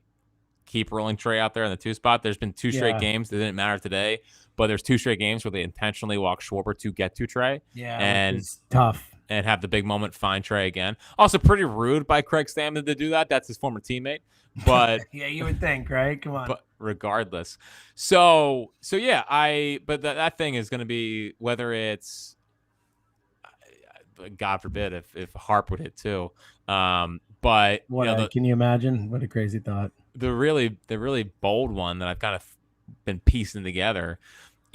keep rolling Trey out there in the 2 spot? There's been 2 straight games that didn't matter today, but there's 2 straight games where they intentionally walk Schwarber to get to Trey.
Yeah,
and
it's tough.
And have the big moment, find Trey again. Also, pretty rude by Craig Stammen to do that. That's his former teammate. But
yeah, you would think, right? Come on.
But regardless, so yeah, but that thing is going to be whether it's, God forbid, if Harp would hit too. But
can you imagine? What a crazy thought.
The really bold one that I've kind of been piecing together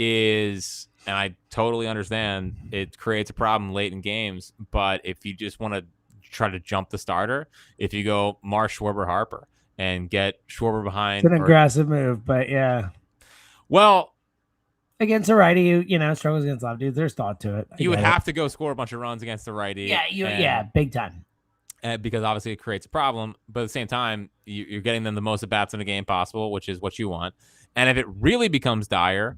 is, and I totally understand it creates a problem late in games, but if you just want to try to jump the starter, if you go Marsh, Schwarber, Harper and get Schwarber behind.
It's an aggressive move, but yeah.
Well,
against a righty, struggles against left dudes, there's thought to it.
You would have to go score a bunch of runs against the righty.
Yeah, big time.
Because obviously it creates a problem, but at the same time, you're getting them the most at bats in the game possible, which is what you want. And if it really becomes dire,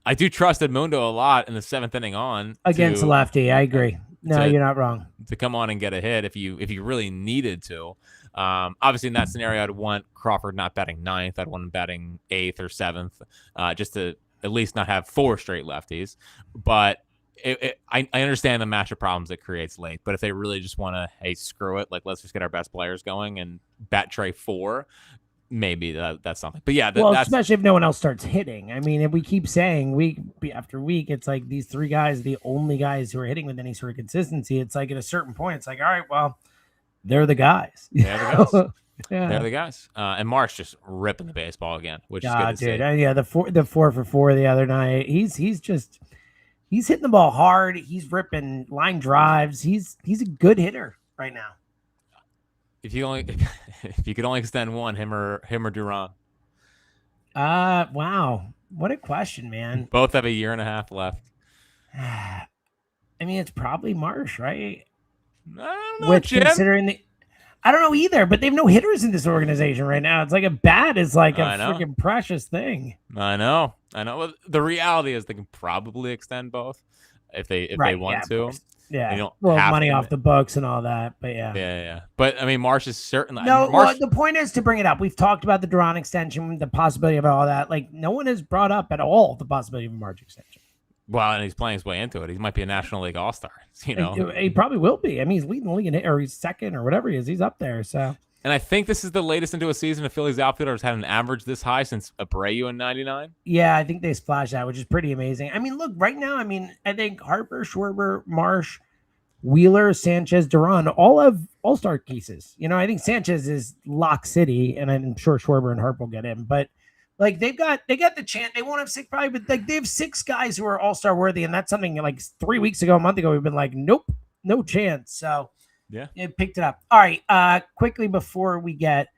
I do trust Edmundo a lot in the 7th inning on
against a lefty. I agree. No, you're not wrong.
To come on and get a hit if you really needed to. Obviously, in that scenario, I'd want Crawford not batting 9th. I'd want him batting 8th or 7th, just to at least not have 4 straight lefties. But I understand the matchup problems it creates late, but if they really just want to, hey, screw it, let's just get our best players going and bat Trey 4, maybe that's something. But yeah, that's,
especially if no one else starts hitting. I mean, if we keep saying week after week, it's like these 3 guys are the only guys who are hitting with any sort of consistency. It's like at a certain point, it's like, all right, well, they're the guys.
They're the guys. Yeah. They're the guys. And Marsh just ripping the baseball again, which is good to see.
Yeah, the 4 for 4 the other night. He's hitting the ball hard. He's ripping line drives. He's a good hitter right now.
If you could only extend one, him or Duran.
Wow. What a question, man.
Both have a year and a half left.
I mean, it's probably Marsh, right?
I don't know, Jim.
Considering I don't know either, but they have no hitters in this organization right now. It's like a bat is like a freaking precious thing.
I know. Well, the reality is they can probably extend both if they want to.
Yeah,
they don't
well,
have
money
to.
off the books and all that, but yeah.
Yeah. But I mean, Marsh is certainly
The point is to bring it up. We've talked about the Duran extension, the possibility of all that. Like, no one has brought up at all the possibility of a March extension.
Well, and he's playing his way into it. He might be a National League All-Star.
He probably will be. I mean, he's leading the league or he's second or whatever he is. He's up there. So.
And I think this is the latest into a season a Phillies outfielder has had an average this high since Abreu in '99.
Yeah, I think they splashed that, which is pretty amazing. I mean, look, right now, I think Harper, Schwarber, Marsh, Wheeler, Sanchez, Duran all have all-star cases. I think Sanchez is lock city, and I'm sure Schwarber and Harper will get in. But like they got the chance. They won't have six probably, but like they have six guys who are all-star worthy, and that's something like 3 weeks ago, a month ago, we've been like, nope, no chance. So.
Yeah,
it picked it up. All right. Quickly before we get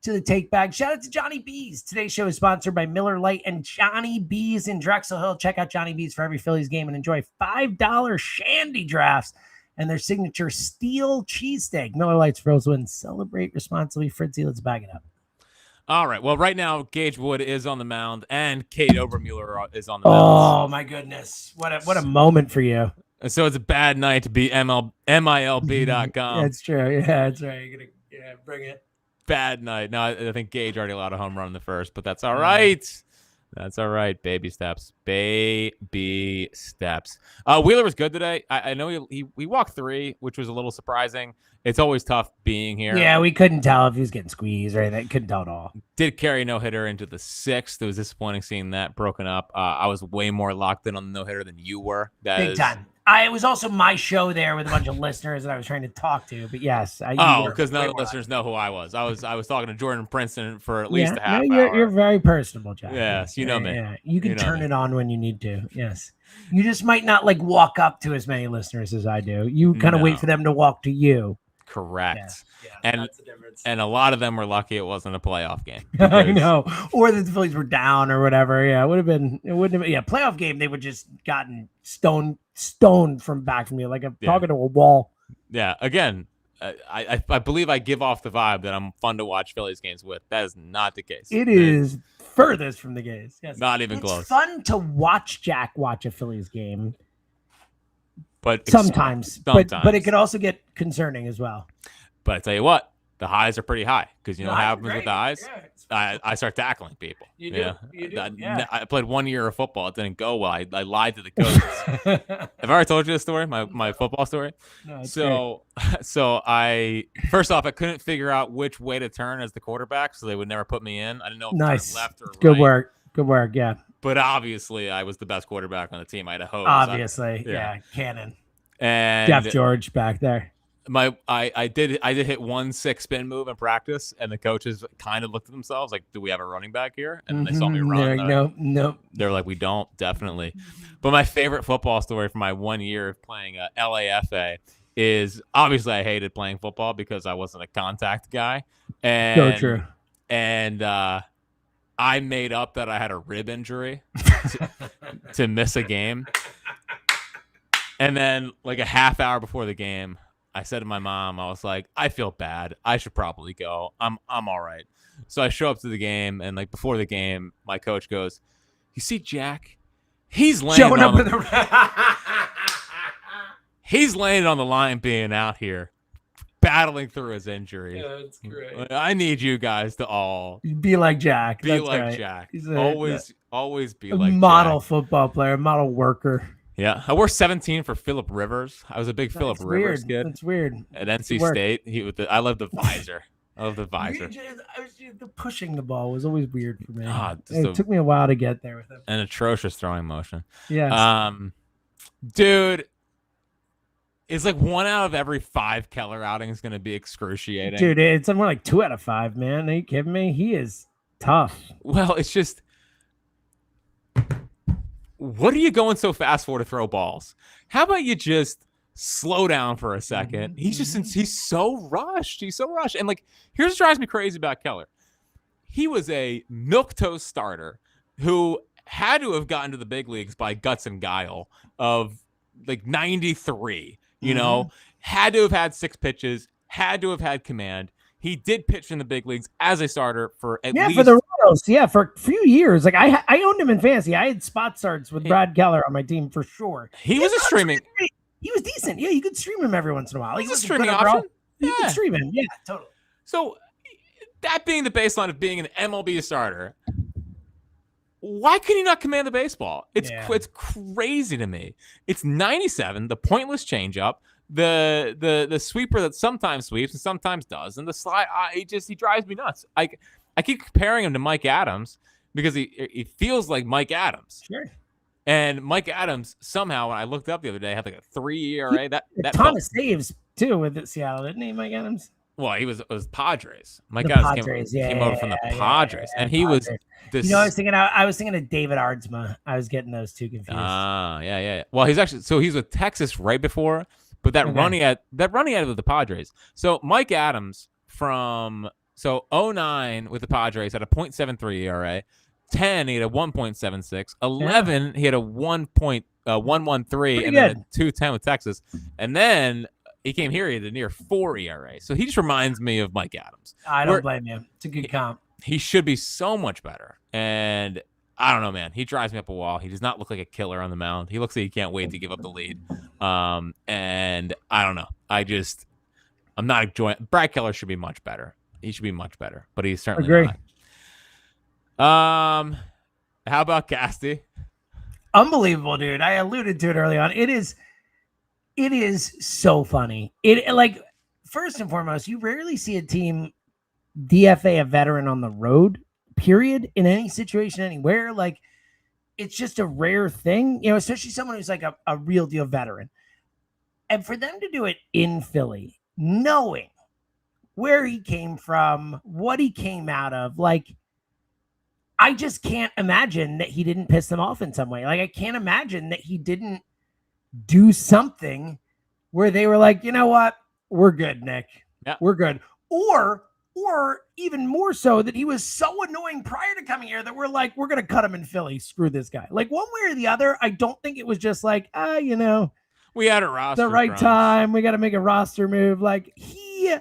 to the take back, shout out to Johnny B's. Today's show is sponsored by Miller Lite and Johnny B's in Drexel Hill. Check out Johnny B's for every Phillies game and enjoy $5 shandy drafts and their signature steel cheesesteak. Miller Lite's Froze Win. Celebrate responsibly. Fritzy, let's bag it up.
All right. Well, right now, Gage Wood is on the mound and Kate Obermuller is on the mound.
Oh my goodness! What a moment for you.
So it's a bad night to be MILB.com.
That's true. Yeah, that's right. You're gonna bring it.
Bad night. No, I think Gage already allowed a home run in the first, but that's all right. That's all right. Baby steps. Baby steps. Wheeler was good today. I know he walked 3, which was a little surprising. It's always tough being here.
Yeah, we couldn't tell if he was getting squeezed or anything. Couldn't tell at all.
Did carry no-hitter into the 6th. It was disappointing seeing that broken up. I was way more locked in on the no-hitter than you were.
Big time. It was also my show there with a bunch of listeners that I was trying to talk to. But yes,
because none of the listeners know who I was. I was talking to Jordan Princeton for at least a half hour.
You're very personable, Jack.
Yes, you know me.
Yeah, you can turn it on when you need to. Yes, you just might not like walk up to as many listeners as I do. You kind of wait for them to walk to you.
Correct. Yeah, that's the difference. And a lot of them were lucky it wasn't a playoff game.
I know, or the Phillies were down or whatever. Yeah, it wouldn't have been. Yeah, playoff game they would just gotten stoned from back from you, like I'm talking to a wall.
Yeah. Again, I believe I give off the vibe that I'm fun to watch Phillies games with. That is not the case.
It is furthest from the case. Yes,
not even close.
It's fun to watch Jack watch a Phillies game.
But
sometimes. But it can also get concerning as well.
But I tell you what, the highs are pretty high because you know what happens with the highs? I start tackling people.
You do.
I played 1 year of football. It didn't go well. I lied to the coaches. Have I already told you this story? My football story?
No,
so I first off I couldn't figure out which way to turn as the quarterback, so they would never put me in. I didn't know if
nice.
left or right.
Good work. Yeah.
But obviously, I was the best quarterback on the team. I had a hose.
Obviously, cannon.
And
Jeff George back there.
I did hit 1 6 spin move in practice, and the coaches kind of looked at themselves like, "Do we have a running back here?" And they saw me run.
No.
They're like, "We don't, definitely." But my favorite football story from my 1 year of playing LAFA is obviously I hated playing football because I wasn't a contact guy. And
so true.
And I made up that I had a rib injury to miss a game. And then like a half hour before the game, I said to my mom, I was like, I feel bad. I should probably go. I'm all right. So I show up to the game, and like before the game, my coach goes, "You see Jack? He's laying he's laying on the line being out here, battling through his injury.
Yeah, that's great.
I need you guys to all
be like Jack.
Be like Jack. Always be like
model
Jack.
Football player, model worker.
Yeah, I wore 17 for Phillip Rivers. I was a big Phillip Rivers kid.
That's weird.
At NC State, I love the visor. I love the visor.
The pushing the ball was always weird for me.
It
took me a while to get there with him.
An atrocious throwing motion.
Yes.
Dude, it's like 1 out of every 5 Keller outings going to be excruciating.
Dude, it's more like 2 out of 5, man. Are you kidding me? He is tough.
Well, it's just, what are you going so fast for to throw balls? How about you just slow down for a second? He's so rushed. And like, here's what drives me crazy about Keller. He was a milquetoast starter who had to have gotten to the big leagues by guts and guile of like 93, you know, had to have had 6 pitches, had to have had command. He did pitch in the big leagues as a starter for at least
for the Royals. Yeah, for a few years. Like I owned him in fantasy. I had spot starts with Brad Keller on my team for sure.
He was a streaming.
He was decent. Yeah, you could stream him every once in a while.
He's a streaming option.
You could stream him. Yeah, totally.
So that being the baseline of being an MLB starter, why could he not command the baseball? It's crazy to me. It's 97, the pointless changeup, the sweeper that sometimes sweeps and sometimes does, and the slide. He drives me nuts. I keep comparing him to Mike Adams because he feels like Mike Adams.
Sure.
And Mike Adams somehow, when I looked up the other day, had like a 3 ERA. That
ton of saves too with Seattle, didn't he, Mike Adams?
Well, it was Padres. Mike
the
Adams
Padres,
came over from the Padres, and he was this.
I was thinking of David Ardsma. I was getting those two confused.
Yeah. Well, he's with Texas right before, but that run he had with the Padres. So Mike Adams from 09 with the Padres had a .73 ERA. 10 he had a 1.76. 11 he had a 1.113, and then a 2.10 with Texas, and then he came here. He had a near 4 ERA. So he just reminds me of Mike Adams.
I don't blame you. It's a good comp.
He should be so much better. And I don't know, man. He drives me up a wall. He does not look like a killer on the mound. He looks like he can't wait to give up the lead. And I don't know. I'm not enjoying. Brad Keller should be much better. He should be much better, but he's certainly not. How about Casty?
Unbelievable, dude. I alluded to it early on. It is so funny. It first and foremost, you rarely see a team DFA a veteran on the road, period, in any situation, anywhere. Like, it's just a rare thing, especially someone who's like a real deal veteran. And for them to do it in Philly, knowing where he came from, what he came out of, like, I just can't imagine that he didn't piss them off in some way. Like, I can't imagine that he didn't do something where they were like, you know what? We're good, Nick.
Yeah.
We're good. Or even more so that he was so annoying prior to coming here that we're like, we're going to cut him in Philly. Screw this guy. Like, one way or the other, I don't think it was just like,
we had a roster.
The right time. We got to make a roster move. Like, he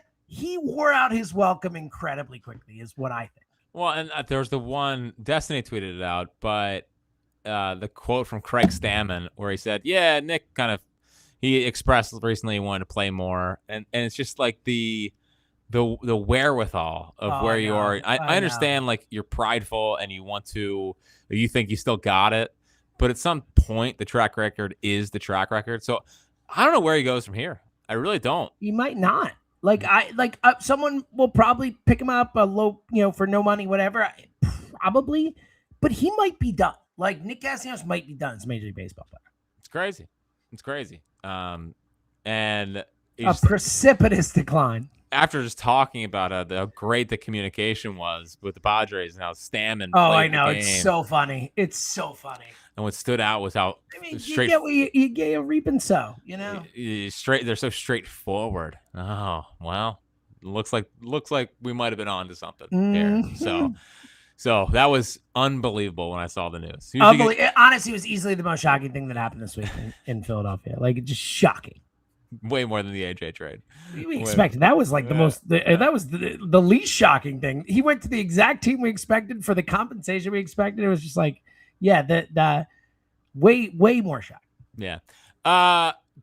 wore out his welcome incredibly quickly is what I think.
Well, and there was the one, Destiny tweeted it out, but the quote from Craig Stammen where he said, yeah, Nick he expressed recently he wanted to play more. And it's just like the wherewithal of where you are. I understand, like, you're prideful and you think you still got it. But at some point, the track record is the track record. So I don't know where he goes from here. I really don't.
He might not. Someone will probably pick him up a low, for no money, whatever. Probably, but he might be done. Like, Nick Castellanos might be done as a Major League Baseball player.
It's crazy. And
a precipitous decline.
After just talking about how great the communication was with the Padres and how Stammen.
Oh, I know. It's so funny.
And what stood out was how
straight. You get a reap and sow,
They're so straightforward. Oh, well, looks like we might have been on to something here. So that was unbelievable when I saw the news.
Honestly, it was easily the most shocking thing that happened this week in Philadelphia. Like, just shocking.
Way more than the AJ trade.
We expected. That was like that was the least shocking thing. He went to the exact team we expected for the compensation we expected. It was just like, the way more shocking.
Yeah.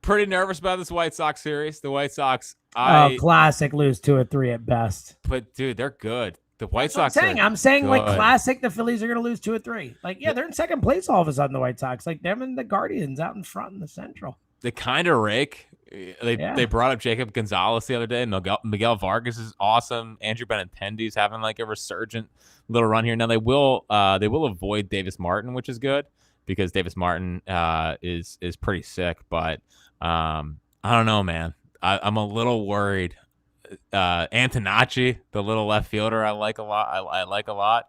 Pretty nervous about this White Sox series. The White Sox,
classic lose 2 or 3 at best.
But dude, they're good. The White Sox.
I'm saying like classic. The Phillies are going to lose 2 or 3. Like, they're in second place all of a sudden. The White Sox, like them and the Guardians out in front in the Central.
They kind of rake. They brought up Jacob Gonzalez the other day. Miguel Vargas is awesome. Andrew Benintendi's having like a resurgent little run here. Now they will avoid Davis Martin, which is good because Davis Martin is pretty sick. But I don't know, man. I'm a little worried. Antonacci, the little left fielder, I like a lot.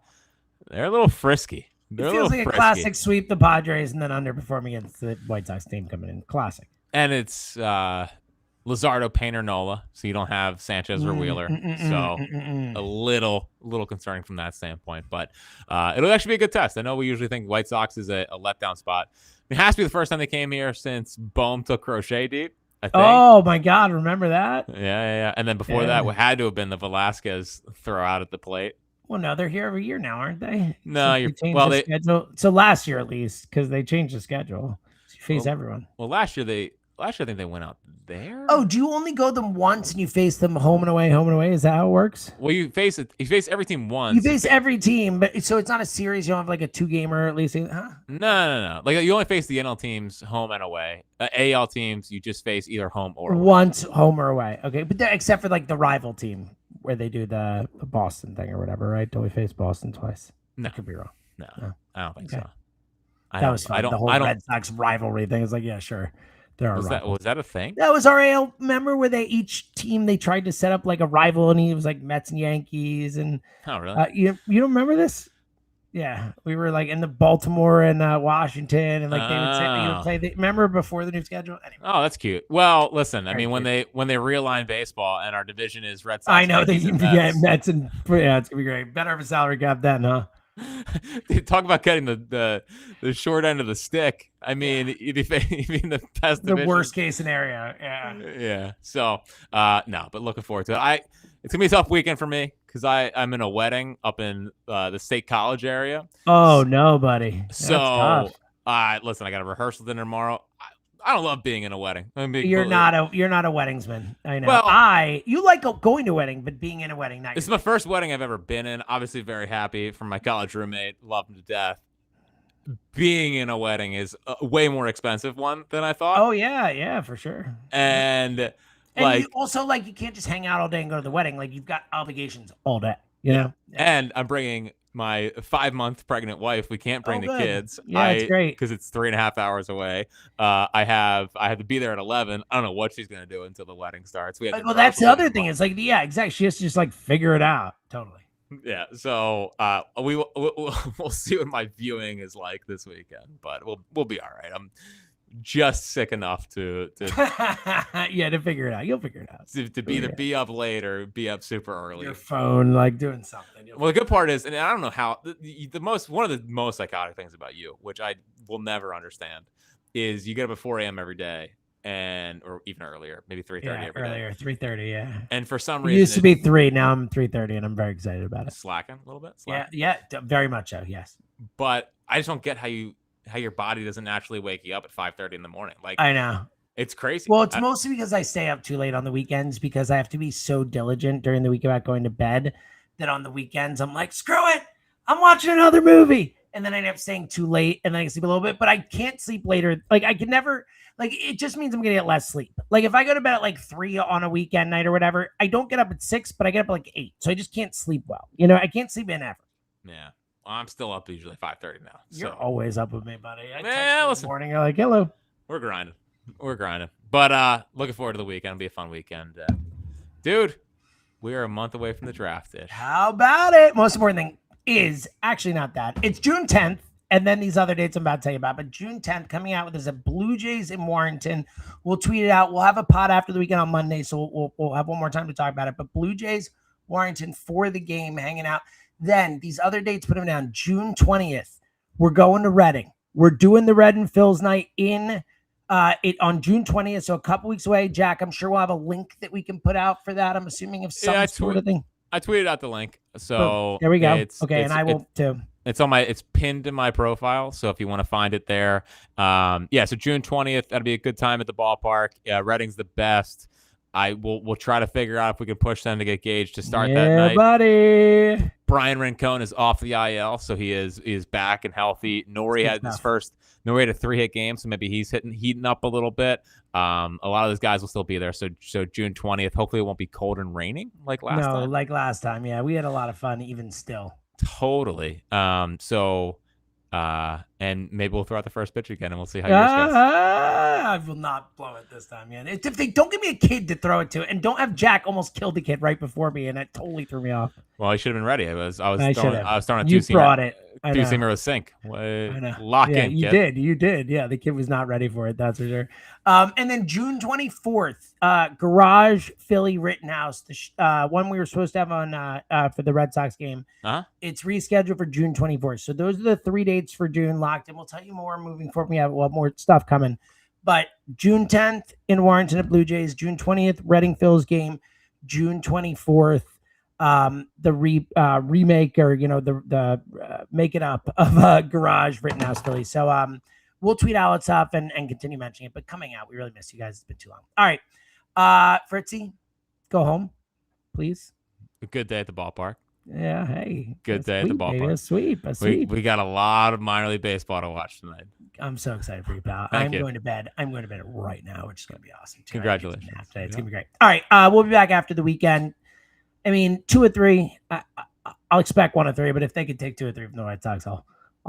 They're a little frisky.
It feels like a classic sweep the Padres and then underperform against the White Sox team coming in. Classic.
And it's Luzardo, Painter, Nola, so you don't have Sanchez or Wheeler. A little concerning from that standpoint, but it'll actually be a good test. I know we usually think White Sox is a letdown spot. It has to be the first time they came here since Bohm took Crochet deep, I think.
Oh my God, remember that?
Yeah. And then before that, it had to have been the Velasquez throw out at the plate.
Well, no, they're here every year now, aren't they?
No,
Since the schedule. So last year at least, because they changed the schedule. So you face everyone.
Well, last year I think they went out there.
Oh, do you only go them once and you face them home and away, home and away? Is that how it works?
Well, you face every team once.
You face every team, but so it's not a series. You don't have like a 2-gamer at least, huh?
No. Like you only face the NL teams home and away. AL teams, you just face either home or away.
Once home or away. Okay, but except for like the rival team where they do the Boston thing or whatever, right? Don't we face Boston twice?
No,
I could be wrong.
No, I don't think so.
That was fun. The whole Red Sox rivalry thing is like, yeah, sure.
Was that a thing?
That was our AL. Remember where each team they tried to set up like a rival, and it was like Mets and Yankees, and
oh really?
You don't remember this? Yeah, we were like in the Baltimore and Washington, and like they would say you would play. Remember before the new schedule? Anyway.
Oh, that's cute. Well, listen, I mean when they realign baseball and our division is Red Sox.
I know they Mets and it's gonna be great. Better of a salary cap then, huh?
Talk about getting the short end of the stick. I mean, even the best,
the worst case scenario.
Yeah. So, no, but looking forward to it. It's gonna be a tough weekend for me because I'm in a wedding up in the State College area.
Oh no, buddy.
So, listen, I got a rehearsal dinner tomorrow. I don't love being in a wedding.
You're not a weddingsman. I know.
Well,
you like going to a wedding, but being in a wedding, not.
This is my first wedding I've ever been in. Obviously, very happy for my college roommate. Love him to death. Being in a wedding is a way more expensive one than I thought.
Oh yeah, for sure.
And
you also you can't just hang out all day and go to the wedding. Like you've got obligations all day. You know.
And I'm bringing my 5-month pregnant wife. We can't bring the kids.
Yeah, it's great
because it's 3.5 hours away. I have to be there at 11. I don't know what she's gonna do until the wedding starts.
Well, that's the other thing. It's like exactly. She has to just figure it out. Totally.
Yeah. So we'll see what my viewing is like this weekend, but we'll be all right. I'm just sick enough to
figure it out. You'll figure it out.
To either be up late or be up super early.
Your phone, doing something.
Well, the good part is, and I don't know how one of the most psychotic things about you, which I will never understand, is you get up at 4 a.m. every day, or even earlier, maybe 3:30 every day. 3:30,
yeah.
And for some reason,
it used to be 3. Now I'm 3:30, and I'm very excited about it.
Slacking a little bit.
Yeah, very much so. Yes.
But I just don't get how your body doesn't naturally wake you up at 5:30 in the morning.
I know.
It's crazy.
Well, it's mostly because I stay up too late on the weekends because I have to be so diligent during the week about going to bed that on the weekends I'm like, screw it, I'm watching another movie. And then I end up staying too late and then I can sleep a little bit, but I can't sleep later. I can never, it just means I'm going to get less sleep. If I go to bed at 3 on a weekend night or whatever, I don't get up at 6, but I get up at 8. So I just can't sleep well. I can't sleep in ever.
Yeah. I'm still up usually 5:30 now.
You're always up with me, buddy.
Listen,
morning, you're like, hello.
We're grinding. But looking forward to the weekend. It'll be a fun weekend. Dude, we are a month away from the draft.
How about it? Most important thing is actually not that. It's June 10th, and then these other dates I'm about to tell you about. But June 10th, coming out with is a Blue Jays in Warrington. We'll tweet it out. We'll have a pod after the weekend on Monday, so we'll have one more time to talk about it. But Blue Jays, Warrington for the game, hanging out. Then these other dates, put them down. June 20th, we're going to Reading. We're doing the Red and Phil's night on June 20th, so a couple weeks away. Jack, I'm sure we'll have a link that we can put out for that. I'm assuming of some sort of thing.
I tweeted out the link, so
there we go. And I will too.
It's pinned in my profile, so if you want to find it there, so June 20th, that'll be a good time at the ballpark. Yeah, Reading's the best. We'll try to figure out if we can push them to get Gage to start that night.
Buddy.
Brian Rincon is off the IL, so he is back and healthy. Nori had a 3-hit game, so maybe he's heating up a little bit. A lot of those guys will still be there. So June 20th, hopefully it won't be cold and raining like last time.
No, like last time. Yeah, we had a lot of fun even still.
Totally. And maybe we'll throw out the first pitch again, and we'll see how yours goes.
I will not blow it this time, man. If they don't give me a kid to throw it to, and don't have Jack almost kill the kid right before me, and that totally threw me off.
Well, I should have been ready. I was throwing a two-seamer.
You brought it.
Two-seamer with sink. Lock in,
you
kid.
You did. Yeah, the kid was not ready for it. That's for sure. And then June 24th, Garage Philly Rittenhouse, the one we were supposed to have on for the Red Sox game. It's rescheduled for June 24th. So those are the 3 dates for June locked, and we'll tell you more moving forward. We have a lot more stuff coming. But June 10th in Warrington at Blue Jays, June 20th, Reading Phil's game, June 24th, the remake or, the make it up of Garage Rittenhouse Phillies. So we'll tweet Alex up and continue mentioning it, but coming out, we really miss you guys. It's been too long. All right. Fritzy, go home, please.
A good day at the ballpark.
Yeah, hey.
Good day at the ballpark.
A sweep.
We got a lot of minor league baseball to watch tonight.
I'm so excited for you, pal.
Thank you.
Going to bed. I'm going to bed right now, which is going to be awesome.
Congratulations.
It's going to be great. All right. We'll be back after the weekend. I mean, 2 or 3. I'll expect 1 or 3, but if they could take 2 or 3 from the White Sox, I'll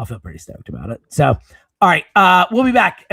feel pretty stoked about it. So, all right. We'll be back.